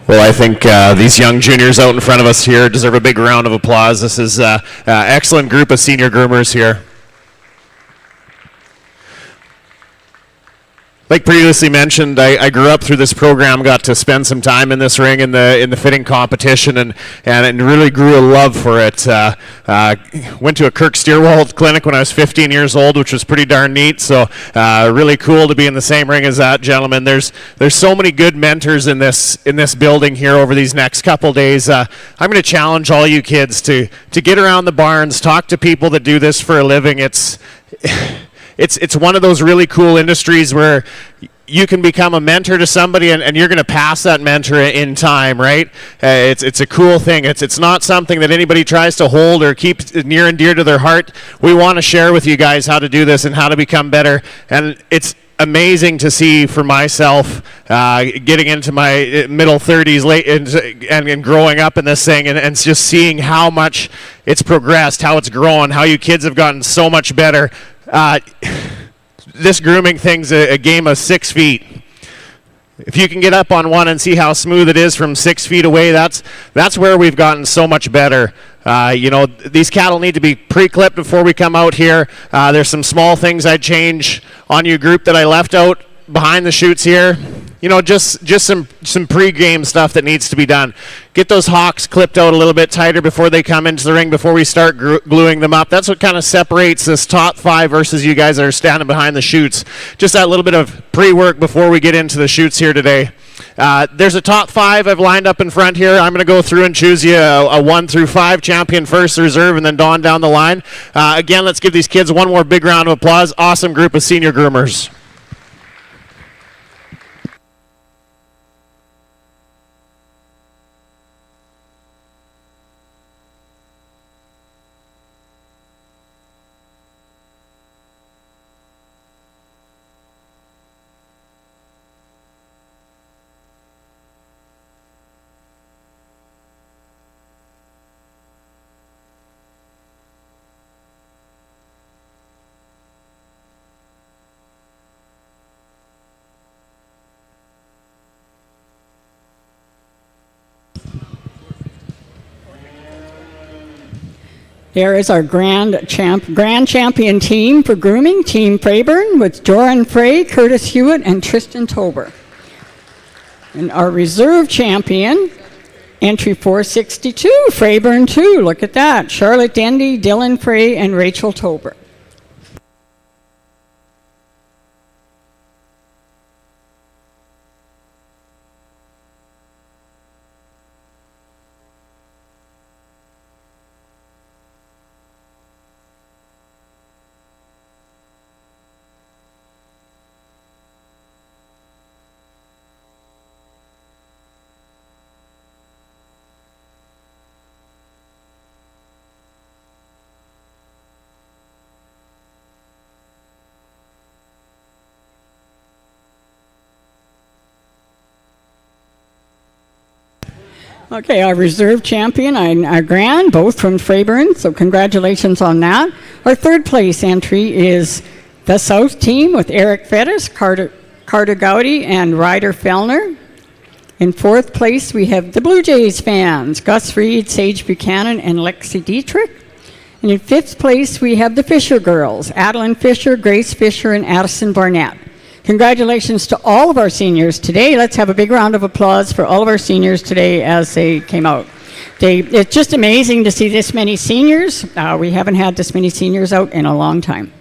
Well, I think these young juniors out in front of us here deserve a big round of applause. This is an excellent group of senior groomers here. Like previously mentioned, I grew up through this program, got to spend some time in this ring in the fitting competition, and really grew a love for it. Went to a Kirk Steerwald clinic when I was 15 years old, which was pretty darn neat. So really cool to be in the same ring as that gentleman. There's so many good mentors in this building here over these next couple days. I'm going to challenge all you kids to get around the barns, talk to people that do this for a living. It's one of those really cool industries where you can become a mentor to somebody, and you're going to pass that mentor in time, right? It's a cool thing. It's not something that anybody tries to hold or keep near and dear to their heart. We want to share with you guys how to do this and how to become better, and it's amazing to see for myself getting into my middle 30s late and growing up in this thing, and just seeing how much it's progressed, how it's grown, how you kids have gotten so much better. This grooming thing's a game of 6 feet. If you can get up on one and see how smooth it is from 6 feet away, that's where we've gotten so much better. These cattle need to be pre-clipped before we come out here. There's some small things I'd change on your group that I left out behind the chutes here. Just some pre-game stuff that needs to be done. Get those hocks clipped out a little bit tighter before they come into the ring, before we start gluing them up. That's what kind of separates this top 5 versus you guys that are standing behind the chutes. Just that little bit of pre-work before we get into the chutes here today. There's a top 5 I've lined up in front here. I'm going to go through and choose you a 1 through 5, champion first, reserve, and then Dawn down the line. Again, let's give these kids one more big round of applause. Awesome group of senior groomers. There is our grand champion team for grooming, Team Freyburn, with Doran Frey, Curtis Hewitt, and Tristan Tober. And our reserve champion, entry 462, Freyburn 2, look at that, Charlotte Dendy, Dylan Frey, and Rachel Tober. Okay, our reserve champion and our grand, both from Freyburn, so congratulations on that. Our third place entry is the South team with Eric Fettis, Carter Gowdy, and Ryder Fellner. In fourth place, we have the Blue Jays fans, Gus Reed, Sage Buchanan, and Lexi Dietrich. And in fifth place, we have the Fisher girls, Adeline Fisher, Grace Fisher, and Addison Barnett. Congratulations to all of our seniors today. Let's have a big round of applause for all of our seniors today as they came out. It's just amazing to see this many seniors. We haven't had this many seniors out in a long time.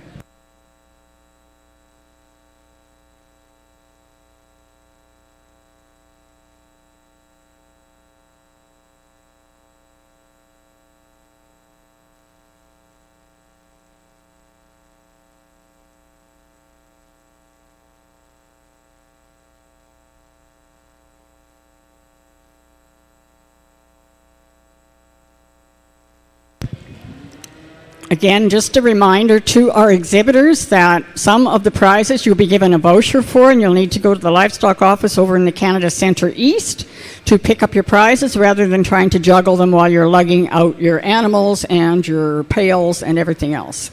Again, just a reminder to our exhibitors that some of the prizes you'll be given a voucher for, and you'll need to go to the livestock office over in the Canada Centre East to pick up your prizes rather than trying to juggle them while you're lugging out your animals and your pails and everything else.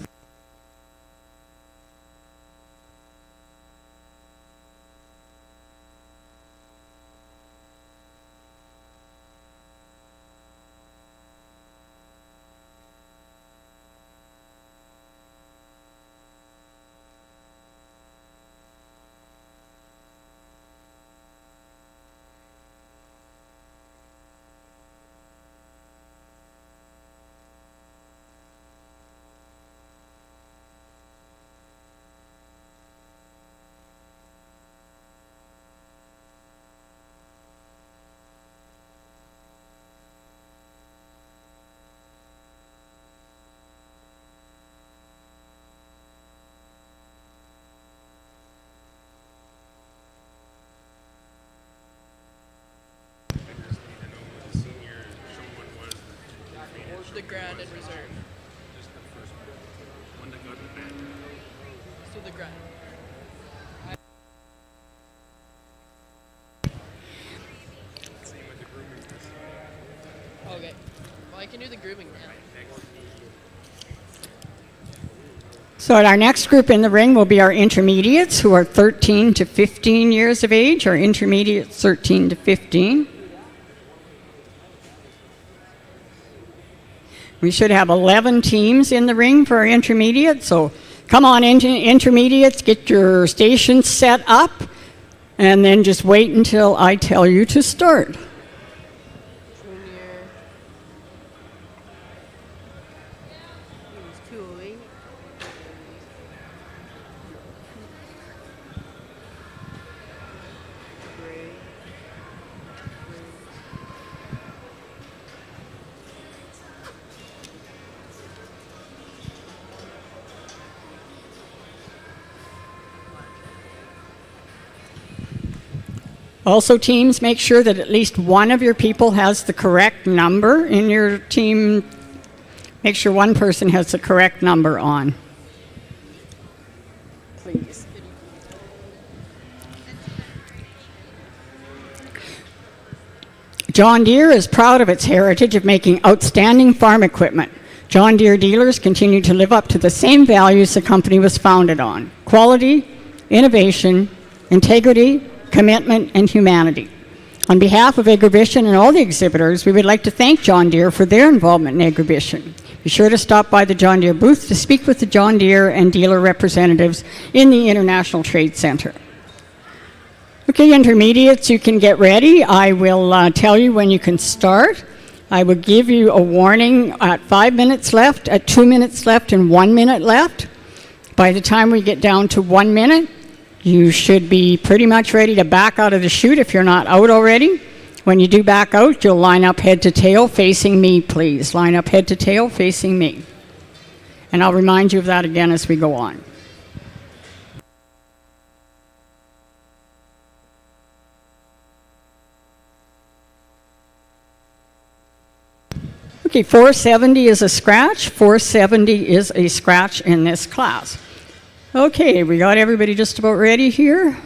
the grad and reserve. So the grad. Okay. Well, I can do the grooming now. So our next group in the ring will be our intermediates, who are 13 to 15 years of age, or intermediates 13 to 15. We should have 11 teams in the ring for our intermediates, so come on, intermediates, get your stations set up, and then just wait until I tell you to start. Junior. He's 208. Gray. Also, teams, make sure that at least one of your people has the correct number in your team. Make sure one person has the correct number on. Please. John Deere is proud of its heritage of making outstanding farm equipment. John Deere dealers continue to live up to the same values the company was founded on: quality, innovation, integrity, commitment, and humanity. On behalf of Agribition and all the exhibitors, we would like to thank John Deere for their involvement in Agribition. Be sure to stop by the John Deere booth to speak with the John Deere and dealer representatives in the International Trade Center. Okay, intermediates, you can get ready. I will tell you when you can start. I will give you a warning at 5 minutes left, at 2 minutes left, and 1 minute left. By the time we get down to 1 minute, you should be pretty much ready to back out of the chute if you're not out already. When you do back out, you'll line up head to tail facing me, please. Line up head to tail facing me. And I'll remind you of that again as we go on. Okay, 470 is a scratch. 470 is a scratch in this class. Okay, we got everybody just about ready here.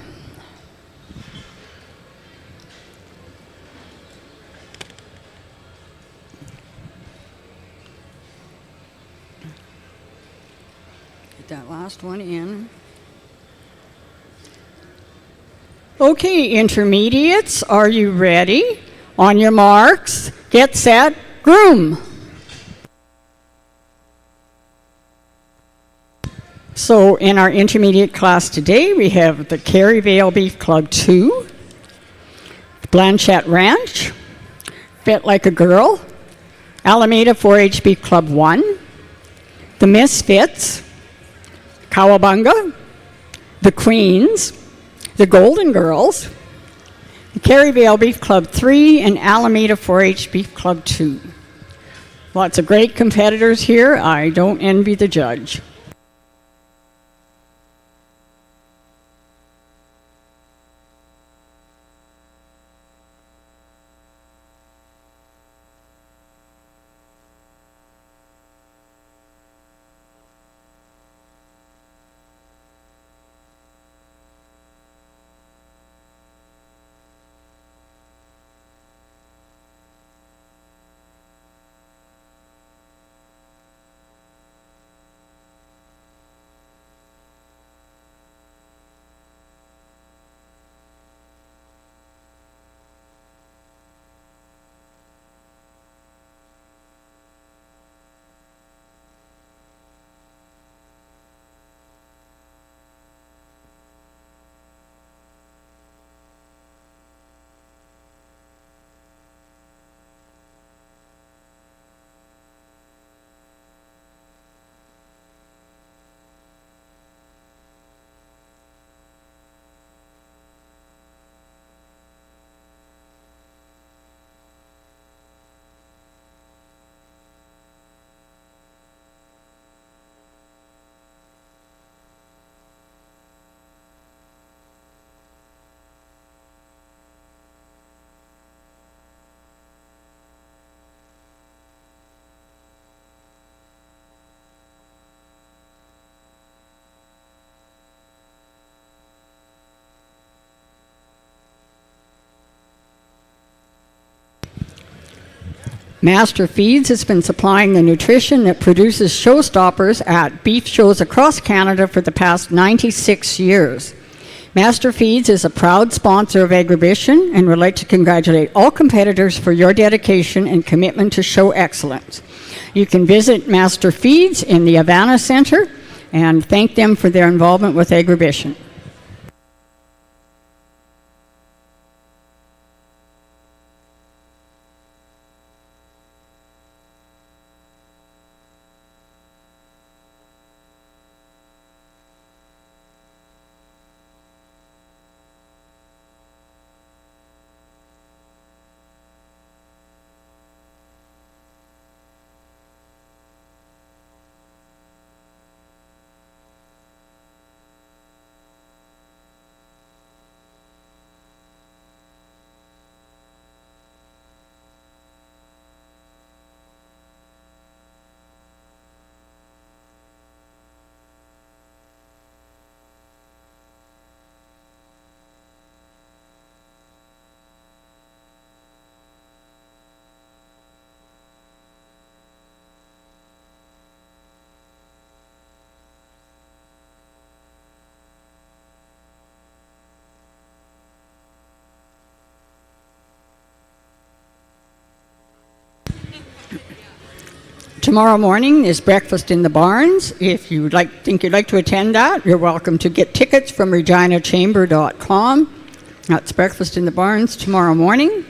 Get that last one in. Okay, intermediates, are you ready? On your marks, get set, groom. So in our intermediate class today, we have the Caryvale Beef Club 2, Blanchette Ranch, Fit Like a Girl, Alameda 4-H Beef Club 1, the Misfits, Cowabunga, the Queens, the Golden Girls, the Caryvale Beef Club 3, and Alameda 4-H Beef Club 2. Lots of great competitors here. I don't envy the judge. Master Feeds has been supplying the nutrition that produces showstoppers at beef shows across Canada for the past 96 years. Master Feeds is a proud sponsor of Agribition and would like to congratulate all competitors for your dedication and commitment to show excellence. You can visit Master Feeds in the Havana Center and thank them for their involvement with Agribition. Tomorrow morning is breakfast in the barns. If you think you'd like to attend that, you're welcome to get tickets from reginachamber.com. That's breakfast in the barns tomorrow morning.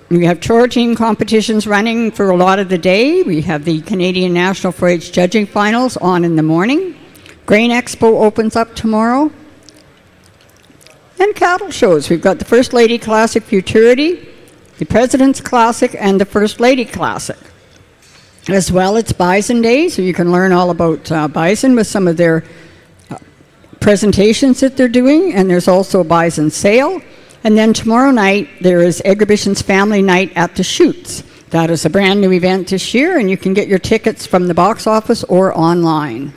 We have chore team competitions running for a lot of the day. We have the Canadian National 4-H Judging Finals on in the morning. Grain Expo opens up tomorrow. And cattle shows. We've got the First Lady Classic Futurity, the President's Classic, and the First Lady Classic. As well, it's Bison Day, so you can learn all about bison with some of their presentations that they're doing, and there's also a bison sale. And then tomorrow night, there is Agribition's Family Night at the Chutes. That is a brand new event this year, and you can get your tickets from the box office or online.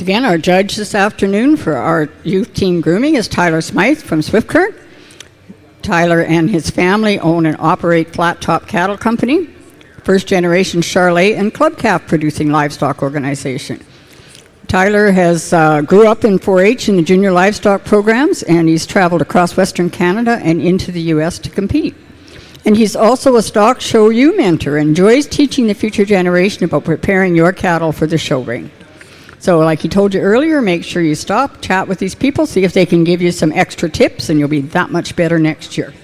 Again, our judge this afternoon for our youth team grooming is Tyler Smythe from Swift-Current. Tyler and his family own and operate Flat Top Cattle Company, first generation Charolais and Club Calf producing livestock organization. Tyler has grew up in 4-H in the junior livestock programs, and he's traveled across Western Canada and into the U.S. to compete. And he's also a stock show ewe mentor, enjoys teaching the future generation about preparing your cattle for the show ring. So like he told you earlier, make sure you stop, chat with these people, see if they can give you some extra tips, and you'll be that much better next year.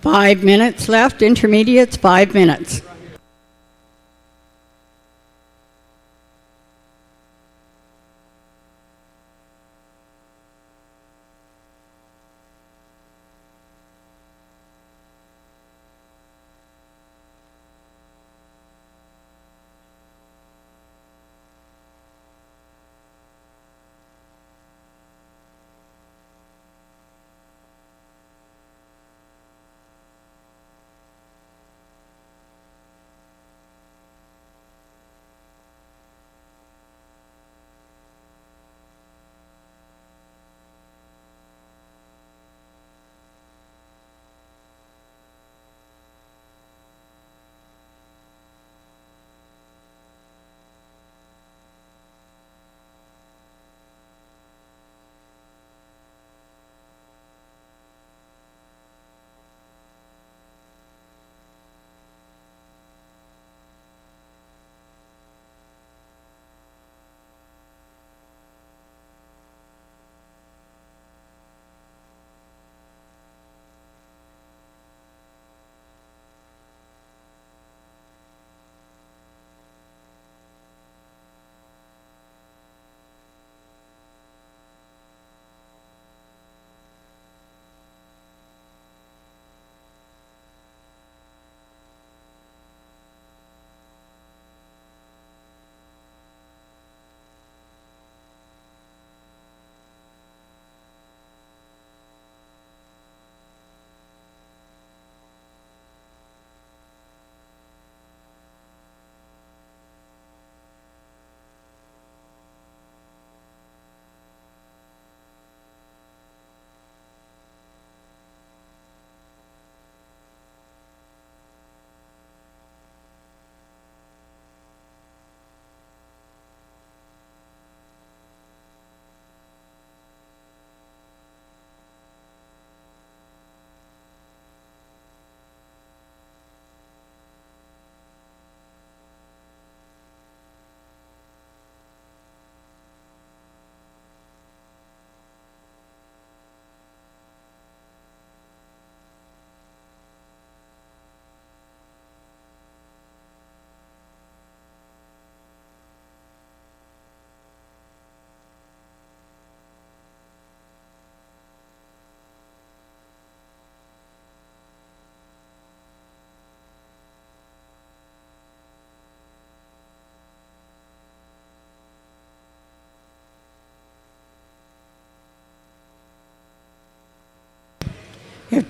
Five minutes left, intermediates, 5 minutes.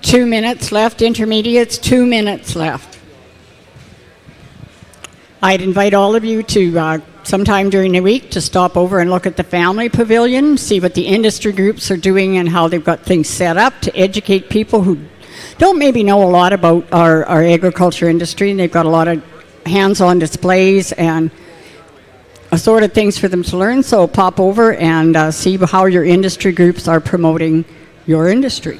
2 minutes left. Intermediates, 2 minutes left. I'd invite all of you to sometime during the week to stop over and look at the family pavilion, see what the industry groups are doing and how they've got things set up to educate people who don't maybe know a lot about our agriculture industry, and they've got a lot of hands-on displays and assorted things for them to learn. So pop over and see how your industry groups are promoting your industry.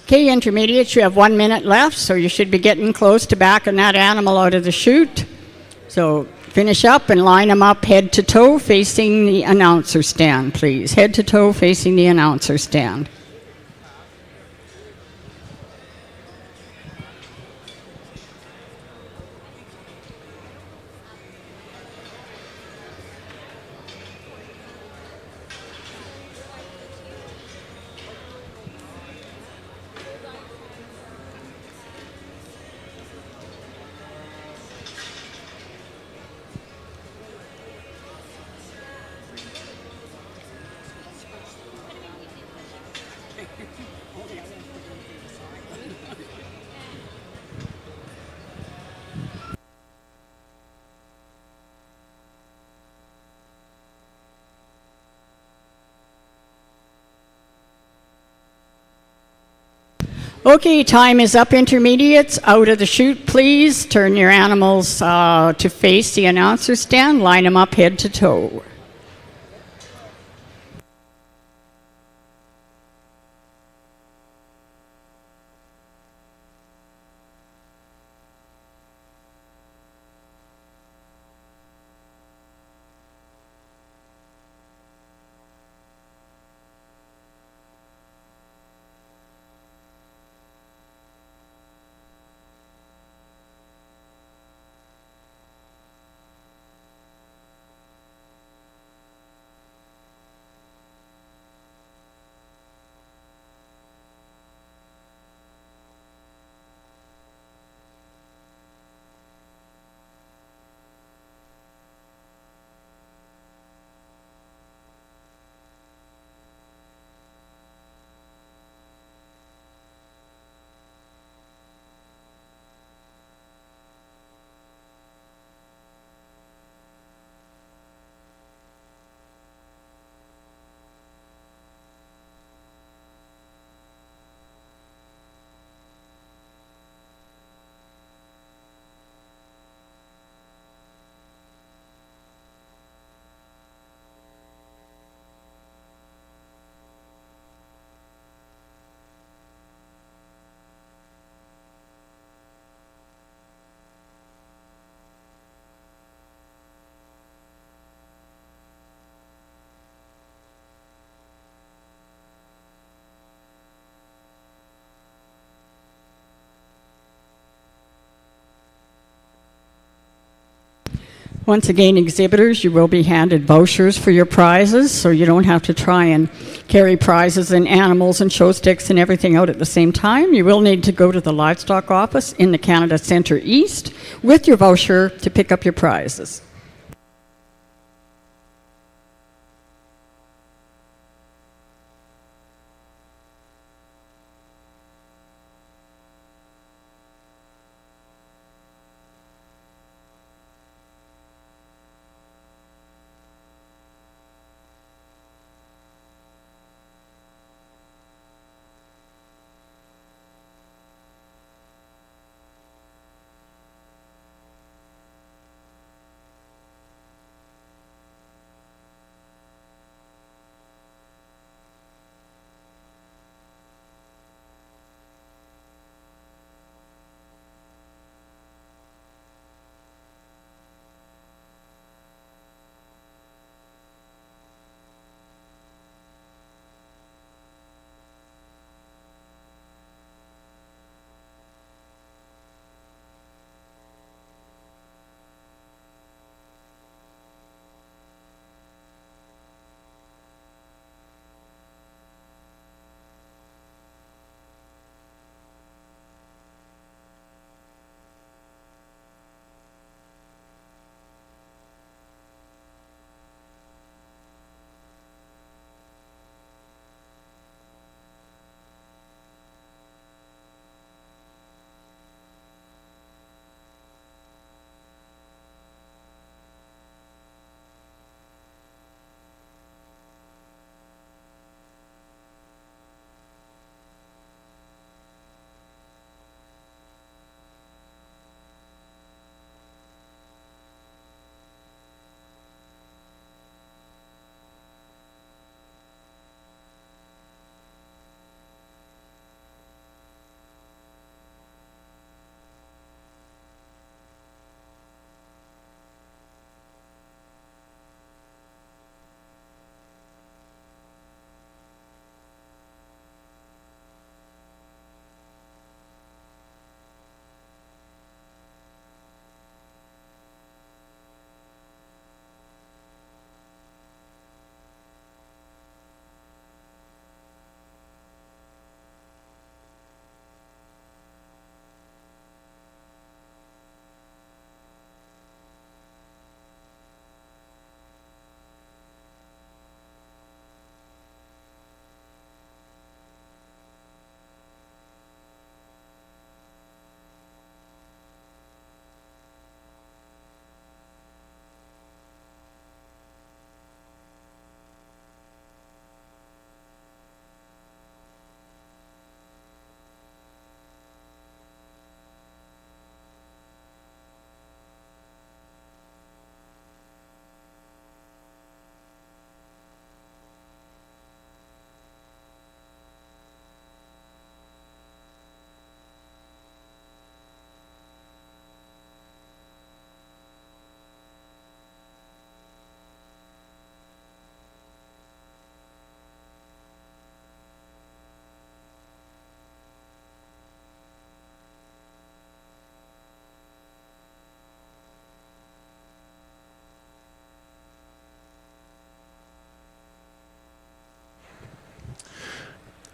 Okay, intermediates, you have 1 minute left, so you should be getting close to backing that animal out of the chute. So finish up and line them up head to toe facing the announcer stand, please. Head to toe facing the announcer stand. Okay, time is up, intermediates. Out of the chute, please. Turn your animals to face the announcer stand. Line them up head to toe. Once again, exhibitors, you will be handed vouchers for your prizes, so you don't have to try and carry prizes and animals and show sticks and everything out at the same time. You will need to go to the livestock office in the Canada Centre East with your voucher to pick up your prizes.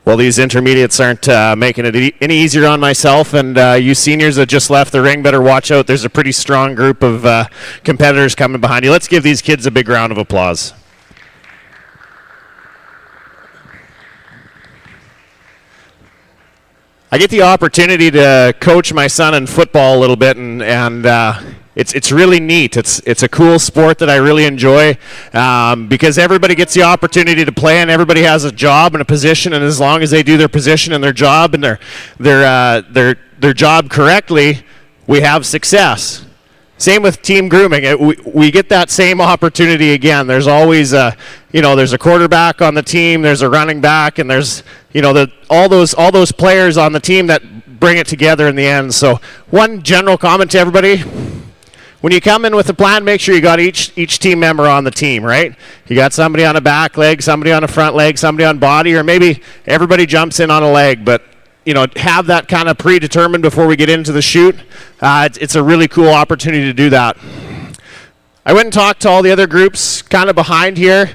Well, these intermediates aren't making it any easier on myself, and you seniors that just left the ring better watch out. There's a pretty strong group of competitors coming behind you. Let's give these kids a big round of applause. I get the opportunity to coach my son in football a little bit, and it's really neat. It's a cool sport that I really enjoy because everybody gets the opportunity to play, and everybody has a job and a position, and as long as they do their position and their job and their job correctly, we have success. Same with team grooming. We get that same opportunity again. There's always there's a quarterback on the team, there's a running back, and there's all those players on the team that bring it together in the end. So one general comment to everybody: when you come in with a plan, make sure you got each team member on the team, right? You got somebody on a back leg, somebody on a front leg, somebody on body, or maybe everybody jumps in on a leg, but have that kind of predetermined before we get into the shoot. It's a really cool opportunity to do that. I went and talked to all the other groups kind of behind here.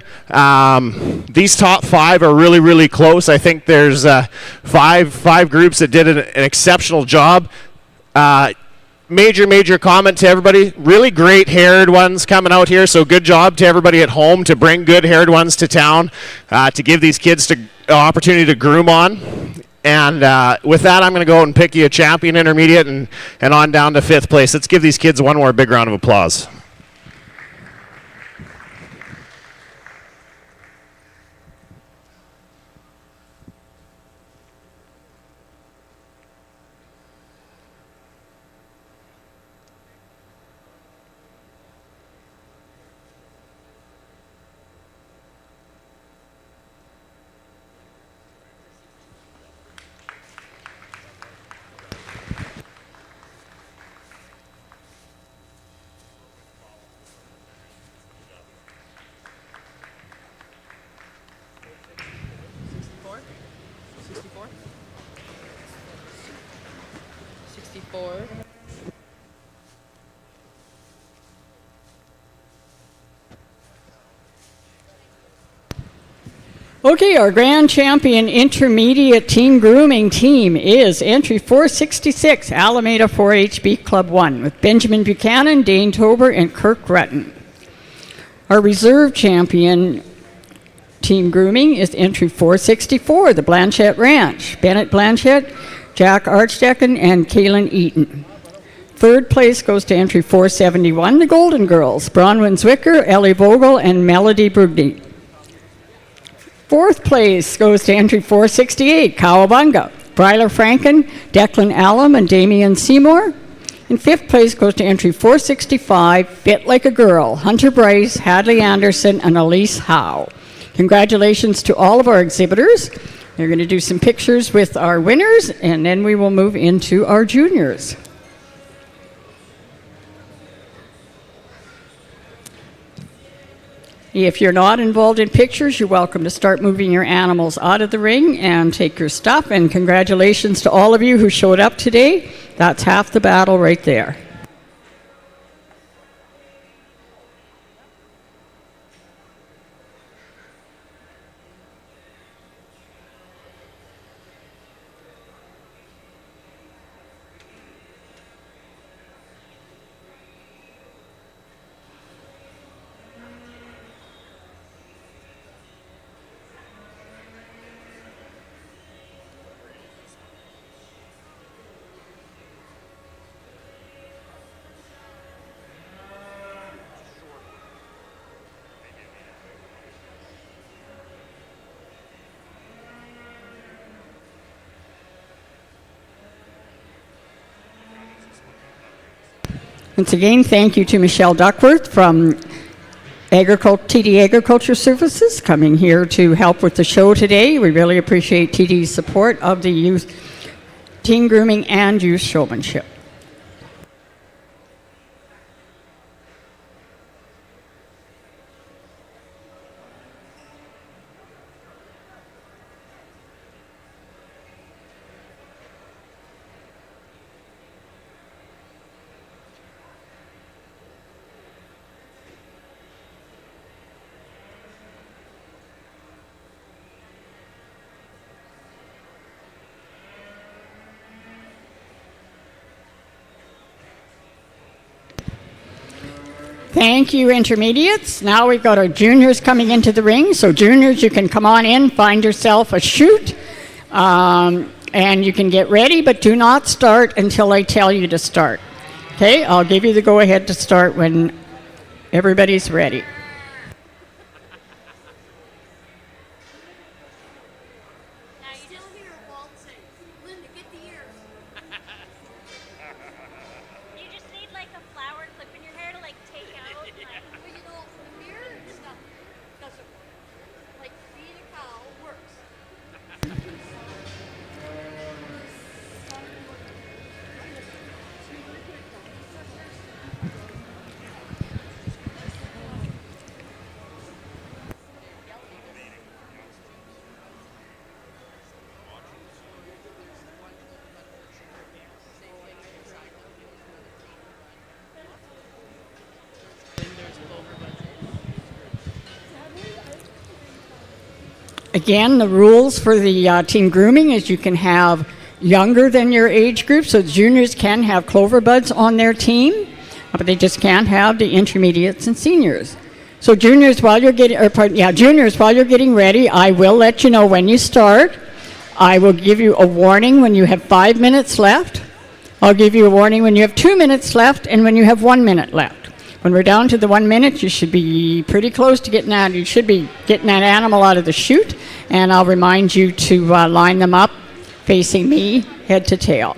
These top 5 are really, really close. I think there's five groups that did an exceptional job. Major comment to everybody. Really great haired ones coming out here, so good job to everybody at home to bring good haired ones to town to give these kids an opportunity to groom on. And with that, I'm going to go and pick you a champion intermediate and on down to 5th place. Let's give these kids one more big round of applause. Okay, our grand champion intermediate team grooming team is entry 466, Alameda 4-HB Club 1, with Benjamin Buchanan, Dane Tober, and Kirk Rutton. Our reserve champion team grooming is entry 464, the Blanchette Ranch, Bennett Blanchette, Jack Archdecken, and Kaylin Eaton. 3rd place goes to entry 471, the Golden Girls, Bronwyn Zwicker, Ellie Vogel, and Melody Brugny. 4th place goes to entry 468, Cowabunga, Bryler Franken, Declan Allen, and Damian Seymour. And 5th place goes to entry 465, Fit Like a Girl, Hunter Bryce, Hadley Anderson, and Elise Howe. Congratulations to all of our exhibitors. They're going to do some pictures with our winners, and then we will move into our juniors. If you're not involved in pictures, you're welcome to start moving your animals out of the ring and take your stuff. And congratulations to all of you who showed up today. That's half the battle right there. Once again, thank you to Michelle Duckworth from TD Agriculture Services coming here to help with the show today. We really appreciate TD's support of the youth teen grooming and youth showmanship. Thank you, intermediates. Now we've got our juniors coming into the ring. So juniors, you can come on in, find yourself a chute, and you can get ready, but do not start until I tell you to start. Okay, I'll give you the go-ahead to start when everybody's ready. You just need like a flower clip in your hair to like take out. Like, But you know, the mirror stuff doesn't work. Like feed a cow works. Again, the rules for the team grooming is you can have younger than your age group, so juniors can have clover buds on their team, but they just can't have the intermediates and seniors. So juniors, while you're getting ready, I will let you know when you start. I will give you a warning when you have 5 minutes left. I'll give you a warning when you have 2 minutes left and when you have 1 minute left. When we're down to the 1 minute, you should be pretty close to getting out. You should be getting that animal out of the chute, and I'll remind you to line them up facing me, head to tail.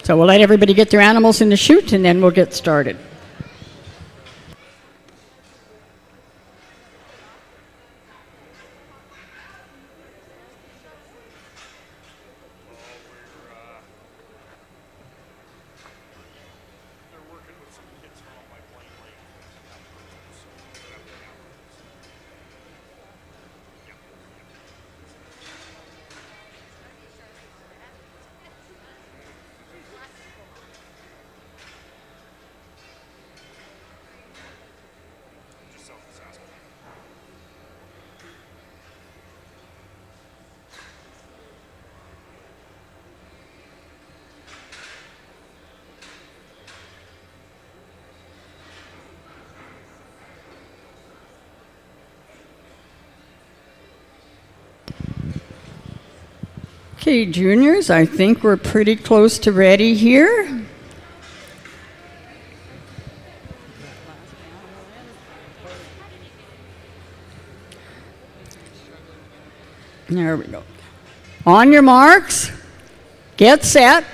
So we'll let everybody get their animals in the chute, and then we'll get started. Okay, juniors, I think we're pretty close to ready here. There we go. On your marks, get set,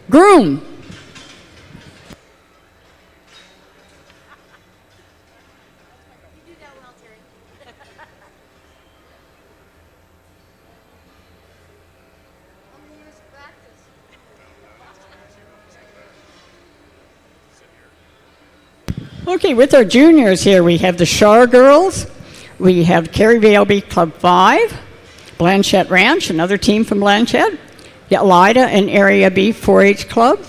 groom. you do that well, Terry. How many years of practice? Okay, with our juniors here, we have the Shar girls, we have Kerryvale Beef Club 5, Blanchette Ranch, another team from Blanchette, the Elida and Area Beef 4-H Club,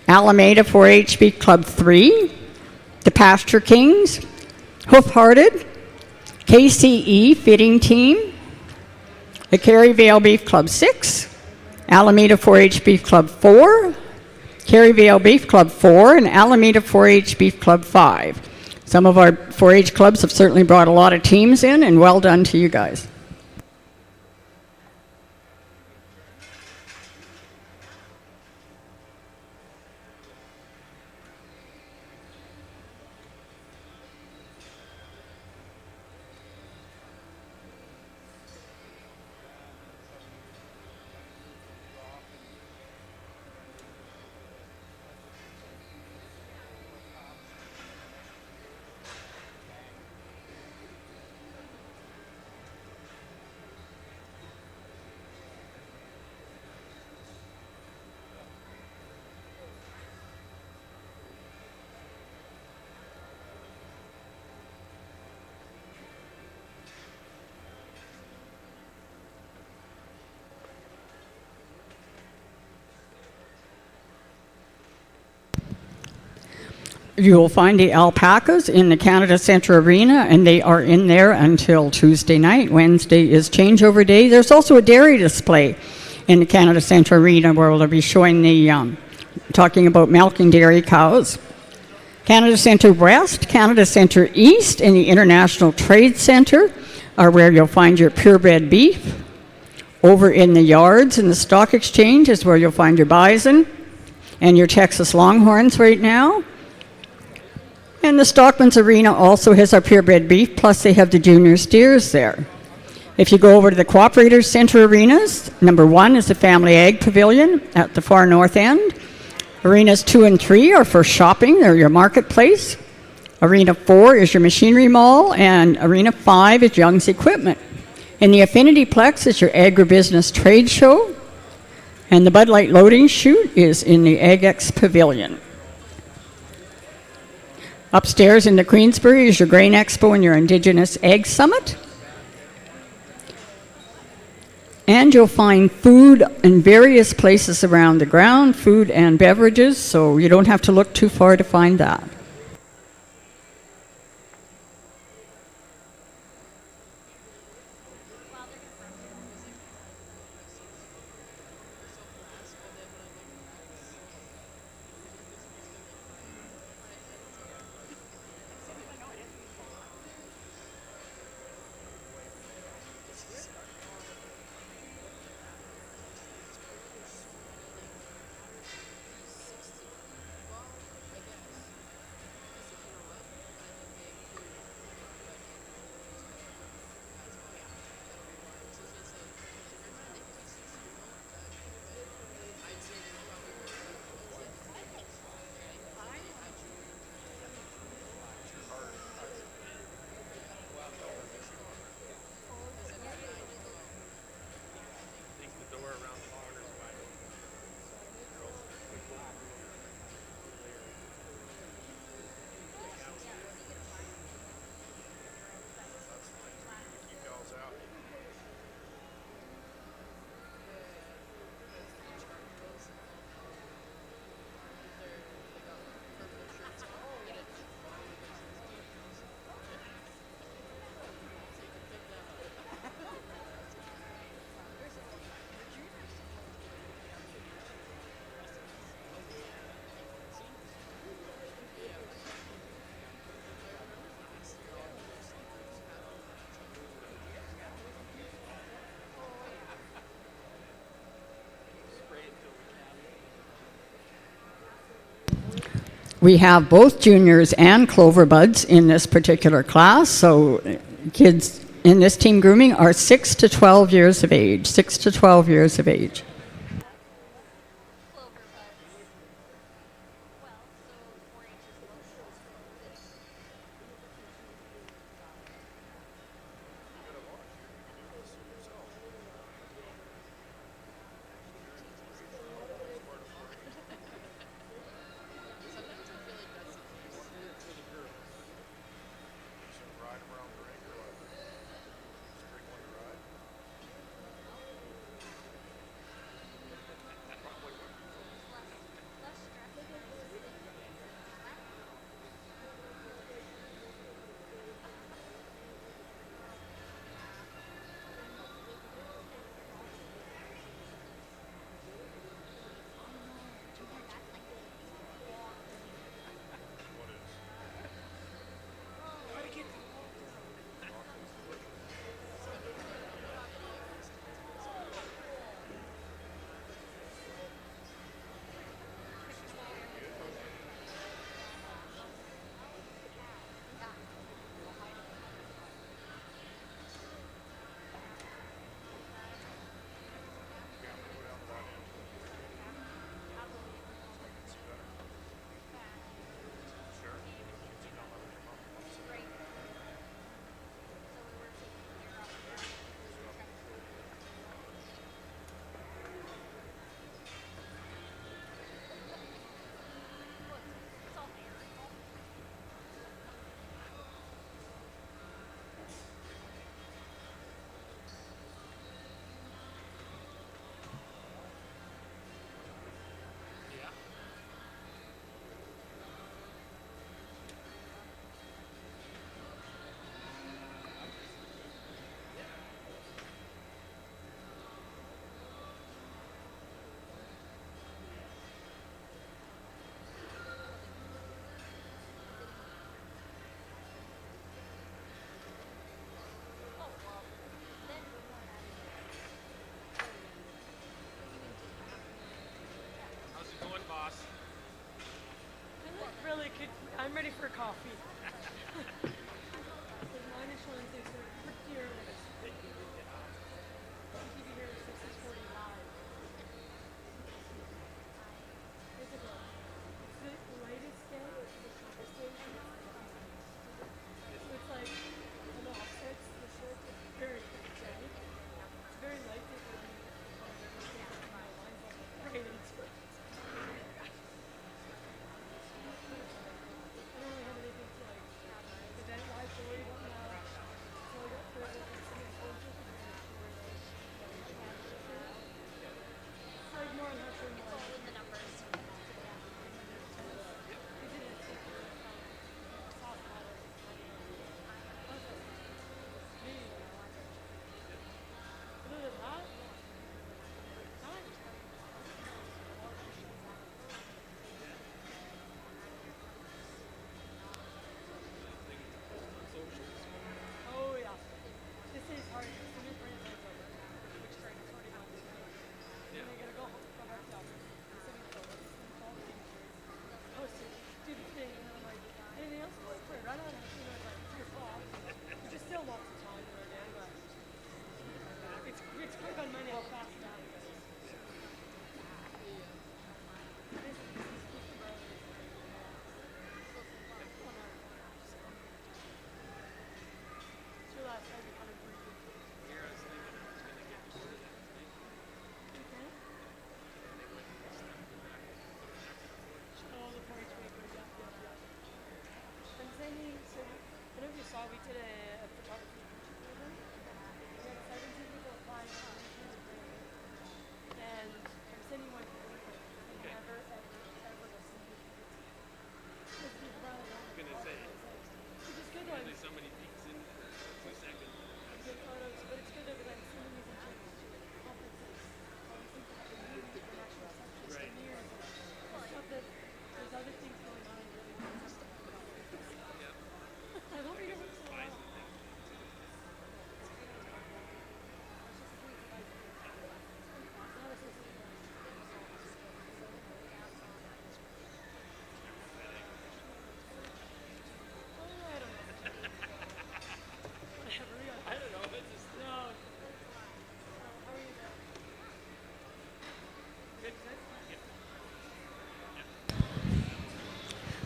Alameda 4-H Beef Club 3, the Pasture Kings, Hoof-Hearted, KCE Fitting Team, the Kerryvale Beef Club 6, Alameda 4-H Beef Club 4, Kerryvale Beef Club 4, and Alameda 4-H Beef Club 5. Some of our 4-H clubs have certainly brought a lot of teams in, and well done to you guys. You will find the alpacas in the Canada Centre Arena, and they are in there until Tuesday night. Wednesday is changeover day. There's also a dairy display in the Canada Centre Arena where we'll be showing the, talking about milking dairy cows. Canada Centre West, Canada Centre East, and the International Trade Centre are where you'll find your purebred beef. Over in the yards in the Stock Exchange is where you'll find your bison and your Texas Longhorns right now. And the Stockman's Arena also has our purebred beef, plus they have the junior steers there. If you go over to the Cooperators Centre arenas, number 1 is the Family Ag Pavilion at the far north end. Arenas 2 and 3 are for shopping, they're your marketplace. Arena 4 is your machinery mall, and Arena 5 is Young's Equipment. And the Affinity Plex is your agribusiness trade show, and the Bud Light loading chute is in the AgEx Pavilion. Upstairs in the Queensbury is your Grain Expo and your Indigenous Ag Summit. And you'll find food in various places around the ground, food and beverages, so you don't have to look too far to find that. We have both juniors and clover buds in this particular class, so kids in this team grooming are 6 to 12 years of age, 6 to 12 years of age. Clover buds. Well, so 4-H is clover.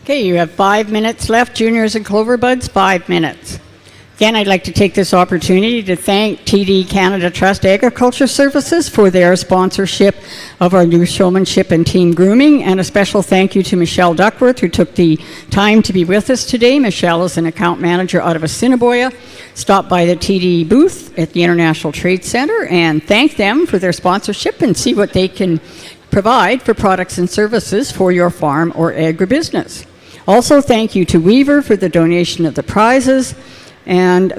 Okay, you have 5 minutes left. Juniors and Clover Buds, 5 minutes. Again, I'd like to take this opportunity to thank TD Canada Trust Agriculture Services for their sponsorship of our new Showmanship and Team Grooming, and a special thank you to Michelle Duckworth, who took the time to be with us today. Michelle is an account manager out of Assiniboia. Stop by the TD booth at the International Trade Center and thank them for their sponsorship and see what they can provide for products and services for your farm or agribusiness. Also, thank you to Weaver for the donation of the prizes. And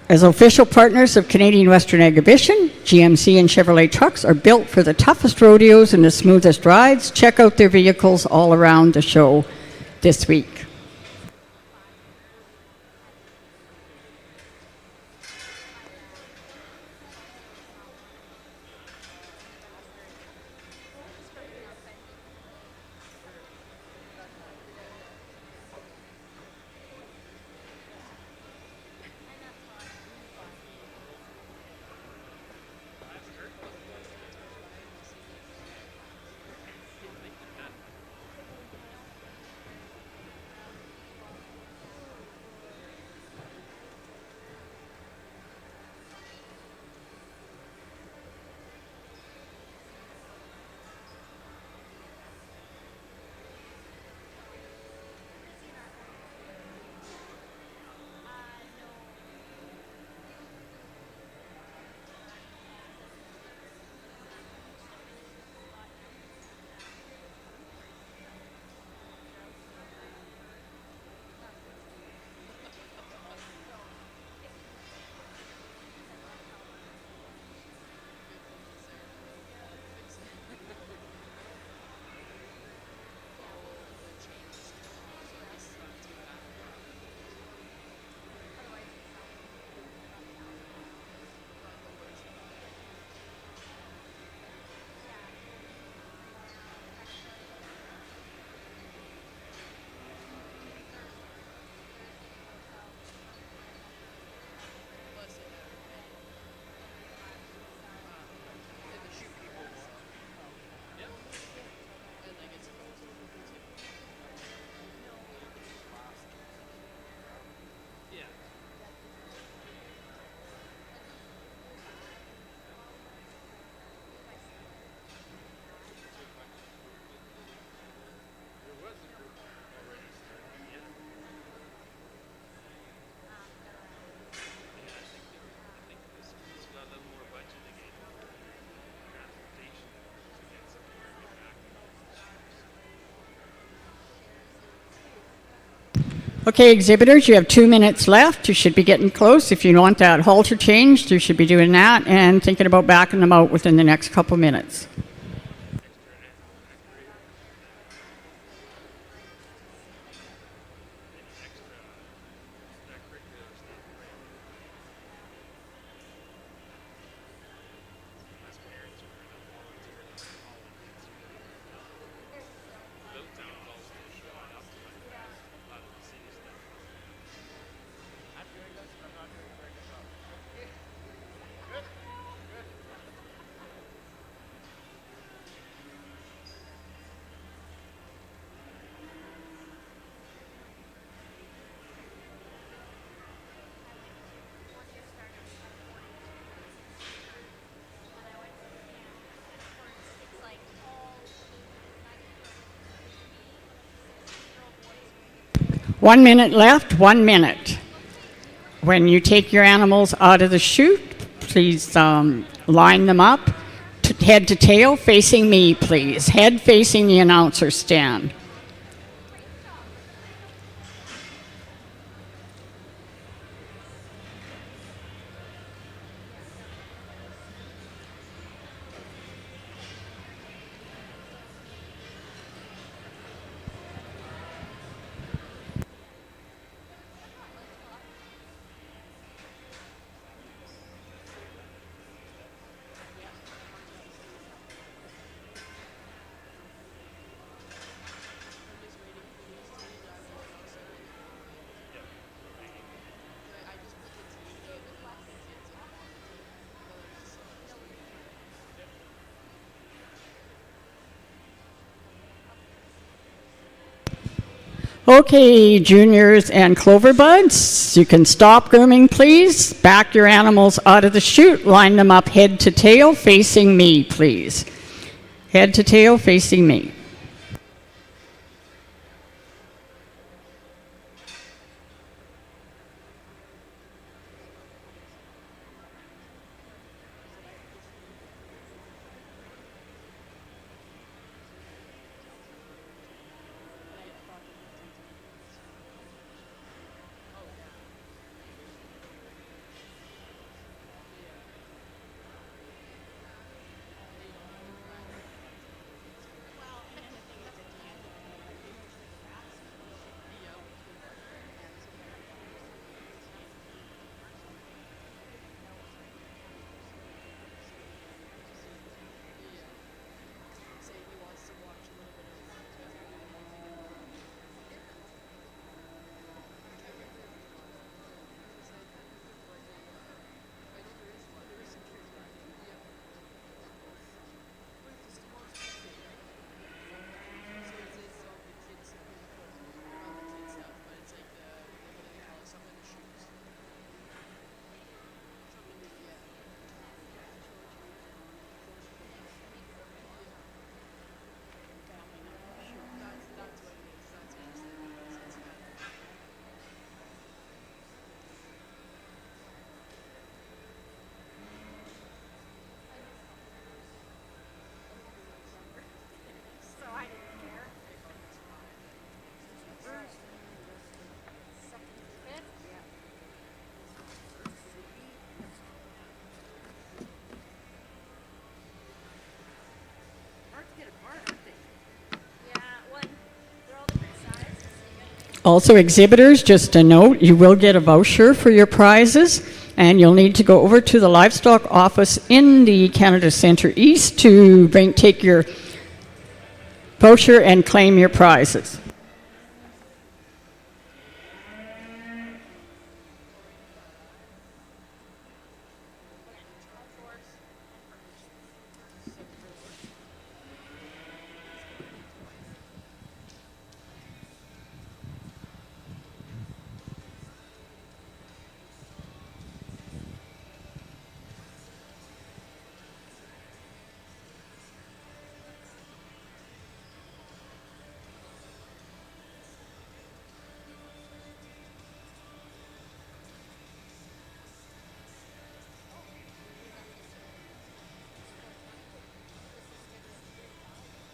as official partners of Canadian Western Exhibition, GMC and Chevrolet trucks are built for the toughest rodeos and the smoothest rides. Check out their vehicles all around the show this week. Okay, exhibitors, you have 2 minutes left. You should be getting close. If you want that halter changed, you should be doing that and thinking about backing them out within the next couple minutes. One minute left, 1 minute. When you take your animals out of the chute, please line them up, head to tail, facing me, please. Head facing the announcer stand. Okay, juniors and clover buds, you can stop grooming, please. Back your animals out of the chute. Line them up head to tail, facing me, please. Head to tail, facing me. Also, exhibitors, just a note, you will get a voucher for your prizes, and you'll need to go over to the livestock office in the Canada Centre East to take your voucher and claim your prizes.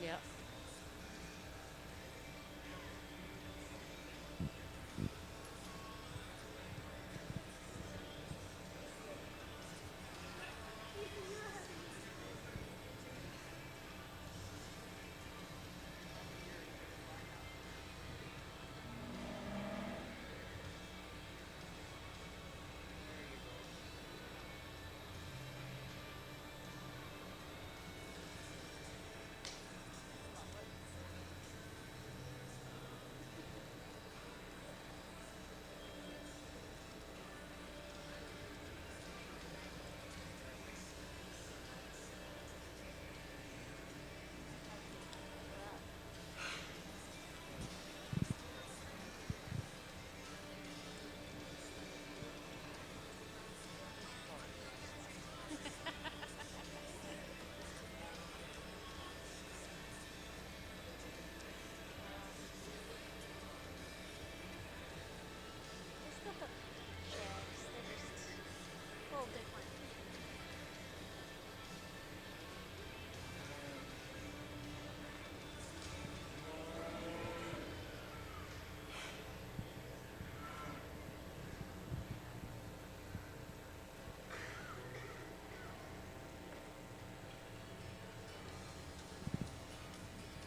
Yep.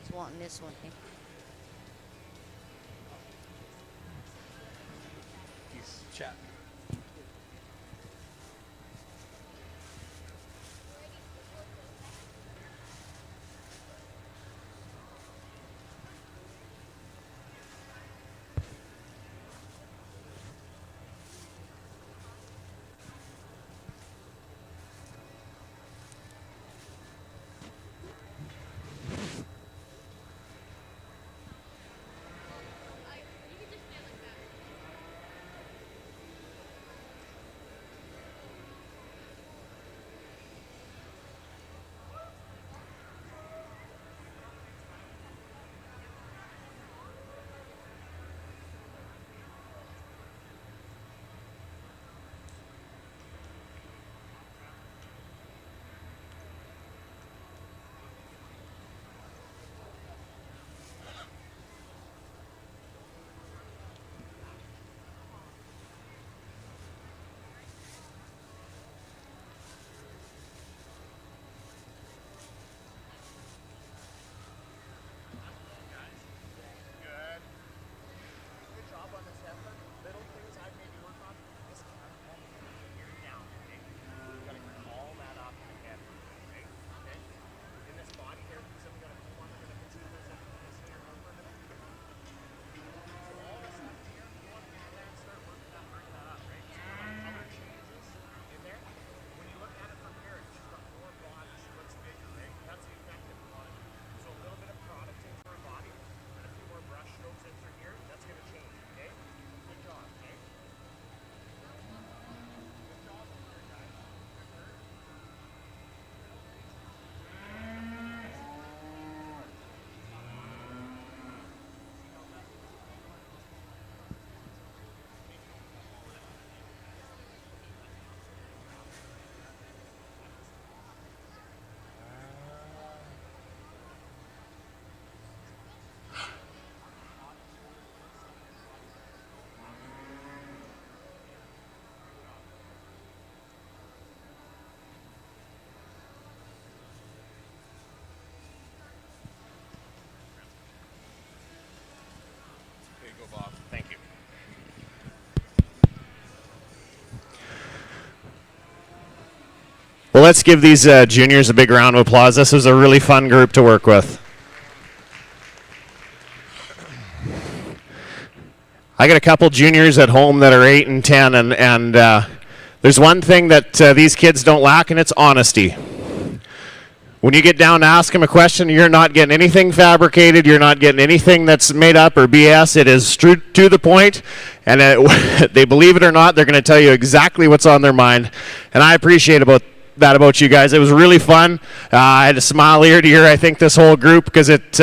He's wanting this one. Eh? He's chatting. Well, let's give these juniors a big round of applause. This was a really fun group to work with. I got a couple juniors at home that are 8 and 10, and there's one thing that these kids don't lack, and it's honesty. When you get down to ask them a question, you're not getting anything fabricated. You're not getting anything that's made up or BS. It is true to the point, and they believe it or not, they're going to tell you exactly what's on their mind. And I appreciate that about you guys. It was really fun. I had a smile ear to ear, I think, this whole group, because it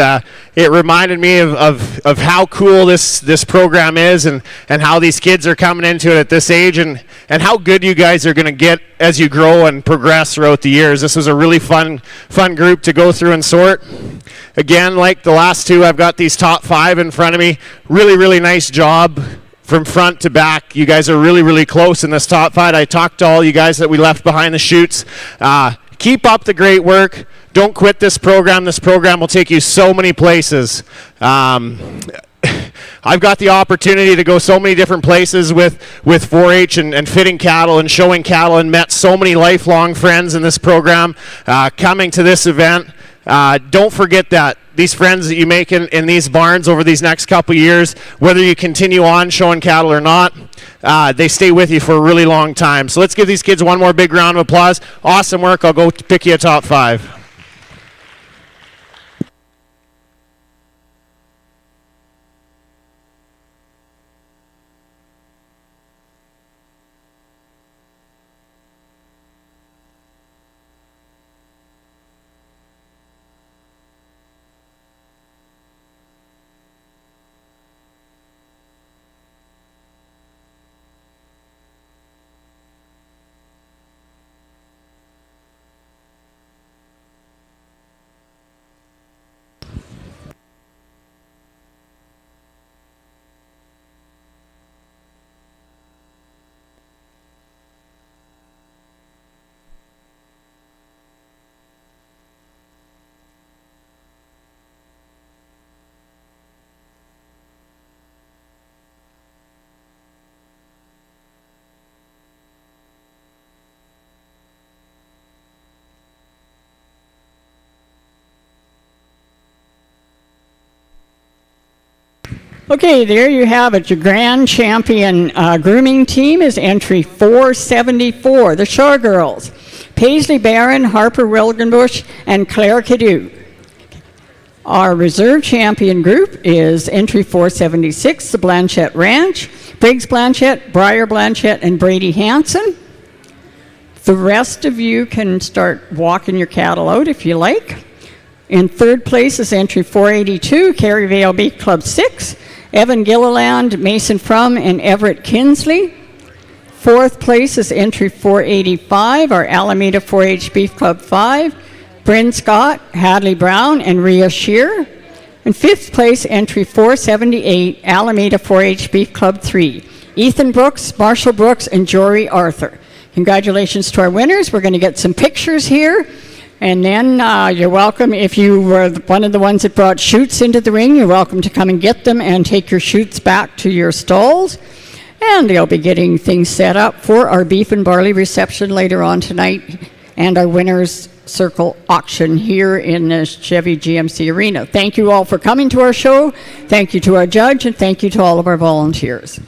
reminded me of how cool this program is, and how these kids are coming into it at this age, and how good you guys are going to get as you grow and progress throughout the years. This was a really fun group to go through and sort. Again, like the last two, I've got these top 5 in front of me. Really, really nice job. From front to back, you guys are really, really close in this top 5. I talked to all you guys that we left behind the chutes. Keep up the great work. Don't quit this program. This program will take you so many places. I've got the opportunity to go so many different places with 4-H and fitting cattle and showing cattle, and met so many lifelong friends in this program coming to this event. Don't forget that. These friends that you make in these barns over these next couple years, whether you continue on showing cattle or not, they stay with you for a really long time. So let's give these kids one more big round of applause. Awesome work. I'll go pick you a top 5. Okay, there you have it. Your grand champion grooming team is entry 474, the Shaw Girls. Paisley Barron, Harper Wilgenbush, and Claire Cadew. Our reserve champion group is entry 476, the Blanchette Ranch. Briggs Blanchette, Briar Blanchette, and Brady Hanson. The rest of you can start walking your cattle out if you like. In third place is entry 482, Caryvale Beef Club 6. Evan Gilliland, Mason Frum, and Everett Kinsley. Fourth place is entry 485, our Alameda 4-H Beef Club 5. Bryn Scott, Hadley Brown, and Rhea Shear. In fifth place, entry 478, Alameda 4-H Beef Club 3. Ethan Brooks, Marshall Brooks, and Jory Arthur. Congratulations to our winners. We're going to get some pictures here. And then you're welcome, if you were one of the ones that brought chutes into the ring, you're welcome to come and get them and take your chutes back to your stalls. And they'll be getting things set up for our beef and barley reception later on tonight, and our winners circle auction here in the Chevy GMC Arena. Thank you all for coming to our show. Thank you to our judge, and thank you to all of our volunteers.